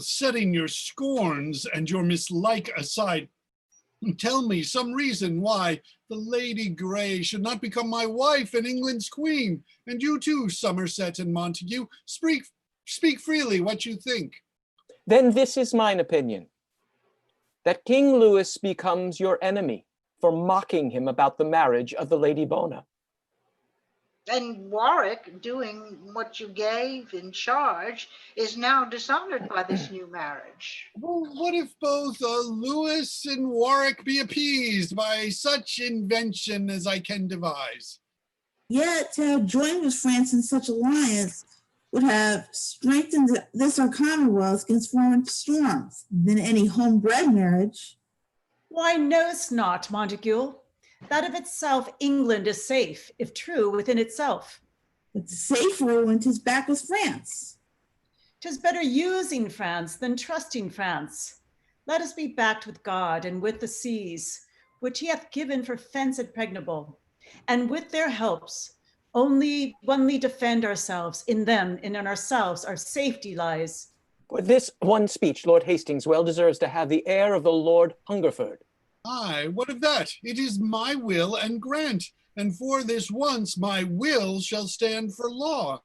Setting your scorns and your mislike aside, tell me some reason why the Lady Grey should not become my wife and England's queen. And you too, Somerset and Montague, speak freely what you think. Then this is mine opinion, that King Louis becomes your enemy for mocking him about the marriage of the Lady Bona. And Warwick, doing what you gave in charge, is now dishonored by this new marriage. Well, what if both Louis and Warwick be appeased by such invention as I can devise? Yet to have joined with France in such alliance would have strengthened this our commonwealth against foreign storms than any homebred marriage. Why knowst not, Montague, that of itself England is safe, if true within itself. But safer when 'tis back with France. 'Tis better using France than trusting France. Let us be backed with God and with the seas, which he hath given for fence impregnable, and with their helps only onely defend ourselves. In them and in ourselves our safety lies. For this one speech, Lord Hastings well deserves to have the air of the Lord Hungerford. Aye, what of that? It is my will and grant, and for this once my will shall stand for law.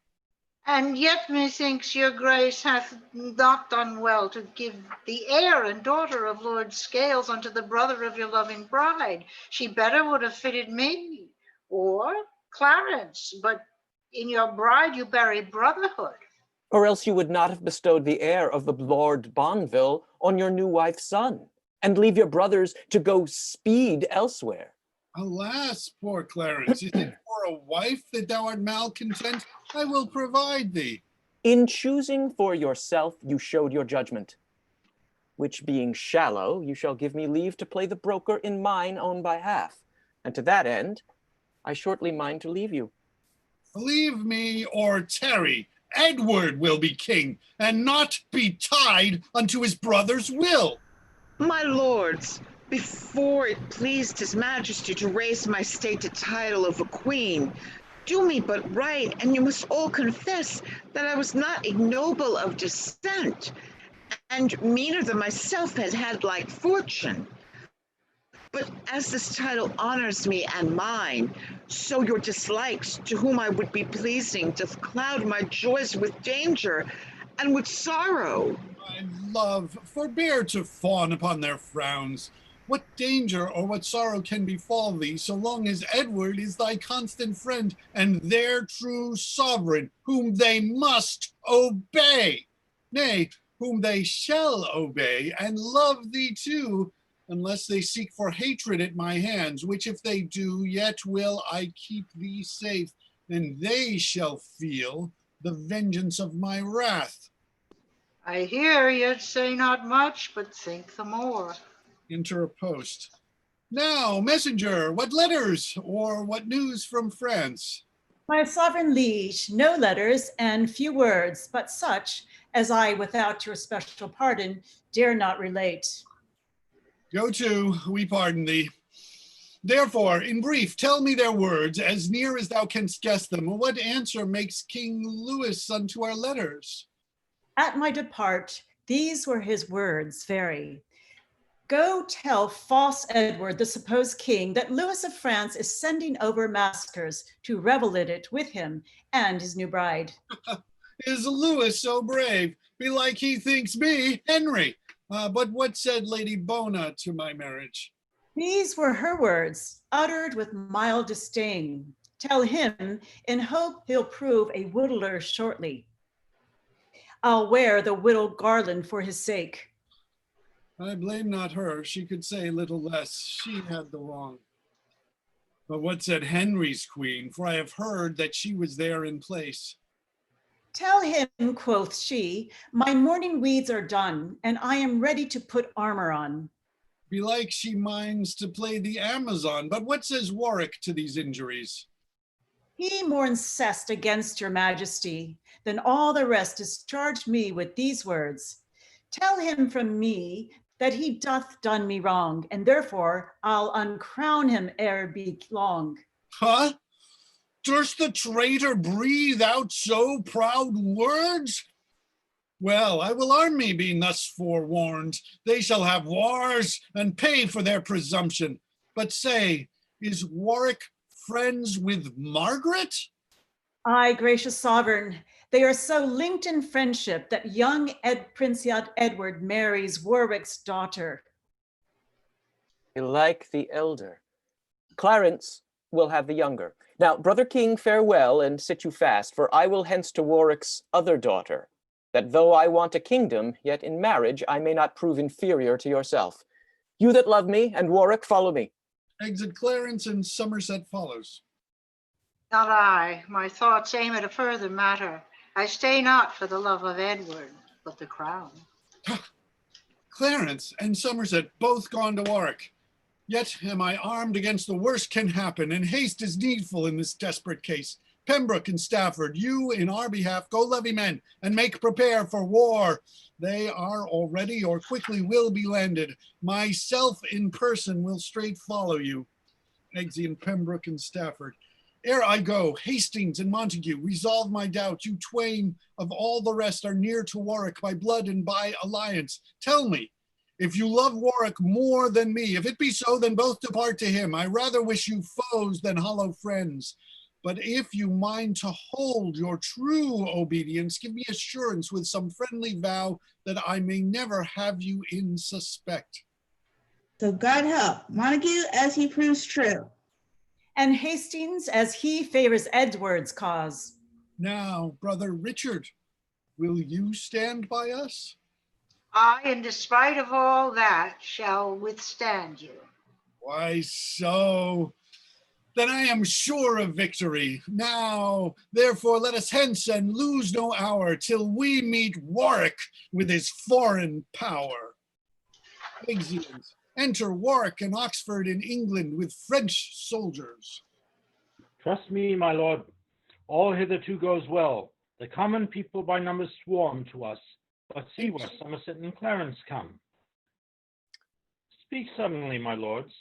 And yet methinks your grace hath not done well to give the heir and daughter of Lord Scales unto the brother of your loving bride. She better would have fitted me, or Clarence, but in your bride you bury brotherhood. Or else you would not have bestowed the heir of the Lord Bonville on your new wife's son, and leave your brothers to go speed elsewhere. Alas, poor Clarence, is it for a wife that thou art malcontent? I will provide thee. In choosing for yourself, you showed your judgment, which being shallow, you shall give me leave to play the broker in mine own behalf. And to that end, I shortly mind to leave you. Leave me or tarry. Edward will be king, and not be tied unto his brother's will. My lords, before it pleased his majesty to raise my state to title of a queen, do me but right, and you must all confess that I was not ignoble of descent, and meaner than myself had like fortune. But as this title honors me and mine, so your dislikes, to whom I would be pleasing, doth cloud my joys with danger and with sorrow. My love, forbear to fawn upon their frowns. What danger or what sorrow can befall thee, so long as Edward is thy constant friend and their true sovereign, whom they must obey? Nay, whom they shall obey and love thee too, unless they seek for hatred at my hands, which if they do, yet will I keep thee safe, and they shall feel the vengeance of my wrath. I hear, yet say not much, but think the more. Enter a post. Now, messenger, what letters or what news from France? My sovereign liege, no letters and few words, but such as I, without your special pardon, dare not relate. Go to, we pardon thee. Therefore, in brief, tell me their words, as near as thou canst guess them. What answer makes King Louis unto our letters? At my depart, these were his words very. Go tell false Edward, the supposed king, that Louis of France is sending over maskers to revel in it with him and his new bride. Is Louis so brave? Belike he thinks me Henry. But what said Lady Bona to my marriage? These were her words, uttered with mild disdain. Tell him, in hope he'll prove a whittler shortly. I'll wear the whittled garland for his sake. I blame not her. She could say little less. She had the wrong. But what said Henry's queen? For I have heard that she was there in place. Tell him, quoth she, my mourning weeds are done, and I am ready to put armor on. Belike she minds to play the Amazon. But what says Warwick to these injuries? He more incensed against your majesty than all the rest discharged me with these words. Tell him from me that he doth done me wrong, and therefore I'll uncrown him ere be long. Huh? Durst the traitor breathe out so proud words? Well, I will arm me, being thus forewarned. They shall have wars and pay for their presumption. But say, is Warwick friends with Margaret? Aye, gracious sovereign, they are so linked in friendship that young Prince Edward marries Warwick's daughter. Belike the elder. Clarence will have the younger. Now, brother king, farewell, and sit you fast, for I will hence to Warwick's other daughter, that though I want a kingdom, yet in marriage I may not prove inferior to yourself. You that love me, and Warwick, follow me. Exit Clarence, and Somerset follows. Not I. My thoughts aim at a further matter. I stay not for the love of Edward, but the crown. Clarence and Somerset both gone to Warwick. Yet am I armed against the worst can happen, and haste is needful in this desperate case. Pembroke and Stafford, you in our behalf go levy men and make prepare for war. They are already or quickly will be landed. Myself in person will straight follow you. Exeunt Pembroke and Stafford. Ere I go, Hastings and Montague, resolve my doubt. You twain of all the rest are near to Warwick by blood and by alliance. Tell me, if you love Warwick more than me, if it be so, then both depart to him. I rather wish you foes than hollow friends. But if you mind to hold your true obedience, give me assurance with some friendly vow that I may never have you in suspect. So God help Montague as he proves true. And Hastings as he favors Edward's cause. Now, brother Richard, will you stand by us? I, in despite of all that, shall withstand you. Why so? Then I am sure of victory. Now, therefore, let us hence and lose no hour till we meet Warwick with his foreign power. Exeunt. Enter Warwick and Oxford in England with French soldiers. Trust me, my lord, all hitherto goes well. The common people by numbers swarm to us, but see where Somerset and Clarence come. Speak suddenly, my lords.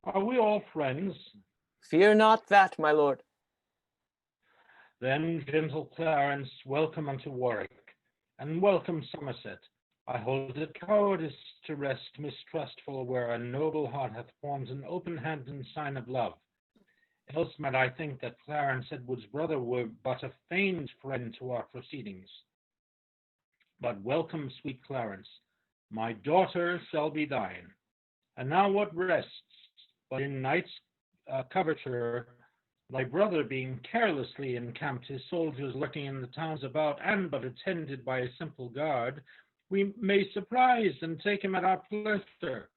Are we all friends? Fear not that, my lord. Then, gentle Clarence, welcome unto Warwick, and welcome Somerset. I hold it cowardice to rest mistrustful where a noble heart hath formed an open hand in sign of love. Else might I think that Clarence Edward's brother were but a feigned friend to our proceedings. But welcome, sweet Clarence, my daughter shall be thine. And now what rests, but in night's coverture, thy brother being carelessly encamped, his soldiers lurking in the towns about, and but attended by a simple guard, we may surprise and take him at our pleasure.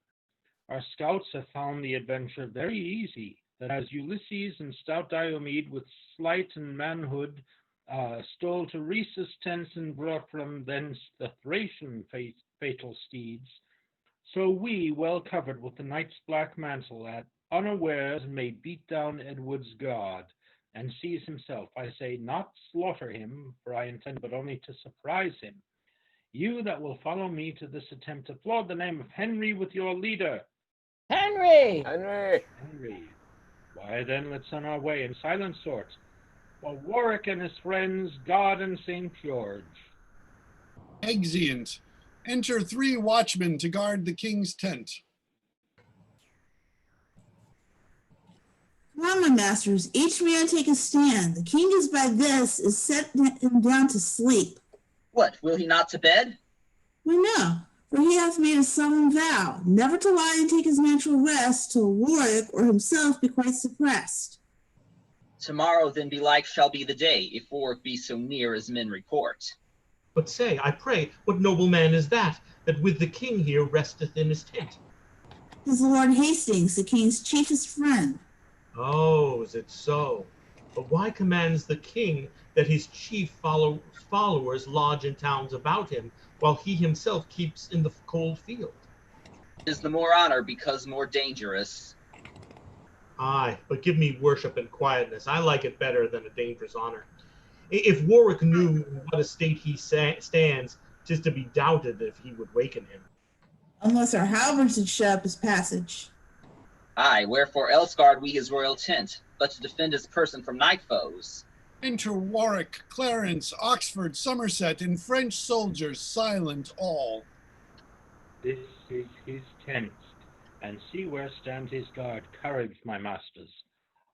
Our scouts have found the adventure very easy, that as Ulysses and stout Diomed with sleight and manhood stole to Rhesus' tents and brought from thence the Thracian fatal steeds, so we, well covered with the knight's black mantle, at unawares may beat down Edward's guard, and seize himself. I say not slaughter him, for I intend but only to surprise him. You that will follow me to this attempt, applaud the name of Henry with your leader. Henry! Henry! Henry. Why then, let's on our way in silent sort, for Warwick and his friends, God and St. George. Exeunt. Enter 3 watchmen to guard the king's tent. Come on, my masters, each man take a stand. The king is by this, is set him down to sleep. What, will he not to bed? Why no, for he hath made a solemn vow, never to lie and take his natural rest, till Warwick or himself be quite suppressed. Tomorrow then belike shall be the day, if Warwick be so near as men report. But say, I pray, what noble man is that with the king here resteth in his tent? 'Tis the Lord Hastings, the king's chiefest friend. Oh, is it so? But why commands the king that his chief followers lodge in towns about him, while he himself keeps in the cold field? Is the more honor because more dangerous. Aye, but give me worship and quietness. I like it better than a dangerous honor. If Warwick knew in what estate he stands, 'tis to be doubted if he would waken him. Unless our halberds had shut up his passage. Aye, wherefore else guard we his royal tent, but to defend his person from night foes. Enter Warwick, Clarence, Oxford, Somerset, and French soldiers, silent all. This is his tent, and see where stands his guard. Courage, my masters,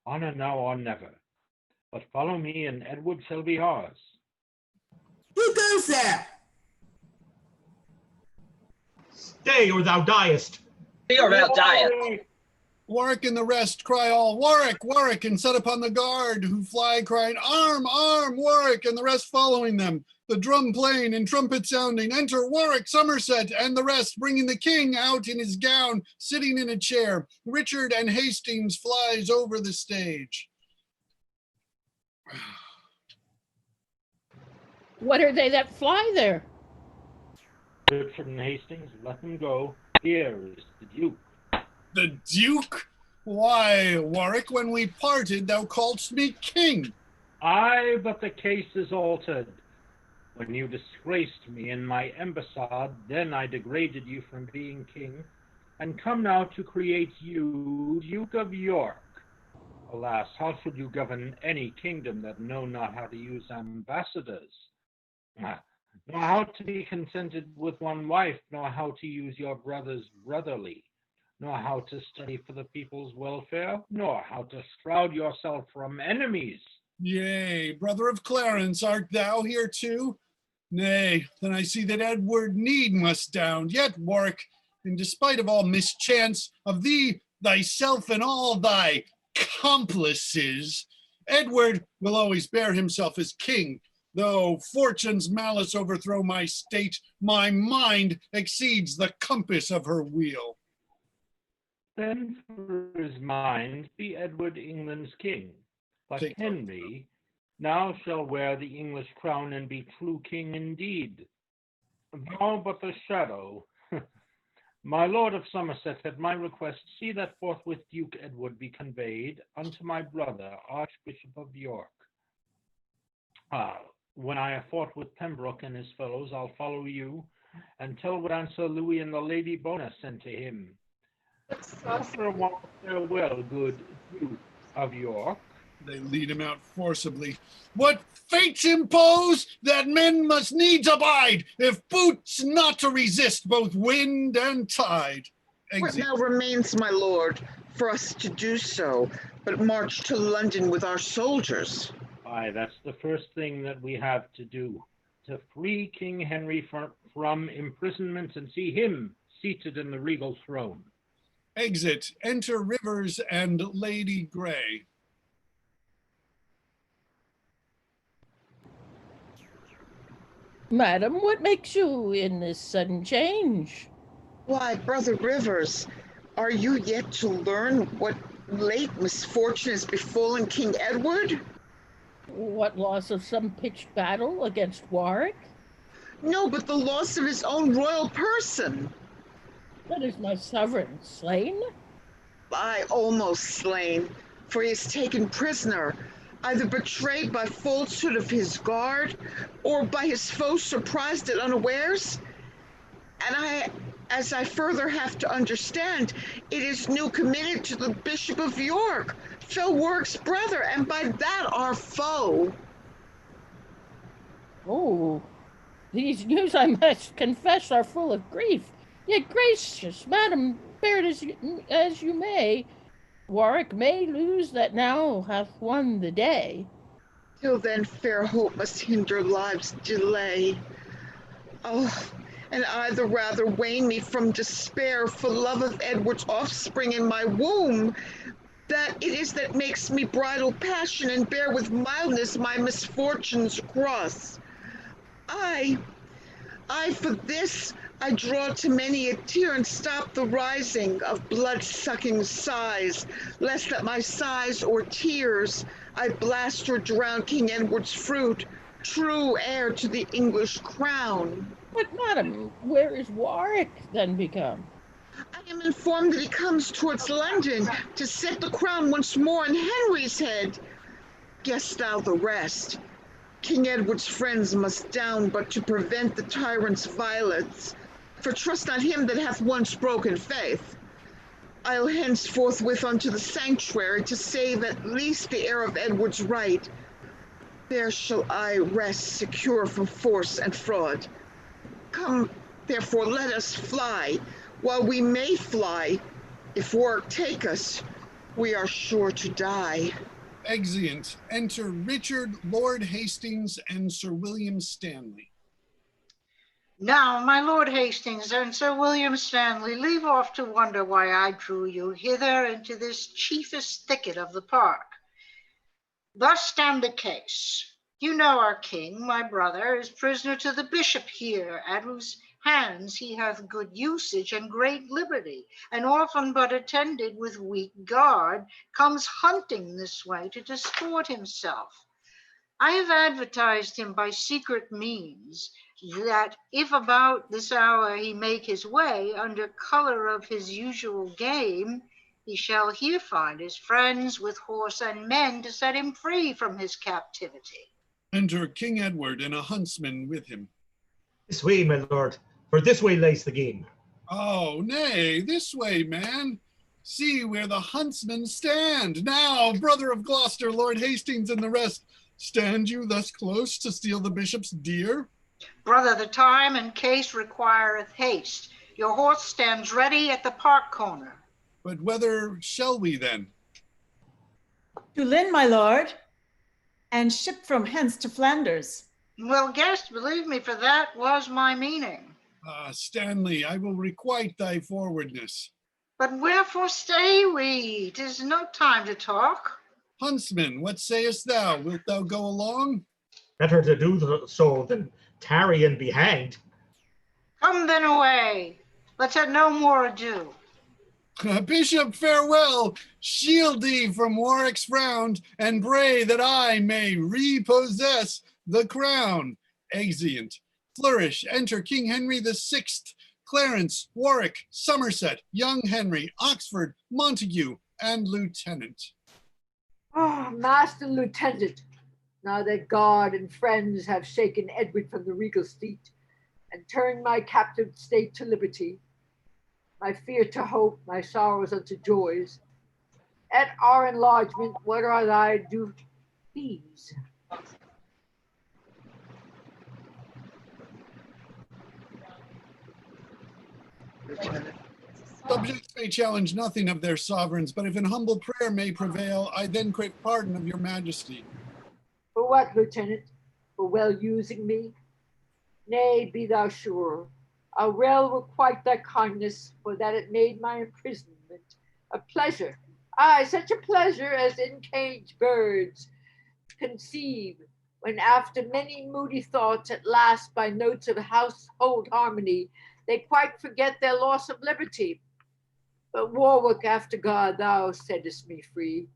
honor now or never. But follow me, and Edward shall be ours. Who goes there? Stay, or thou diest. Stay, or thou diest. Warwick and the rest cry all, Warwick, Warwick, and set upon the guard, who fly crying, Arm, arm, Warwick, and the rest following them. The drum playing and trumpet sounding. Enter Warwick, Somerset, and the rest, bringing the king out in his gown, sitting in a chair. Richard and Hastings flies over the stage. What are they that fly there? Richard and Hastings, let them go. Here is the Duke. The Duke? Why, Warwick, when we parted, thou calledst me king. Aye, but the case is altered. When you disgraced me in my embassade, then I degraded you from being king, and come now to create you Duke of York. Alas, how should you govern any kingdom that know not how to use ambassadors? Nor how to be contented with one wife, nor how to use your brothers brotherly, nor how to study for the people's welfare, nor how to shroud yourself from enemies. Yea, brother of Clarence, art thou here too? Nay, then I see that Edward need must down. Yet, Warwick, in despite of all mischance, of thee, thyself, and all thy accomplices, Edward will always bear himself as king. Though fortune's malice overthrow my state, my mind exceeds the compass of her wheel. Then for his mind be Edward England's king, but Henry now shall wear the English crown and be true king indeed. Thou but the shadow. My lord of Somerset, at my request, see that forthwith Duke Edward be conveyed unto my brother, Archbishop of York. When I have fought with Pembroke and his fellows, I'll follow you, and tell what answer Louis and the Lady Bona sent to him. Offer a while farewell, good Duke of York. They lead him out forcibly. What fates impose, that men must needs abide, if boots not to resist both wind and tide. What now remains, my lord, for us to do so, but march to London with our soldiers? Aye, that's the first thing that we have to do, to free King Henry from imprisonment and see him seated in the regal throne. Exit. Enter Rivers and Lady Grey. Madam, what makes you in this sudden change? Why, Brother Rivers, are you yet to learn what late misfortune has befallen King Edward? What loss of some pitched battle against Warwick? No, but the loss of his own royal person. That is my sovereign slain? I almost slain, for he is taken prisoner, either betrayed by falsehood of his guard, or by his foes surprised at unawares. And as I further have to understand, it is new committed to the Bishop of York, fell Warwick's brother, and by that our foe. Oh, these news, I must confess, are full of grief. Yet, gracious madam, bear it as you may, Warwick may lose that now hath won the day. Till then, fair hope must hinder life's delay. Oh, and I the rather wane me from despair for love of Edward's offspring in my womb. That it is that makes me bridle passion and bear with mildness my misfortune's cross. I for this, I draw to many a tear and stop the rising of blood-sucking sighs, lest that my sighs or tears I blast or drown King Edward's fruit, true heir to the English crown. But, madam, where is Warwick then become? I am informed that he comes towards London to set the crown once more on Henry's head. Guess thou the rest. King Edward's friends must down but to prevent the tyrant's violence. For trust not him that hath once broken faith. I'll hence forthwith unto the sanctuary to save at least the heir of Edward's right. There shall I rest secure from force and fraud. Come, therefore, let us fly, while we may fly. If Warwick take us, we are sure to die. Exeunt. Enter Richard, Lord Hastings, and Sir William Stanley. Now, my Lord Hastings and Sir William Stanley, leave off to wonder why I drew you hither into this chiefest thicket of the park. Thus stand the case. You know our king, my brother, is prisoner to the bishop here, at whose hands he hath good usage and great liberty, and often but attended with weak guard, comes hunting this way to disport himself. I have advertised him by secret means, that if about this hour he make his way, under color of his usual game, he shall here find his friends with horse and men to set him free from his captivity. Enter King Edward and a huntsman with him. This way, my lord, for this way lays the game. Oh, nay, this way, man. See where the huntsmen stand. Now, brother of Gloucester, Lord Hastings, and the rest, stand you thus close to steal the bishop's deer? Brother, the time and case requireth haste. Your horse stands ready at the park corner. But whether shall we then? To Lynn, my lord, and ship from hence to Flanders. Well, guest, believe me, for that was my meaning. Stanley, I will requite thy forwardness. But wherefore stay we? 'Tis no time to talk. Huntsman, what sayest thou? Wilt thou go along? Better to do so than tarry and be hanged. Come then away. Let's have no more ado. Bishop, farewell. Shield thee from Warwick's frown, and pray that I may repossess the crown. Exeunt. Flourish. Enter King Henry VI, Clarence, Warwick, Somerset, young Henry, Oxford, Montague, and Lieutenant. Oh, Master Lieutenant, now that God and friends have shaken Edward from the regal seat and turned my captive state to liberty, my fear to hope, my sorrows unto joys, at our enlargement, what are thy duties? Subjects may challenge nothing of their sovereigns, but if an humble prayer may prevail, I then crave pardon of your majesty. For what, Lieutenant? For well using me? Nay, be thou sure, I'll well requite thy kindness, for that it made my imprisonment a pleasure. Aye, such a pleasure as in caged birds conceive, when after many moody thoughts, at last by notes of household harmony, they quite forget their loss of liberty. But Warwick, after God, thou settest me free,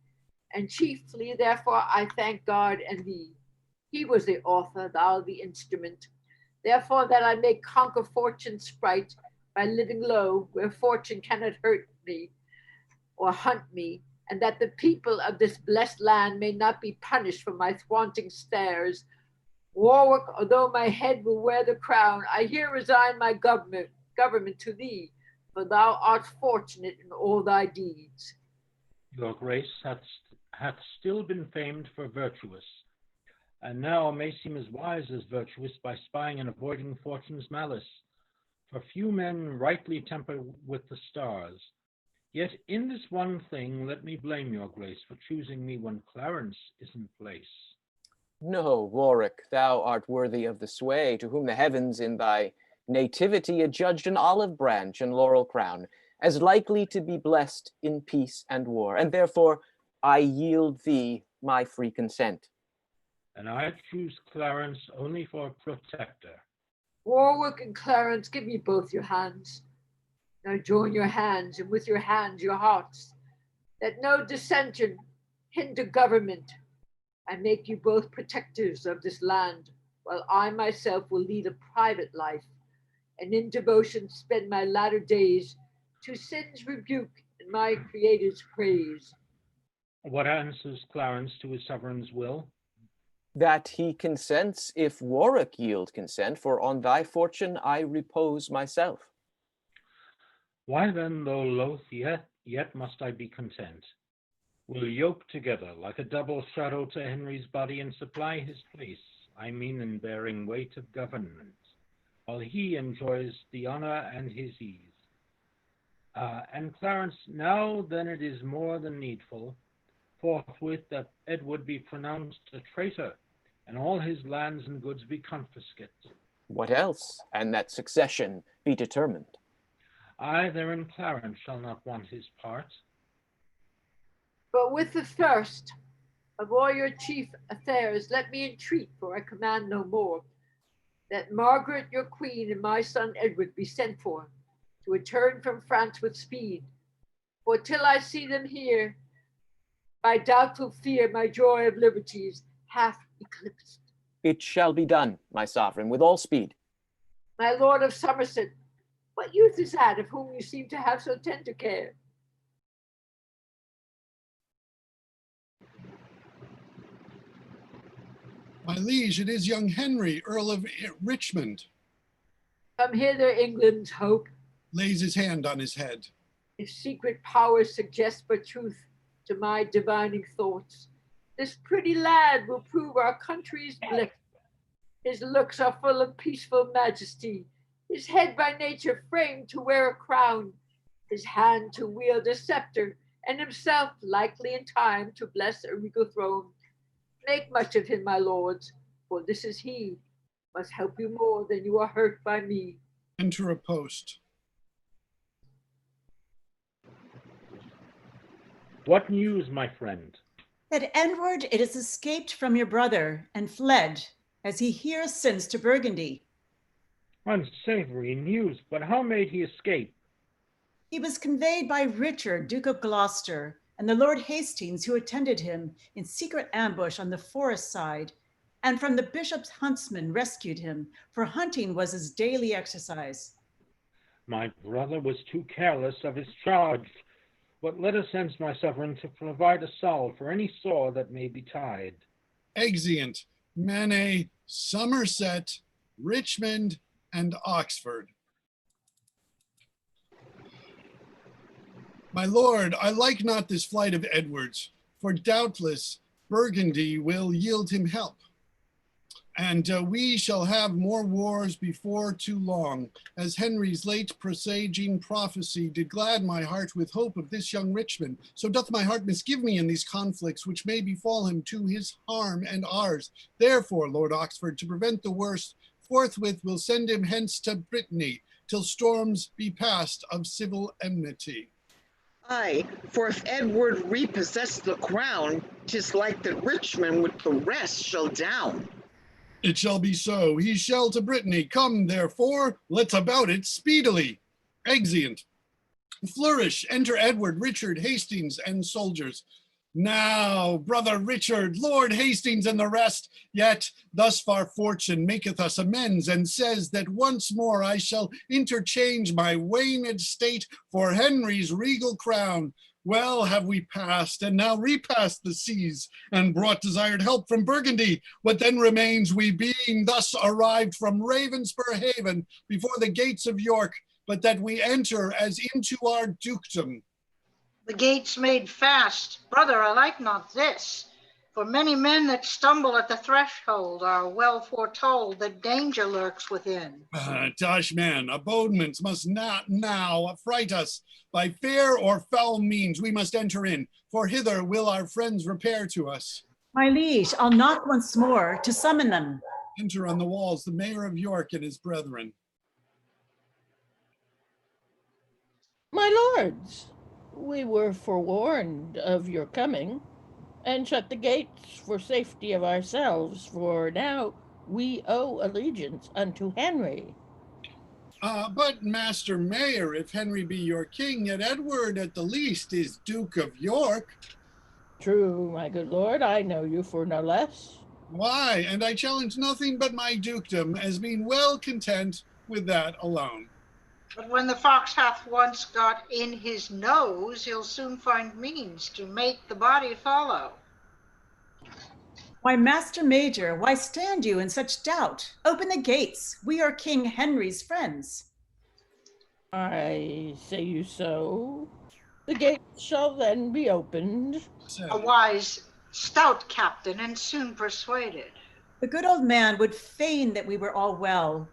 and chiefly therefore I thank God and thee. He was the author, thou the instrument. Therefore that I may conquer fortune's sprite by living low, where fortune cannot hurt me or hunt me, and that the people of this blessed land may not be punished for my thwarting stares. Warwick, although my head will wear the crown, I here resign my government to thee, for thou art fortunate in all thy deeds. Your grace hath still been famed for virtuous, and now may seem as wise as virtuous by spying and avoiding fortune's malice. For few men rightly temper with the stars. Yet in this one thing let me blame your grace for choosing me when Clarence is in place. No, Warwick, thou art worthy of the sway, to whom the heavens in thy nativity adjudged an olive branch and laurel crown, as likely to be blessed in peace and war, and therefore I yield thee my free consent. And I choose Clarence only for a protector. Warwick and Clarence, give me both your hands. Now join your hands, and with your hands your hearts, that no dissension hinder government. I make you both protectors of this land, while I myself will lead a private life, and in devotion spend my latter days to sin's rebuke and my Creator's praise. What answers Clarence to his sovereign's will? That he consents if Warwick yield consent, for on thy fortune I repose myself. Why then, though loth, yet must I be content. We'll yoke together like a double shadow to Henry's body and supply his place, I mean in bearing weight of government, while he enjoys the honor and his ease. And Clarence, now then it is more than needful, forthwith that Edward be pronounced a traitor, and all his lands and goods be confiscate. What else? And that succession be determined. I therein Clarence shall not want his part. But with the first of all your chief affairs, let me entreat, for I command no more, that Margaret your queen and my son Edward be sent for, to return from France with speed. For till I see them here, by doubtful fear my joy of liberties hath eclipsed. It shall be done, my sovereign, with all speed. My lord of Somerset, what youth is that of whom you seem to have so tender care? My liege, it is young Henry, Earl of Richmond. Come hither, England's hope. Lays his hand on his head. If secret powers suggest but truth to my divining thoughts, this pretty lad will prove our country's bliss. His looks are full of peaceful majesty, his head by nature framed to wear a crown, his hand to wield a scepter, and himself likely in time to bless a regal throne. Make much of him, my lords, for this is he, must help you more than you are hurt by me. Enter a post. What news, my friend? That Edward it is escaped from your brother and fled, as he here since to Burgundy. Unsavory news, but how made he escape? He was conveyed by Richard, Duke of Gloucester, and the Lord Hastings, who attended him in secret ambush on the forest side, and from the bishop's huntsmen rescued him, for hunting was his daily exercise. My brother was too careless of his charge, but let us hence, my sovereign, to provide a salve for any sore that may be tied. Exeunt, Manet, Somerset, Richmond, and Oxford. My lord, I like not this flight of Edward's, for doubtless Burgundy will yield him help. And we shall have more wars before too long, as Henry's late presaging prophecy did glad my heart with hope of this young Richmond. So doth my heart misgive me in these conflicts, which may befall him to his harm and ours. Therefore, Lord Oxford, to prevent the worst, forthwith will send him hence to Brittany, till storms be past of civil enmity. Aye, for if Edward repossess the crown, 'tis like that Richmond with the rest shall down. It shall be so. He shall to Brittany come, therefore, let's about it speedily. Exeunt. Flourish, enter Edward, Richard, Hastings, and soldiers. Now, brother Richard, Lord Hastings, and the rest, yet thus far fortune maketh us amends, and says that once more I shall interchange my waned state for Henry's regal crown. Well have we passed, and now repassed the seas, and brought desired help from Burgundy. What then remains, we being thus arrived from Ravenspur haven before the gates of York, but that we enter as into our dukedom. The gates made fast. Brother, I like not this. For many men that stumble at the threshold are well foretold that danger lurks within. Tush, man, abodements must not now affright us. By fair or foul means we must enter in, for hither will our friends repair to us. My liege, I'll knock once more to summon them. Enter on the walls the mayor of York and his brethren. My lords, we were forewarned of your coming, and shut the gates for safety of ourselves, for now we owe allegiance unto Henry. But Master Mayor, if Henry be your king, yet Edward at the least is Duke of York. True, my good lord, I know you for no less. Why, and I challenge nothing but my dukedom, as being well content with that alone. But when the fox hath once got in his nose, he'll soon find means to make the body follow. Why, Master Major, why stand you in such doubt? Open the gates. We are King Henry's friends. I say you so. The gates shall then be opened. A wise, stout captain, and soon persuaded. The good old man would fain that we were all well.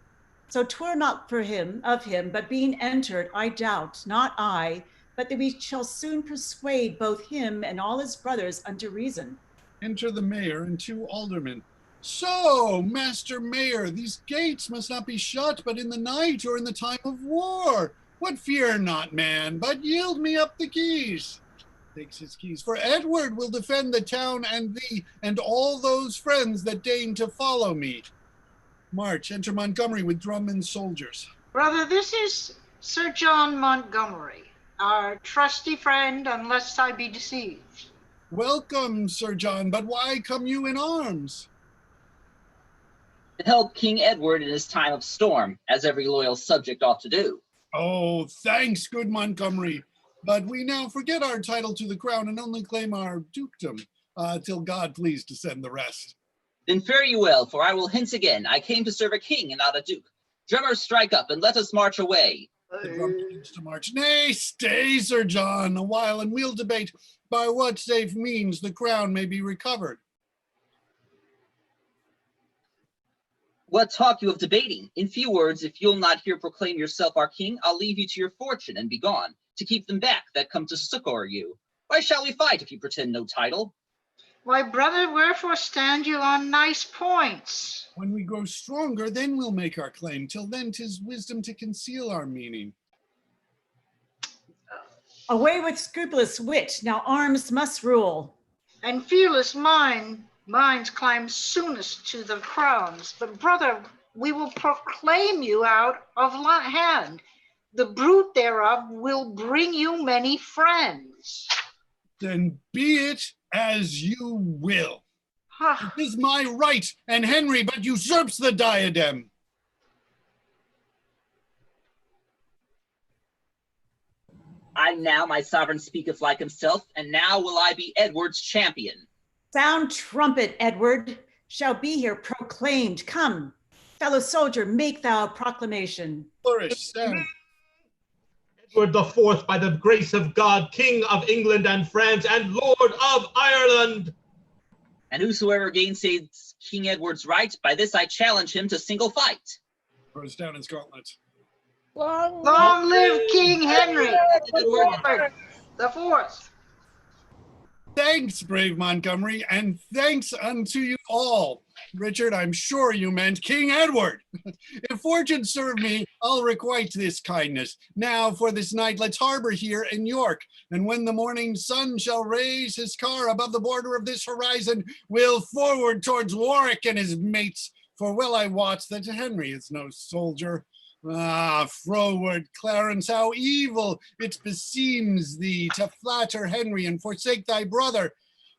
So 'twere not for him, of him, but being entered, I doubt, not I, but that we shall soon persuade both him and all his brothers unto reason. Enter the mayor and 2 aldermen. So, Master Mayor, these gates must not be shut but in the night or in the time of war. What fear not, man, but yield me up the keys. Takes his keys, for Edward will defend the town and thee and all those friends that deign to follow me. March, enter Montgomery with drum and soldiers. Brother, this is Sir John Montgomery, our trusty friend, unless I be deceived. Welcome, Sir John, but why come you in arms? To help King Edward in his time of storm, as every loyal subject ought to do. Oh, thanks, good Montgomery. But we now forget our title to the crown and only claim our dukedom, till God please to send the rest. Then fare you well, for I will hence again, I came to serve a king and not a duke. Drummers, strike up, and let us march away. The drum begins to march. Nay, stay, Sir John, a while, and we'll debate by what safe means the crown may be recovered. What talk you of debating? In few words, if you'll not here proclaim yourself our king, I'll leave you to your fortune and be gone, to keep them back that come to succor you. Why shall we fight if you pretend no title? Why, brother, wherefore stand you on nice points? When we grow stronger, then we'll make our claim. Till then, 'tis wisdom to conceal our meaning. Away with scrupulous wit, now arms must rule. And fearless minds climb soonest to the crowns. But brother, we will proclaim you out of hand. The bruit thereof will bring you many friends. Then be it as you will. Ah, It is my right, and Henry but usurps the diadem. I now my sovereign speaketh like himself, and now will I be Edward's champion. Sound trumpet, Edward, shall be here proclaimed. Come, fellow soldier, make thou proclamation. Flourish, sound. Edward the Fourth, by the grace of God, King of England and France, and Lord of Ireland. And whosoever gainsays King Edward's right, by this I challenge him to single fight. Throws down his gauntlet. long live King Henry Edward. the Fourth. Thanks, brave Montgomery, and thanks unto you all. Richard, I'm sure you meant King Edward. If fortune serve me, I'll requite this kindness. Now for this night let's harbor here in York, and when the morning sun shall raise his car above the border of this horizon, we'll forward towards Warwick and his mates, for well I wot that Henry is no soldier. Ah, froward Clarence, how evil it beseems thee to flatter Henry and forsake thy brother.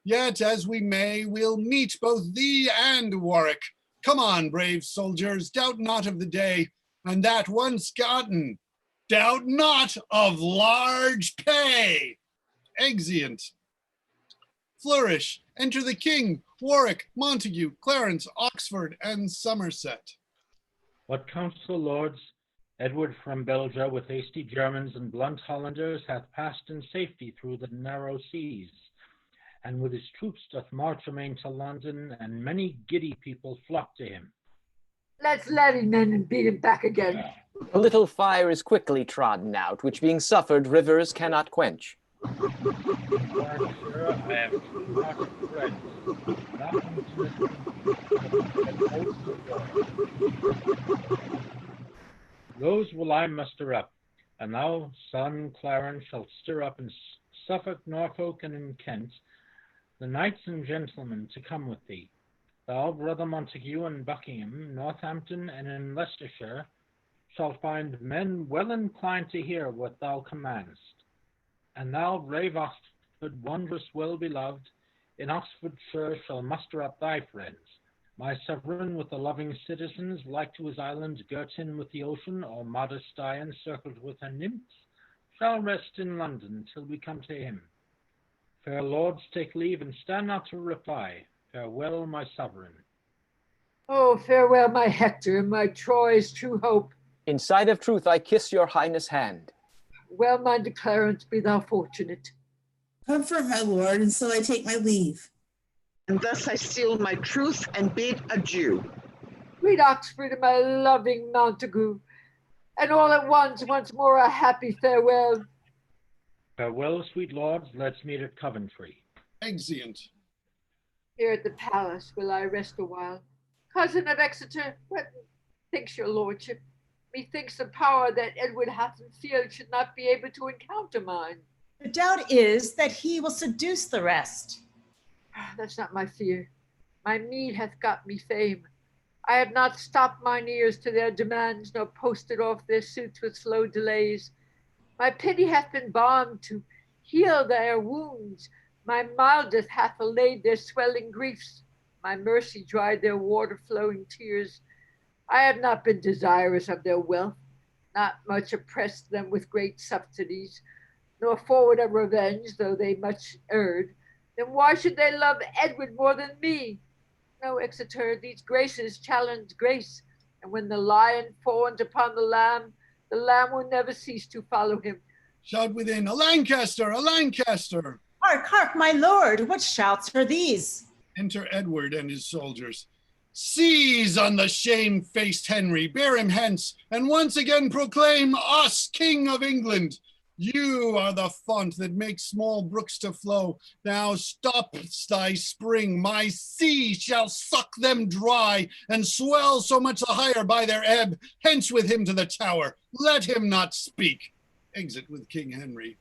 Yet as we may, we'll meet both thee and Warwick. Come on, brave soldiers, doubt not of the day, and that once gotten, doubt not of large pay. Exeunt. Flourish, enter the king, Warwick, Montague, Clarence, Oxford, and Somerset. What counsel, lords? Edward from Belgia with hasty Germans and blunt Hollanders hath passed in safety through the narrow seas, and with his troops doth march amain to London, and many giddy people flock to him. Let's levy men and beat him back again. A little fire is quickly trodden out, which being suffered, rivers cannot quench. Lord, sir, I have too much friends, nothing to those will I muster up, and thou, son Clarence, shalt stir up in Suffolk, Norfolk, and in Kent, the knights and gentlemen to come with thee. Thou, brother Montague, in Buckingham, Northampton, and in Leicestershire, shalt find men well inclined to hear what thou commandest. And thou, brave Oxford, wondrous well beloved, in Oxfordshire shall muster up thy friends. My sovereign with the loving citizens, like to his island girt in with the ocean, or modest Dian circled with her nymphs, shall rest in London till we come to him. Fair lords, take leave, and stand not to reply. Farewell, my sovereign. Oh, farewell, my Hector, and my Troy's true hope. In sight of truth, I kiss your highness' hand. Well-minded Clarence, be thou fortunate. Comfort, my lord, and so I take my leave. And thus I seal my truth and bid adieu. Sweet Oxford and my loving Montague, and all at once more a happy farewell. Farewell, sweet lords, let's meet at Coventry. Exeunt. Here at the palace will I rest a while. Cousin of Exeter, what thinks your lordship? Methinks the power that Edward hath in field should not be able to encounter mine. The doubt is that he will seduce the rest. That's not my fear. My meed hath got me fame. I have not stopped mine ears to their demands, nor posted off their suits with slow delays. My pity hath been balm to heal their wounds. My mildest hath allayed their swelling griefs. My mercy dried their water-flowing tears. I have not been desirous of their wealth, not much oppressed them with great subsidies, nor forward of revenge, though they much erred. Then why should they love Edward more than me? No, Exeter, these graces challenge grace, and when the lion fawns upon the lamb will never cease to follow him. Shout within, a Lancaster, a Lancaster! Hark, hark, my lord, what shouts are these? Enter Edward and his soldiers. Seize on the shame-faced Henry, bear him hence, and once again proclaim us King of England. You are the fount that makes small brooks to flow. Now stops thy spring, my sea shall suck them dry, and swell so much the higher by their ebb. Hence with him to the Tower, let him not speak. Exit with King Henry.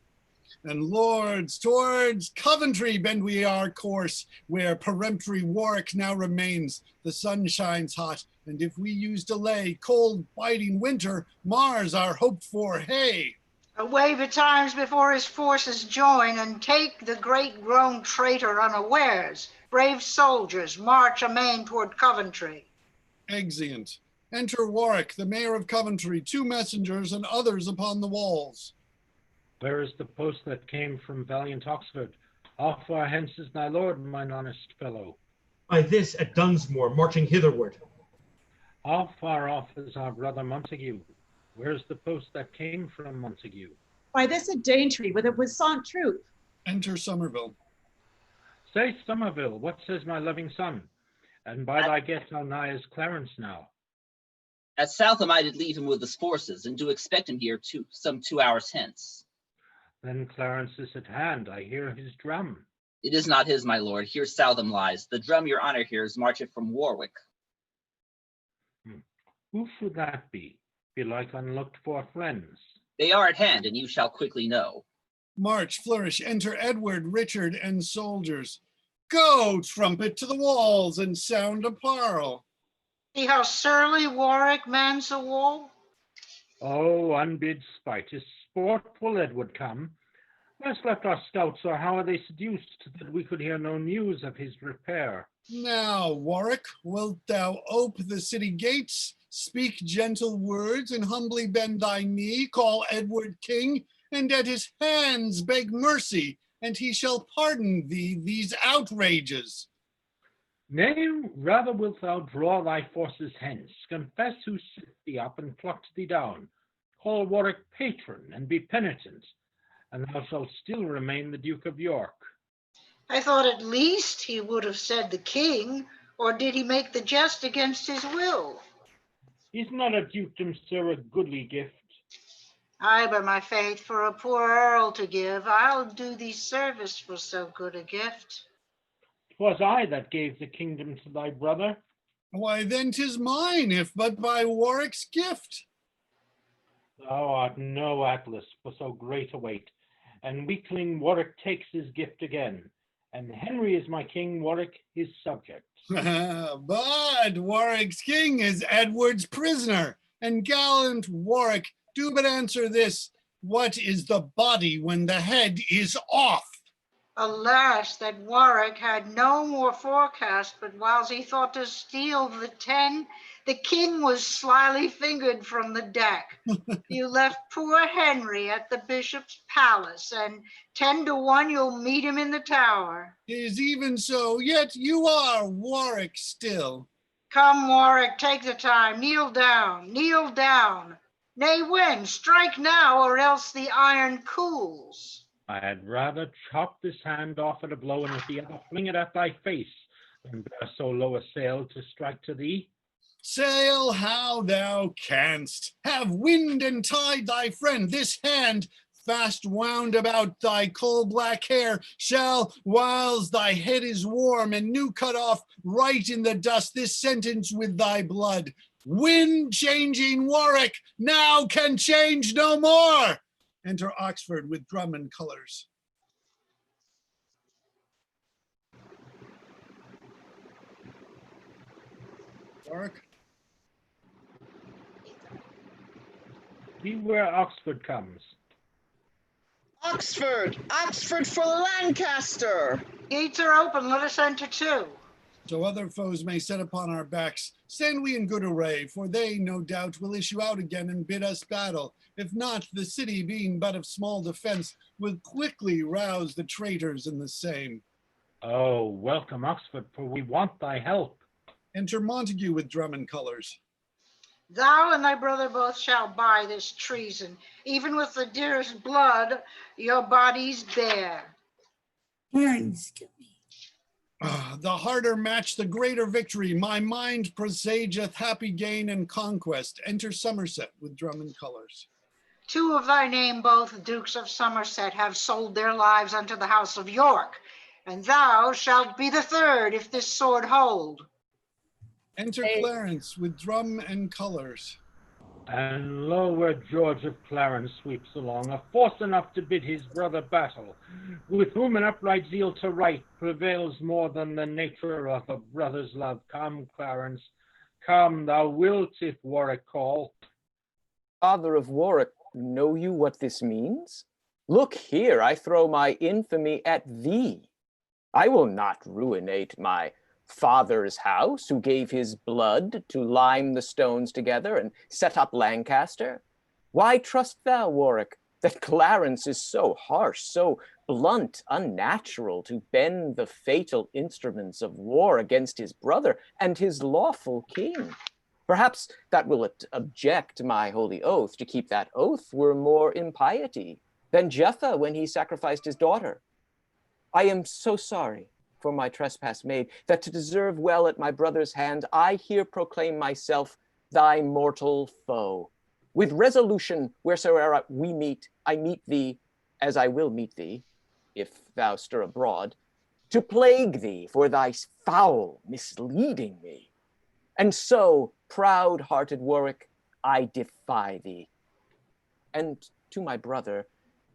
And lords, towards Coventry bend we our course, where peremptory Warwick now remains. The sun shines hot, and if we use delay, cold biting winter mars our hoped for hay. Away betimes before his forces join, and take the great grown traitor unawares. Brave soldiers, march amain toward Coventry. Exeunt. Enter Warwick, the mayor of Coventry, 2 messengers, and others upon the walls. Where is the post that came from valiant Oxford? How far hence is thy lord, mine honest fellow? By this at Dunsmore, marching hitherward. How far off is our brother Montague? Where's the post that came from Montague? By this at Daintree with a puissant troop. Enter Somerville. Say, Somerville, what says my loving son? And by thy guess how nigh is Clarence now? At Southam I did leave him with his forces, and do expect him here some 2 hours hence. Then Clarence is at hand, I hear his drum. It is not his, my lord. Here Southam lies. The drum your honor hears marcheth from Warwick. Who should that be? Belike unlooked for friends. They are at hand, and you shall quickly know. March, flourish, enter Edward, Richard, and soldiers. Go, trumpet, to the walls, and sound a parle. See how surly Warwick mans the wall? Oh, unbid spite, is sportful Edward come? Where's left our scouts, or how are they seduced, that we could hear no news of his repair? Now, Warwick, wilt thou ope the city gates, speak gentle words, and humbly bend thy knee, call Edward king, and at his hands beg mercy, and he shall pardon thee these outrages? Nay, rather wilt thou draw thy forces hence, confess who set thee up and plucked thee down, call Warwick patron, and be penitent, and thou shalt still remain the Duke of York. I thought at least he would have said the king, or did he make the jest against his will? Is not a dukedom, sir, a goodly gift? Ay, by my faith, for a poor earl to give, I'll do thee service for so good a gift. 'Twas I that gave the kingdom to thy brother. Why then 'tis mine, if but by Warwick's gift. Thou art no Atlas for so great a weight, and weakling Warwick takes his gift again. And Henry is my king, Warwick his subject. But Warwick's king is Edward's prisoner, and gallant Warwick, do but answer this: what is the body when the head is off? Alas, that Warwick had no more forecast, but whiles he thought to steal the 10, the king was slyly fingered from the deck. You left poor Henry at the bishop's palace, and 10-1 you'll meet him in the tower. Is even so, yet you are Warwick still. Come, Warwick, take the time, kneel down, kneel down. Nay, when? Strike now, or else the iron cools. I had rather chop this hand off at a blow, and with the other fling it at thy face, than bear so low a sail to strike to thee. Sail how thou canst. Have wind and tide thy friend. This hand, fast wound about thy coal-black hair, shall, whiles thy head is warm and new cut off, write in the dust this sentence with thy blood: wind-changing Warwick now can change no more. Enter Oxford with drum and colors. Warwick? See where Oxford comes. Oxford! Oxford for Lancaster! Gates are open, let us enter too. So other foes may set upon our backs, stand we in good array, for they, no doubt, will issue out again and bid us battle. If not, the city, being but of small defense, will quickly rouse the traitors in the same. Oh, welcome, Oxford, for we want thy help. Enter Montague with drum and colors. Thou and thy brother both shall buy this treason, even with the dearest blood your bodies bear. Parents, The harder match, the greater victory. My mind presageth happy gain and conquest. Enter Somerset with drum and colors. 2 of thy name, both Dukes of Somerset, have sold their lives unto the house of York, and thou shalt be the 3rd if this sword hold. Enter Clarence with drum and colors. And lo, where George of Clarence sweeps along, a force enough to bid his brother battle, with whom an upright zeal to right prevails more than the nature of a brother's love. Come, Clarence, come, thou wilt if Warwick call. Father of Warwick, know you what this means? Look here, I throw my infamy at thee. I will not ruinate my father's house, who gave his blood to lime the stones together and set up Lancaster. Why trust thou, Warwick, that Clarence is so harsh, so blunt, unnatural, to bend the fatal instruments of war against his brother and his lawful king? Perhaps that will object my holy oath. To keep that oath were more impiety than Jephthah when he sacrificed his daughter. I am so sorry for my trespass made, that to deserve well at my brother's hand, I here proclaim myself thy mortal foe. With resolution, wheresoe'er we meet, I meet thee as I will meet thee, if thou stir abroad, to plague thee for thy foul misleading me. And so, proud-hearted Warwick, I defy thee. And to my brother,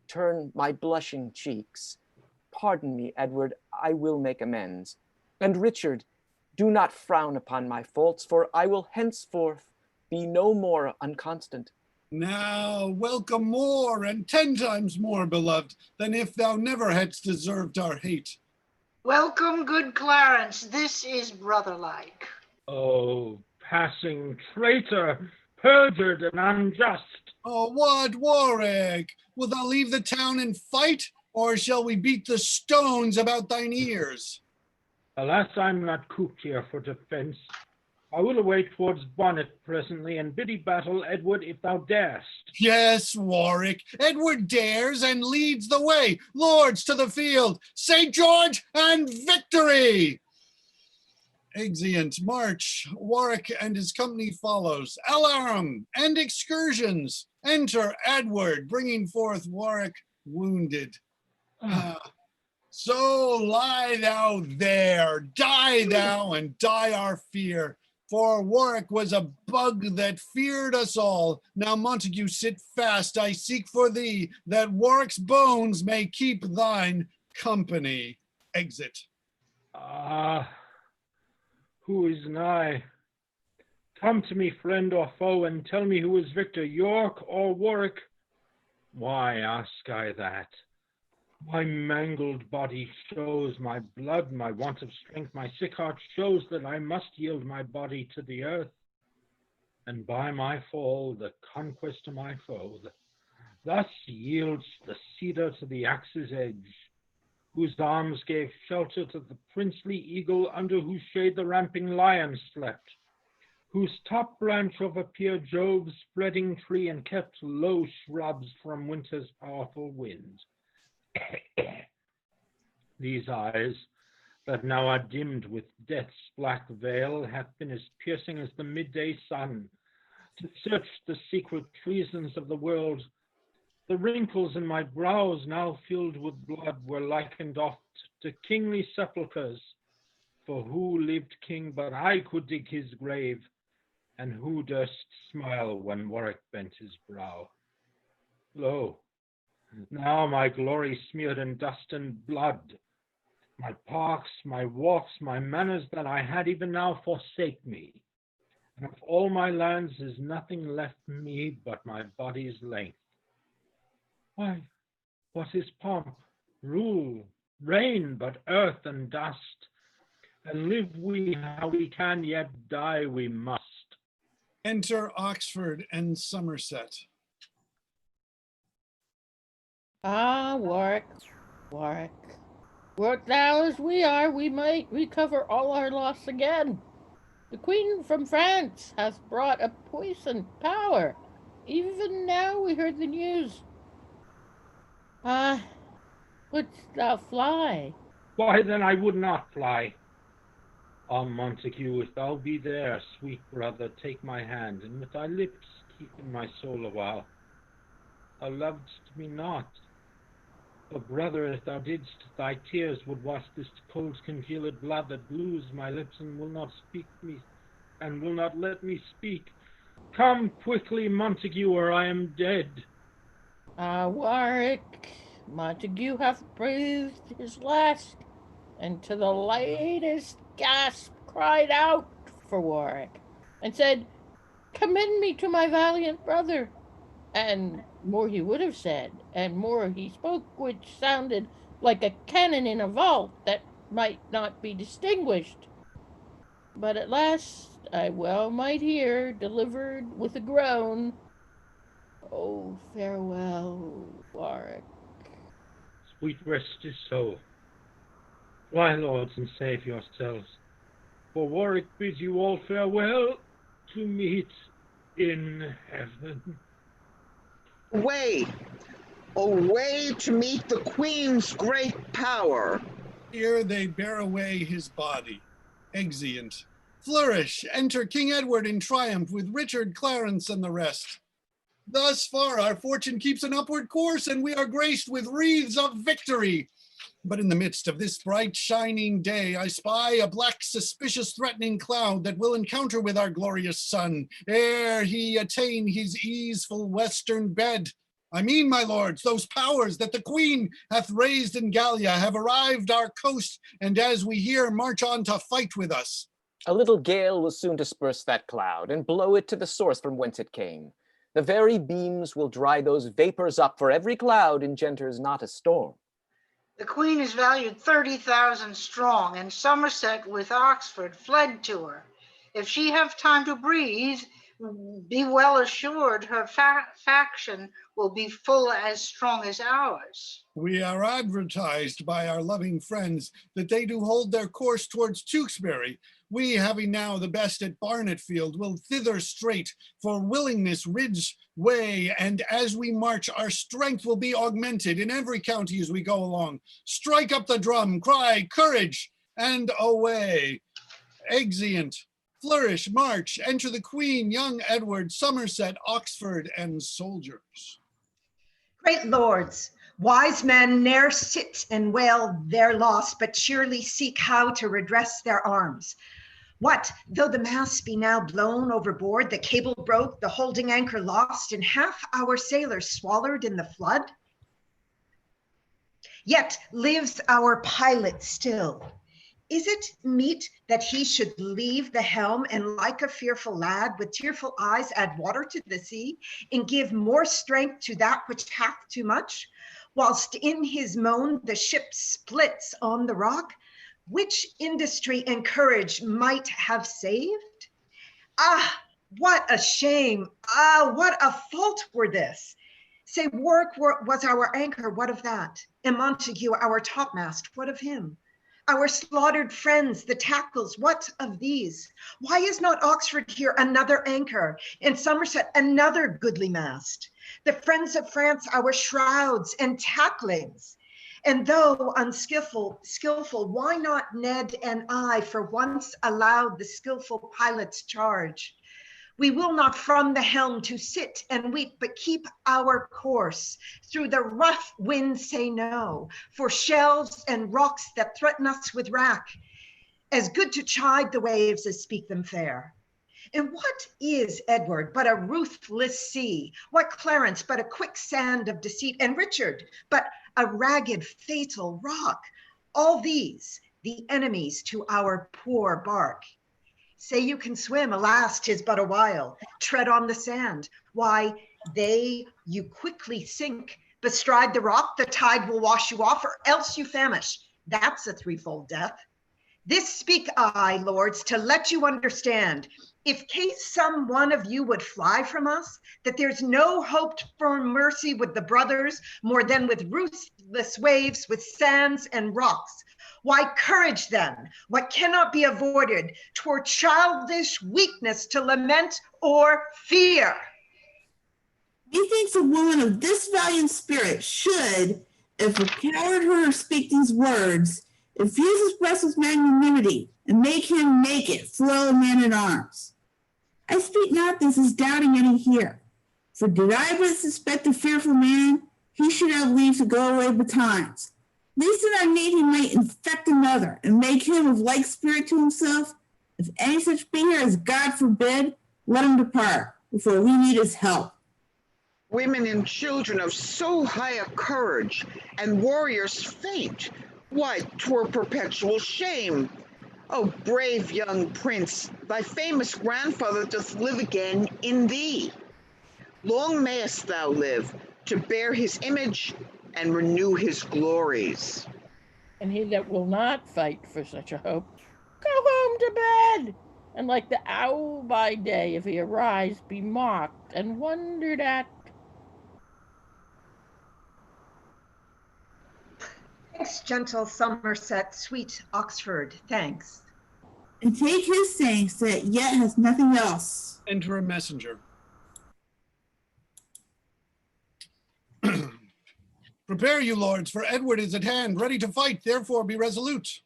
turn my blushing cheeks. Pardon me, Edward, I will make amends. And Richard, do not frown upon my faults, for I will henceforth be no more unconstant. Now welcome more, and 10 times more, beloved, than if thou never hadst deserved our hate. Welcome, good Clarence. This is brother-like. Oh, passing traitor, perjured and unjust. Oh, what, Warwick? Wilt thou leave the town and fight, or shall we beat the stones about thine ears? Alas, I'm not cooped here for defense. I will away towards Bonnet presently, and biddy battle, Edward, if thou darest. Yes, Warwick, Edward dares and leads the way. Lords, to the field! St. George and victory! Exeunt, march. Warwick and his company follows. Alarum and excursions. Enter Edward, bringing forth Warwick wounded. So lie thou there, die thou, and die our fear. For Warwick was a bug that feared us all. Now, Montague, sit fast. I seek for thee, that Warwick's bones may keep thine company. Exit. Who is nigh? Come to me, friend or foe, and tell me who is victor, York or Warwick? Why ask I that? My mangled body shows my blood, my want of strength, my sick heart shows that I must yield my body to the earth, and by my fall the conquest of my foe. Thus yields the cedar to the axe's edge, whose arms gave shelter to the princely eagle, under whose shade the ramping lion slept, whose top branch overpeered Jove's spreading tree, and kept low shrubs from winter's powerful wind. These eyes, that now are dimmed with death's black veil, have been as piercing as the midday sun, to search the secret treasons of the world. The wrinkles in my brows, now filled with blood, were likened oft to kingly sepulchres. For who lived king but I could dig his grave, and who durst smile when Warwick bent his brow? Lo, now my glory smeared in dust and blood. My parks, my walks, my manners that I had even now forsake me. And of all my lands is nothing left me but my body's length. Why, what is pomp, rule, reign but earth and dust? And live we how we can, yet die we must. Enter Oxford and Somerset. Ah, Warwick, Warwick, wert thou as we are, we might recover all our loss again. The Queen from France hath brought a puissant power. Even now we heard the news. Wouldst thou fly? Why then I would not fly. Ah, Montague, if thou be there, sweet brother, take my hand, and with thy lips keep in my soul awhile. Thou lovedst me not. Oh, brother, if thou didst, thy tears would wash this cold congealed blood that glues my lips and will not speak me, and will not let me speak. Come quickly, Montague, or I am dead. Ah, Warwick, Montague hath breathed his last, and to the latest gasp cried out for Warwick, and said, "Commend me to my valiant brother." And more he would have said, and more he spoke, which sounded like a cannon in a vault that might not be distinguished. But at last I well might hear, delivered with a groan, "Oh, farewell, Warwick." Sweet rest his soul. Fly, lords, and save yourselves, for Warwick bids you all farewell, to meet in heaven. Away, away to meet the Queen's great power. Here they bear away his body. Exeunt. Flourish, enter King Edward in triumph with Richard, Clarence, and the rest. Thus far our fortune keeps an upward course, and we are graced with wreaths of victory. But in the midst of this bright shining day, I spy a black, suspicious, threatening cloud that will encounter with our glorious sun, ere he attain his easeful western bed. I mean, my lords, those powers that the queen hath raised in Gallia have arrived our coast, and as we hear, march on to fight with us. A little gale will soon disperse that cloud and blow it to the source from whence it came. The very beams will dry those vapors up, for every cloud engenders not a storm. The queen is valued 30,000 strong, and Somerset with Oxford fled to her. If she have time to breathe, be well assured her faction will be full as strong as ours. We are advertised by our loving friends that they do hold their course towards Tewkesbury. We, having now the best at Barnetfield, will thither straight for willingness ridge way, and as we march, our strength will be augmented in every county as we go along. Strike up the drum, cry, courage, and away. Exeunt, flourish, march, enter the Queen, young Edward, Somerset, Oxford, and soldiers. Great lords, wise men ne'er sit and wail their loss, but surely seek how to redress their arms. What, though the mast be now blown overboard, the cable broke, the holding anchor lost, and half our sailors swallowed in the flood? Yet lives our pilot still. Is it meet that he should leave the helm and like a fearful lad with tearful eyes add water to the sea and give more strength to that which hath too much, whilst in his moan the ship splits on the rock? Which industry and courage might have saved? Ah, what a shame. Ah, what a fault were this. Say Warwick was our anchor, what of that? And Montague our topmast, what of him? Our slaughtered friends, the tackles, what of these? Why is not Oxford here another anchor, and Somerset another goodly mast? The friends of France, our shrouds and tacklings. And though unskillful, why not Ned and I for once allowed the skillful pilot's charge? We will not from the helm to sit and weep, but keep our course. Through the rough wind say no, for shelves and rocks that threaten us with wrack. As good to chide the waves as speak them fair. And what is Edward but a ruthless sea? What Clarence but a quicksand of deceit? And Richard but a ragged fatal rock? All these the enemies to our poor bark. Say you can swim, alas, 'tis but a while. Tread on the sand, why they you quickly sink. Bestride the rock, the tide will wash you off, or else you famish. That's a threefold death. This speak I, lords, to let you understand, if case some one of you would fly from us, that there's no hope for mercy with the brothers more than with ruthless waves, with sands and rocks. Why courage then, what cannot be avoided, 'twere childish weakness to lament or fear. Methinks a woman of this valiant spirit should, if a coward heard her speak these words, infuse his breast with magnanimity, and make him naked, flow a man at arms. I speak not this as doubting any here, for did I but suspect a fearful man, he should have leave to go away betimes. Least that I made he might infect another, and make him of like spirit to himself. If any such be here, as God forbid, let him depart, before we need his help. Women and children of so high a courage, and warriors faint, why, 'twere perpetual shame. O brave young prince, thy famous grandfather doth live again in thee. Long mayest thou live to bear his image and renew his glories. And he that will not fight for such a hope, go home to bed, and like the owl by day, if he arise, be mocked and wondered at. Thanks, gentle Somerset, sweet Oxford, thanks. And take his thanks that yet has nothing else. Enter a messenger. Prepare you, lords, for Edward is at hand, ready to fight, therefore be resolute.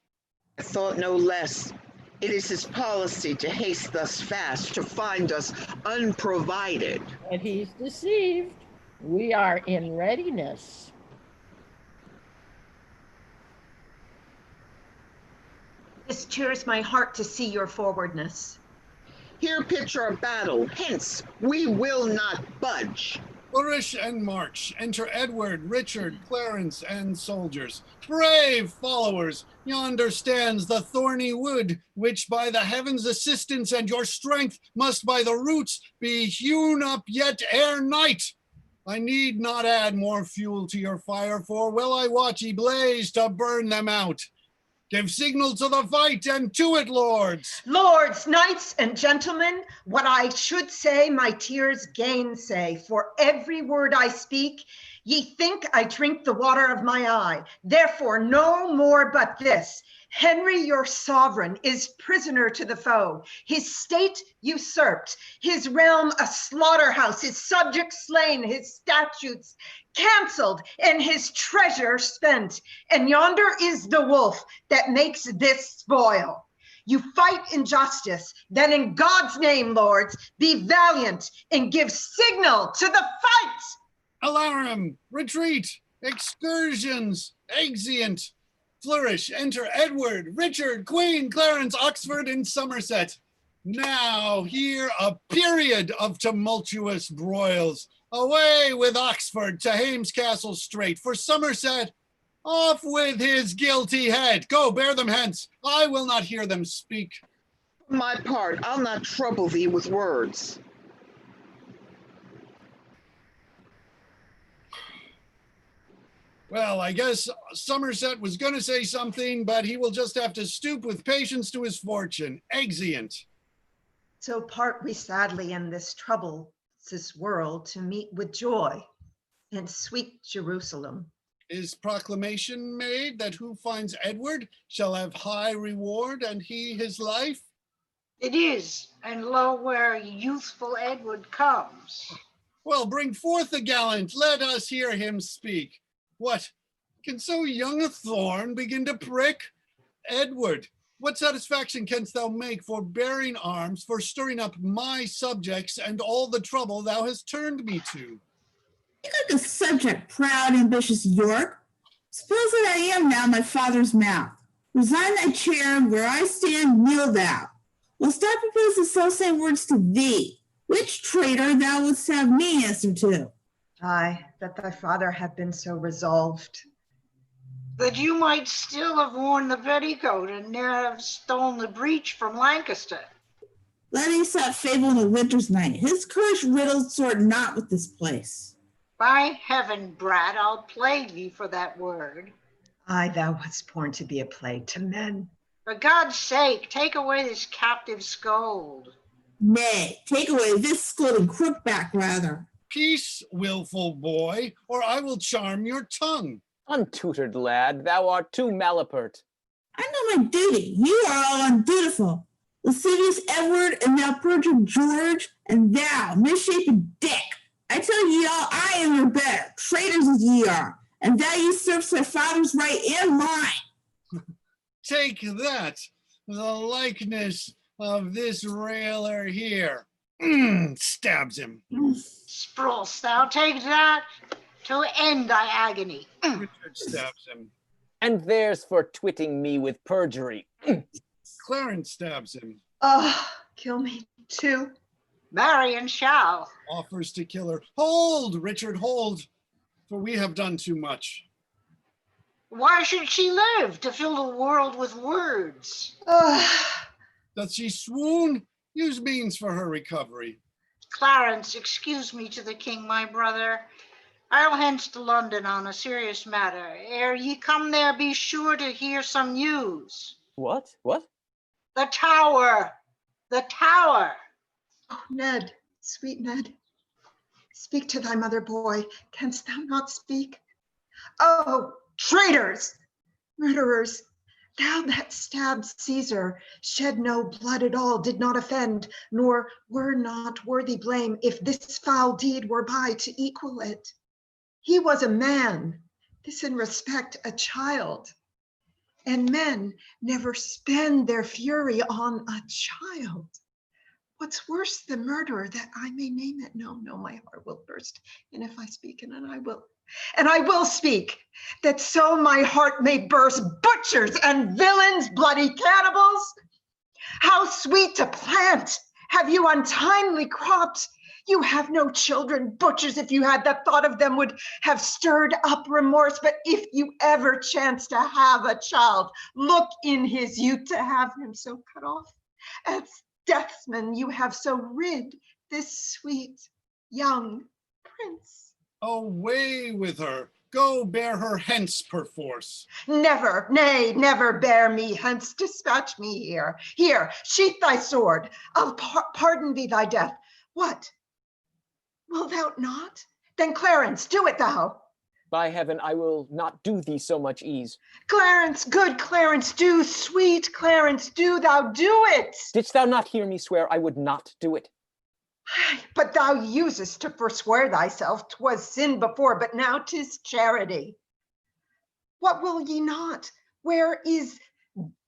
I thought no less. It is his policy to haste thus fast, to find us unprovided. And he's deceived. We are in readiness. this cheers my heart to see your forwardness. Here picture a battle, hence we will not budge. Flourish and march. Enter Edward, Richard, Clarence, and soldiers. Brave followers, yonder stands the thorny wood, which by the heavens' assistance and your strength must by the roots be hewn up yet ere night. I need not add more fuel to your fire, for well I wot ye blaze to burn them out. Give signal to the fight, and to it, lords. Lords, knights, and gentlemen, what I should say my tears gainsay, for every word I speak, ye think I drink the water of my eye. Therefore, no more but this. Henry, your sovereign, is prisoner to the foe, his state usurped, his realm a slaughterhouse, his subjects slain, his statutes canceled, and his treasure spent. And yonder is the wolf that makes this spoil. You fight injustice, then in God's name, lords, be valiant and give signal to the fight. Alarum, retreat, excursions, exeunt. Flourish, enter Edward, Richard, Queen, Clarence, Oxford, and Somerset. Now here a period of tumultuous broils. Away with Oxford to Hames Castle straight. For Somerset, off with his guilty head. Go, bear them hence. I will not hear them speak. For my part, I'll not trouble thee with words. Well, I guess Somerset was going to say something, but he will just have to stoop with patience to his fortune. Exeunt. So part we sadly in this trouble, this world, to meet with joy in sweet Jerusalem. Is proclamation made that who finds Edward shall have high reward, and he his life? It is, and lo, where youthful Edward comes. Well, bring forth the gallant, let us hear him speak. What, can so young a thorn begin to prick? Edward, what satisfaction canst thou make for bearing arms, for stirring up my subjects, and all the trouble thou hast turned me to? You like a subject, proud, ambitious York. Suppose that I am now my father's mouth. Resign thy chair, and where I stand, kneel thou. Whilst I propose the selfsame words to thee, which traitor thou wouldst have me answer to? Aye, that thy father had been so resolved. That you might still have worn the petticoat and ne'er have stolen the breech from Lancaster. Let Aesop fable in a winter's night. His cursed riddles sort not with this place. By heaven, brat, I'll plague thee for that word. Aye, thou wast born to be a plague to men. For God's sake, take away this captive scold. Nay, take away this scolding crookback rather. Peace, willful boy, or I will charm your tongue. Untutored lad, thou art too malapert. I know my duty. You are all undutiful. Lascivious Edward, and thou perjured George, and thou, misshapen Dick. I tell ye all, I am your better, traitors as ye are, and thou usurps thy father's right and mine. Take that, the likeness of this railer here. Stabs him. Spruce, thou take that to end thy agony. Richard stabs him. And there's for twitting me with perjury. Clarence stabs him. Oh, kill me too. Marion shall. Offers to kill her. Hold, Richard, hold, for we have done too much. Why should she live to fill the world with words? Doth she swoon? Use means for her recovery. Clarence, excuse me to the king, my brother. I'll hence to London on a serious matter. Ere ye come there, be sure to hear some news. What? What? The tower! The tower! Oh, Ned, sweet Ned, speak to thy mother, boy. Canst thou not speak? Oh, traitors, murderers, thou that stabbed Caesar, shed no blood at all, did not offend, nor were not worthy blame, if this foul deed were by to equal it. He was a man, this in respect a child, and men never spend their fury on a child. What's worse, the murderer, that I may name it? No, my heart will burst, and if I speak, and I will and I will speak, that so my heart may burst. Butchers and villains, bloody cannibals, how sweet to plant have you untimely cropped. You have no children, butchers. If you had, the thought of them would have stirred up remorse. But if you ever chance to have a child, look in his youth to have him so cut off. As deathsman, you have so rid this sweet young prince. Away with her. Go bear her hence perforce. Never, nay, never bear me hence. Dispatch me here. Here, sheath thy sword. I'll pardon thee thy death. What? Wilt thou not? Then Clarence, do it thou. By heaven, I will not do thee so much ease. Clarence, good Clarence, do, sweet Clarence, do thou do it. Didst thou not hear me swear I would not do it? But thou usest to forswear thyself. 'Twas sin before, but now 'tis charity. What will ye not? Where is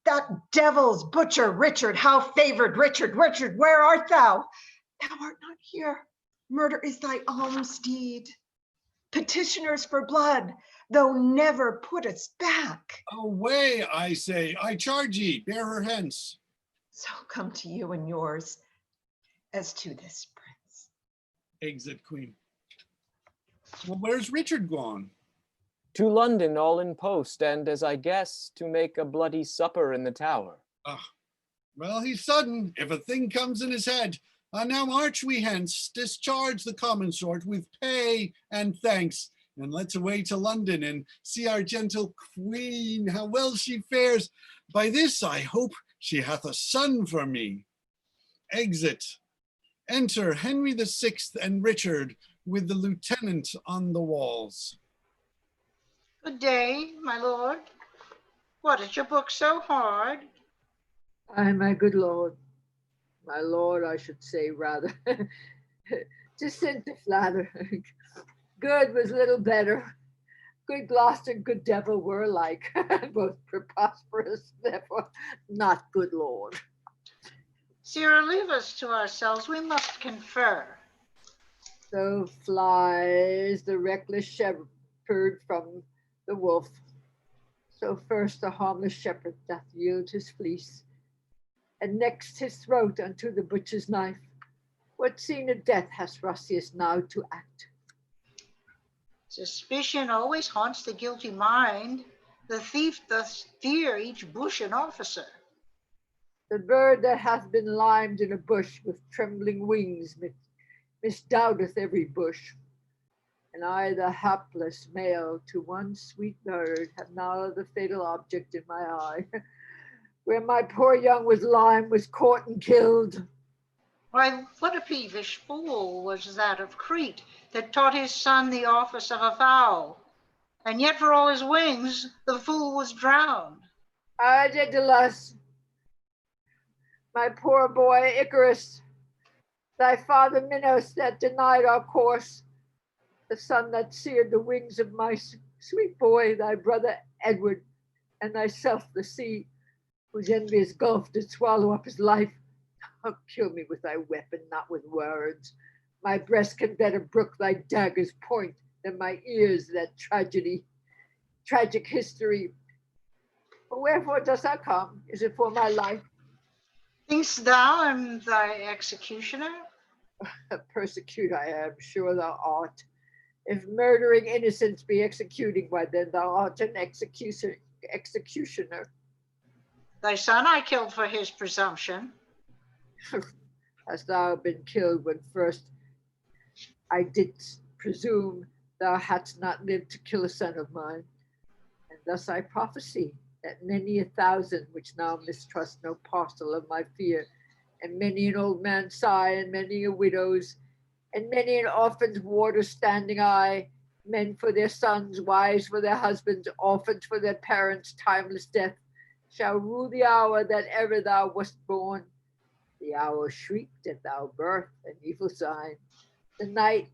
that devil's butcher Richard? How favored Richard? Richard, where art thou? Thou art not here. Murder is thy alms deed. Petitioners for blood, though never put us back. Away, I say, I charge ye, bear her hence. So come to you and yours as to this prince. Exit Queen. Well, where's Richard gone? To London all in post, and as I guess, to make a bloody supper in the Tower. Well, he's sudden, if a thing comes in his head. Now march we hence, discharge the common sort with pay and thanks, and let's away to London and see our gentle queen, how well she fares. By this I hope she hath a son for me. Exit. Enter Henry VI and Richard with the lieutenant on the walls. Good day, my lord. What is your book so hard? Aye, my good lord. My lord, I should say, rather. Just sent to flatter. Good was little better. Good Gloucester, good devil were alike, both preposterous, therefore not good lord. Sirrah, leave us to ourselves, we must confer. So flies the reckless shepherd from the wolf. So first the harmless shepherd doth yield his fleece, and next his throat unto the butcher's knife. What scene of death has Russius now to act? Suspicion always haunts the guilty mind. The thief doth steer each bush an officer. The bird that hath been limed in a bush with trembling wings misdoubteth every bush. And I, the hapless male, to one sweet bird, have now the fatal object in my eye. Where my poor young was limed, was caught and killed. Why, what a peevish fool was that of Crete that taught his son the office of a fowl, and yet for all his wings the fool was drowned. Daedalus, my poor boy Icarus, thy father Minos that denied our course, the sun that seared the wings of my sweet boy, thy brother Edward, and thyself the sea, whose envious gulf did swallow up his life. Oh, kill me with thy weapon, not with words. My breast can better brook thy dagger's point than my ears that tragic history. But wherefore dost thou come? Is it for my life? Think'st thou am thy executioner? A persecutor I am sure thou art. If murdering innocents be executing, why then thou art an executioner. Thy son I killed for his presumption. Hast thou been killed when first I did presume thou hadst not lived to kill a son of mine? And thus I prophesy that many a thousand which now mistrust no parcel of my fear, and many an old man's sigh, and many a widow's, and many an orphan's water standing eye, men for their sons, wives for their husbands, orphans for their parents, timeless death, shall rue the hour that ever thou wast born. The owl shrieked at thy birth, an evil sign. The night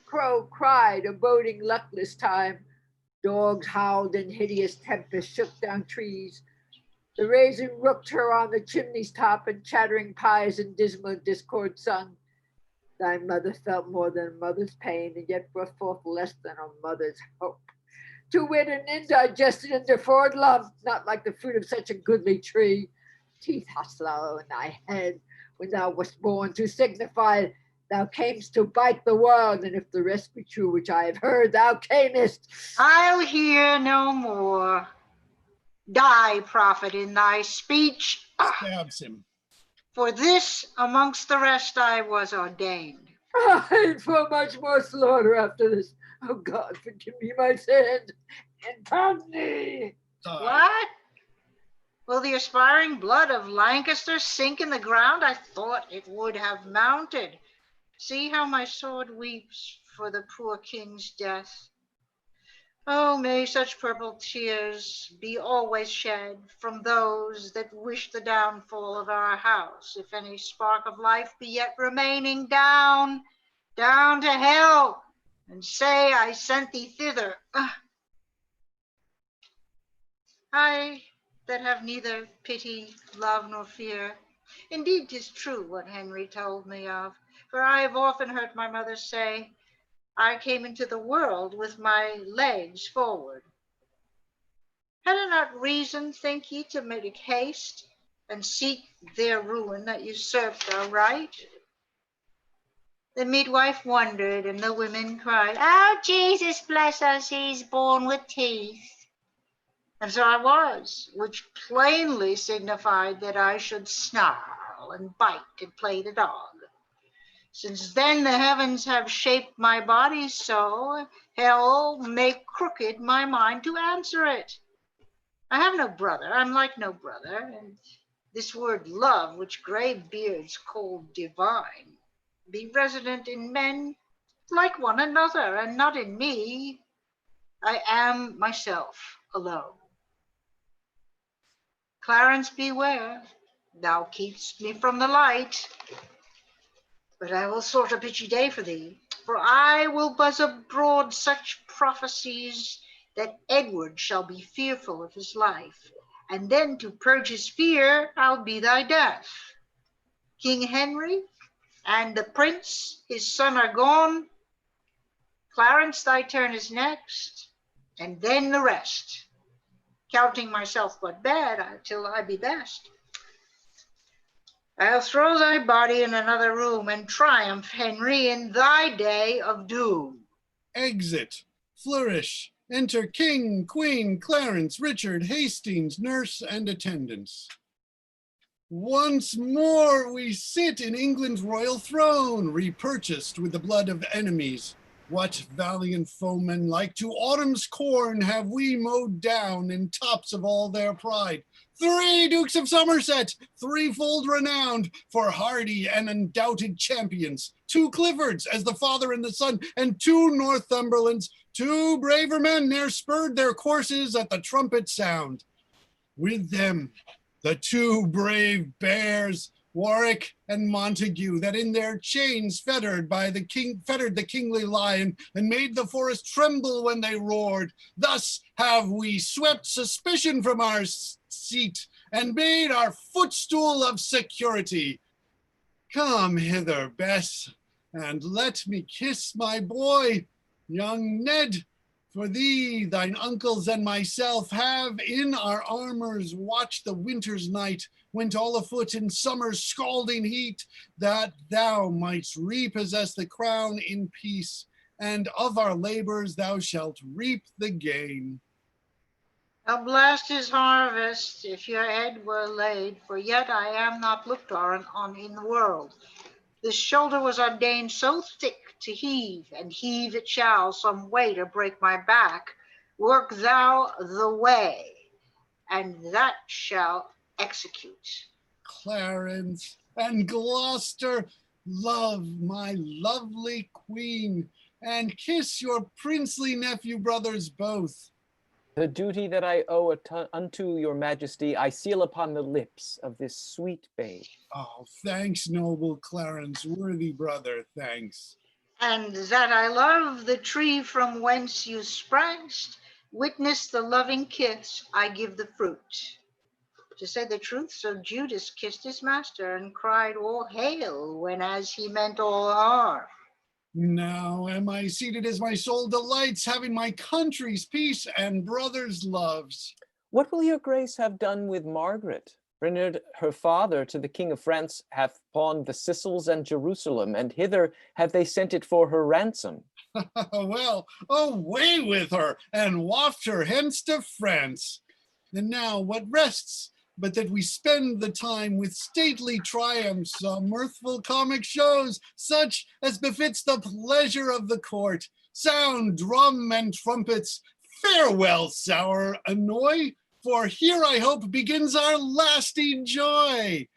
crow cried, a boding luckless time. Dogs howled in hideous tempest, shook down trees. The raisin rooked her on the chimney's top, and chattering pies in dismal discord sung. Thy mother felt more than a mother's pain, and yet brought forth less than a mother's hope. To wit, an indigested and deformed lump, not like the fruit of such a goodly tree. Teeth hast thou in thy head when thou wast born, to signify thou camest to bite the world, and if the rest be true which I have heard, thou camest. I'll hear no more. Die, prophet, in thy speech. Stabs him. For this amongst the rest I was ordained. And for much more slaughter after this. Oh God, forgive me my sin and pardon me. What? Will the aspiring blood of Lancaster sink in the ground? I thought it would have mounted. See how my sword weeps for the poor king's death. Oh, may such purple tears be always shed from those that wish the downfall of our house, if any spark of life be yet remaining, down to hell, and say I sent thee thither. I that have neither pity, love, nor fear. Indeed, 'tis true what Henry told me of, for I have often heard my mother say, I came into the world with my legs forward. Had I not reason, think ye, to make haste and seek their ruin that usurped our right? The midwife wondered, and the women cried, Oh, Jesus bless us, he's born with teeth. And so I was, which plainly signified that I should snarl and bite and play the dog. Since then the heavens have shaped my body so, hell make crooked my mind to answer it. I have no brother, I'm like no brother, and this word love, which gray beards call divine, be resident in men like one another, and not in me. I am myself alone. Clarence, beware, thou keep'st me from the light, but I will sort a pitchy day for thee, for I will buzz abroad such prophecies that Edward shall be fearful of his life, and then to purge his fear, I'll be thy death. King Henry and the prince, his son, are gone. Clarence, thy turn is next, and then the rest, counting myself but bad till I be best. I'll throw thy body in another room and triumph, Henry, in thy day of doom. Exit. Flourish. Enter King, Queen, Clarence, Richard, Hastings, nurse, and attendants. Once more we sit in England's royal throne, repurchased with the blood of enemies. What valiant foemen, like to autumn's corn, have we mowed down in tops of all their pride? 3 Dukes of Somerset, threefold renowned for hardy and undoubted champions. 2 Cliffords as the father and the son, and 2 Northumberlands, 2 braver men ne'er spurred their courses at the trumpet sound. With them, the 2 brave bears, Warwick and Montague, that in their chains fettered the kingly lion, and made the forest tremble when they roared. Thus have we swept suspicion from our seat, and made our footstool of security. Come hither, Bess, and let me kiss my boy, young Ned. For thee, thine uncles, and myself have in our armors watched the winter's night, went all afoot in summer's scalding heat, that thou mightst repossess the crown in peace, and of our labors thou shalt reap the gain. Thou blast his harvest, if your head were laid, for yet I am not looked on in the world. This shoulder was ordained so thick to heave, and heave it shall some way to break my back. Work thou the way, and that shall execute. Clarence and Gloucester, love my lovely queen, and kiss your princely nephew brothers both. The duty that I owe unto your majesty I seal upon the lips of this sweet babe. Oh, thanks, noble Clarence, worthy brother, thanks. And that I love the tree from whence you sprangst, witness the loving kiss I give the fruit. To say the truth, Sir Judas kissed his master and cried all hail, when as he meant all harm. Now am I seated as my soul delights, having my country's peace and brother's loves. What will your grace have done with Margaret? Bernard, her father, to the king of France, hath pawned the Sicils and Jerusalem, and hither have they sent it for her ransom. Well, away with her, and waft her hence to France. And now what rests but that we spend the time with stately triumphs, mirthful comic shows, such as befits the pleasure of the court. Sound drum and trumpets, farewell, sour annoy, for here I hope begins our lasting joy.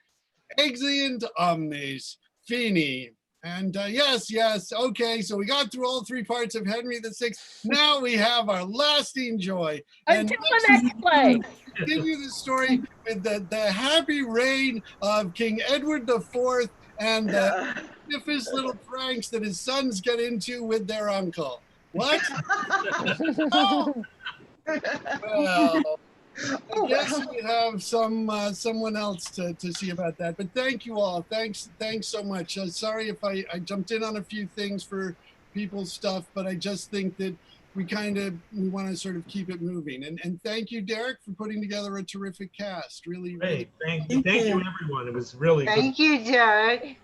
Exeunt omnes, fini. And yes, okay, so we got through all three parts of Henry VI. Now we have our lasting joy. Until the next play. Continue the story with the happy reign of King Edward IV and the stiffest little pranks that his sons get into with their uncle. What? Oh. Well, I guess we have someone else to see about that. But thank you all. Thanks so much. Sorry if I jumped in on a few things for people's stuff, but I just think that we want to sort of keep it moving. And thank you, Derek, for putting together a terrific cast. Really, Hey, thank you, everyone. It was really Thank you, Derek.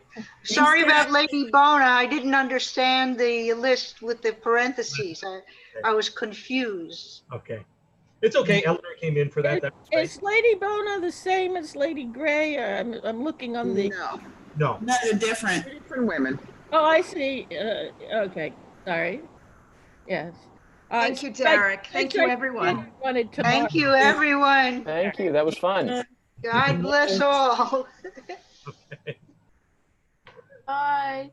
Sorry about Lady Bona. I didn't understand the list with the parentheses. I was confused. Okay. It's okay. Eleanor came in for that. Is Lady Bona the same as Lady Grey? I'm looking on the. No. No, they're different. Different women. Oh, I see. Okay. Sorry. Yes. Thank you, Derek. Thank you, everyone. Thank you, everyone. Thank you. That was fun. God bless all. Okay. Bye.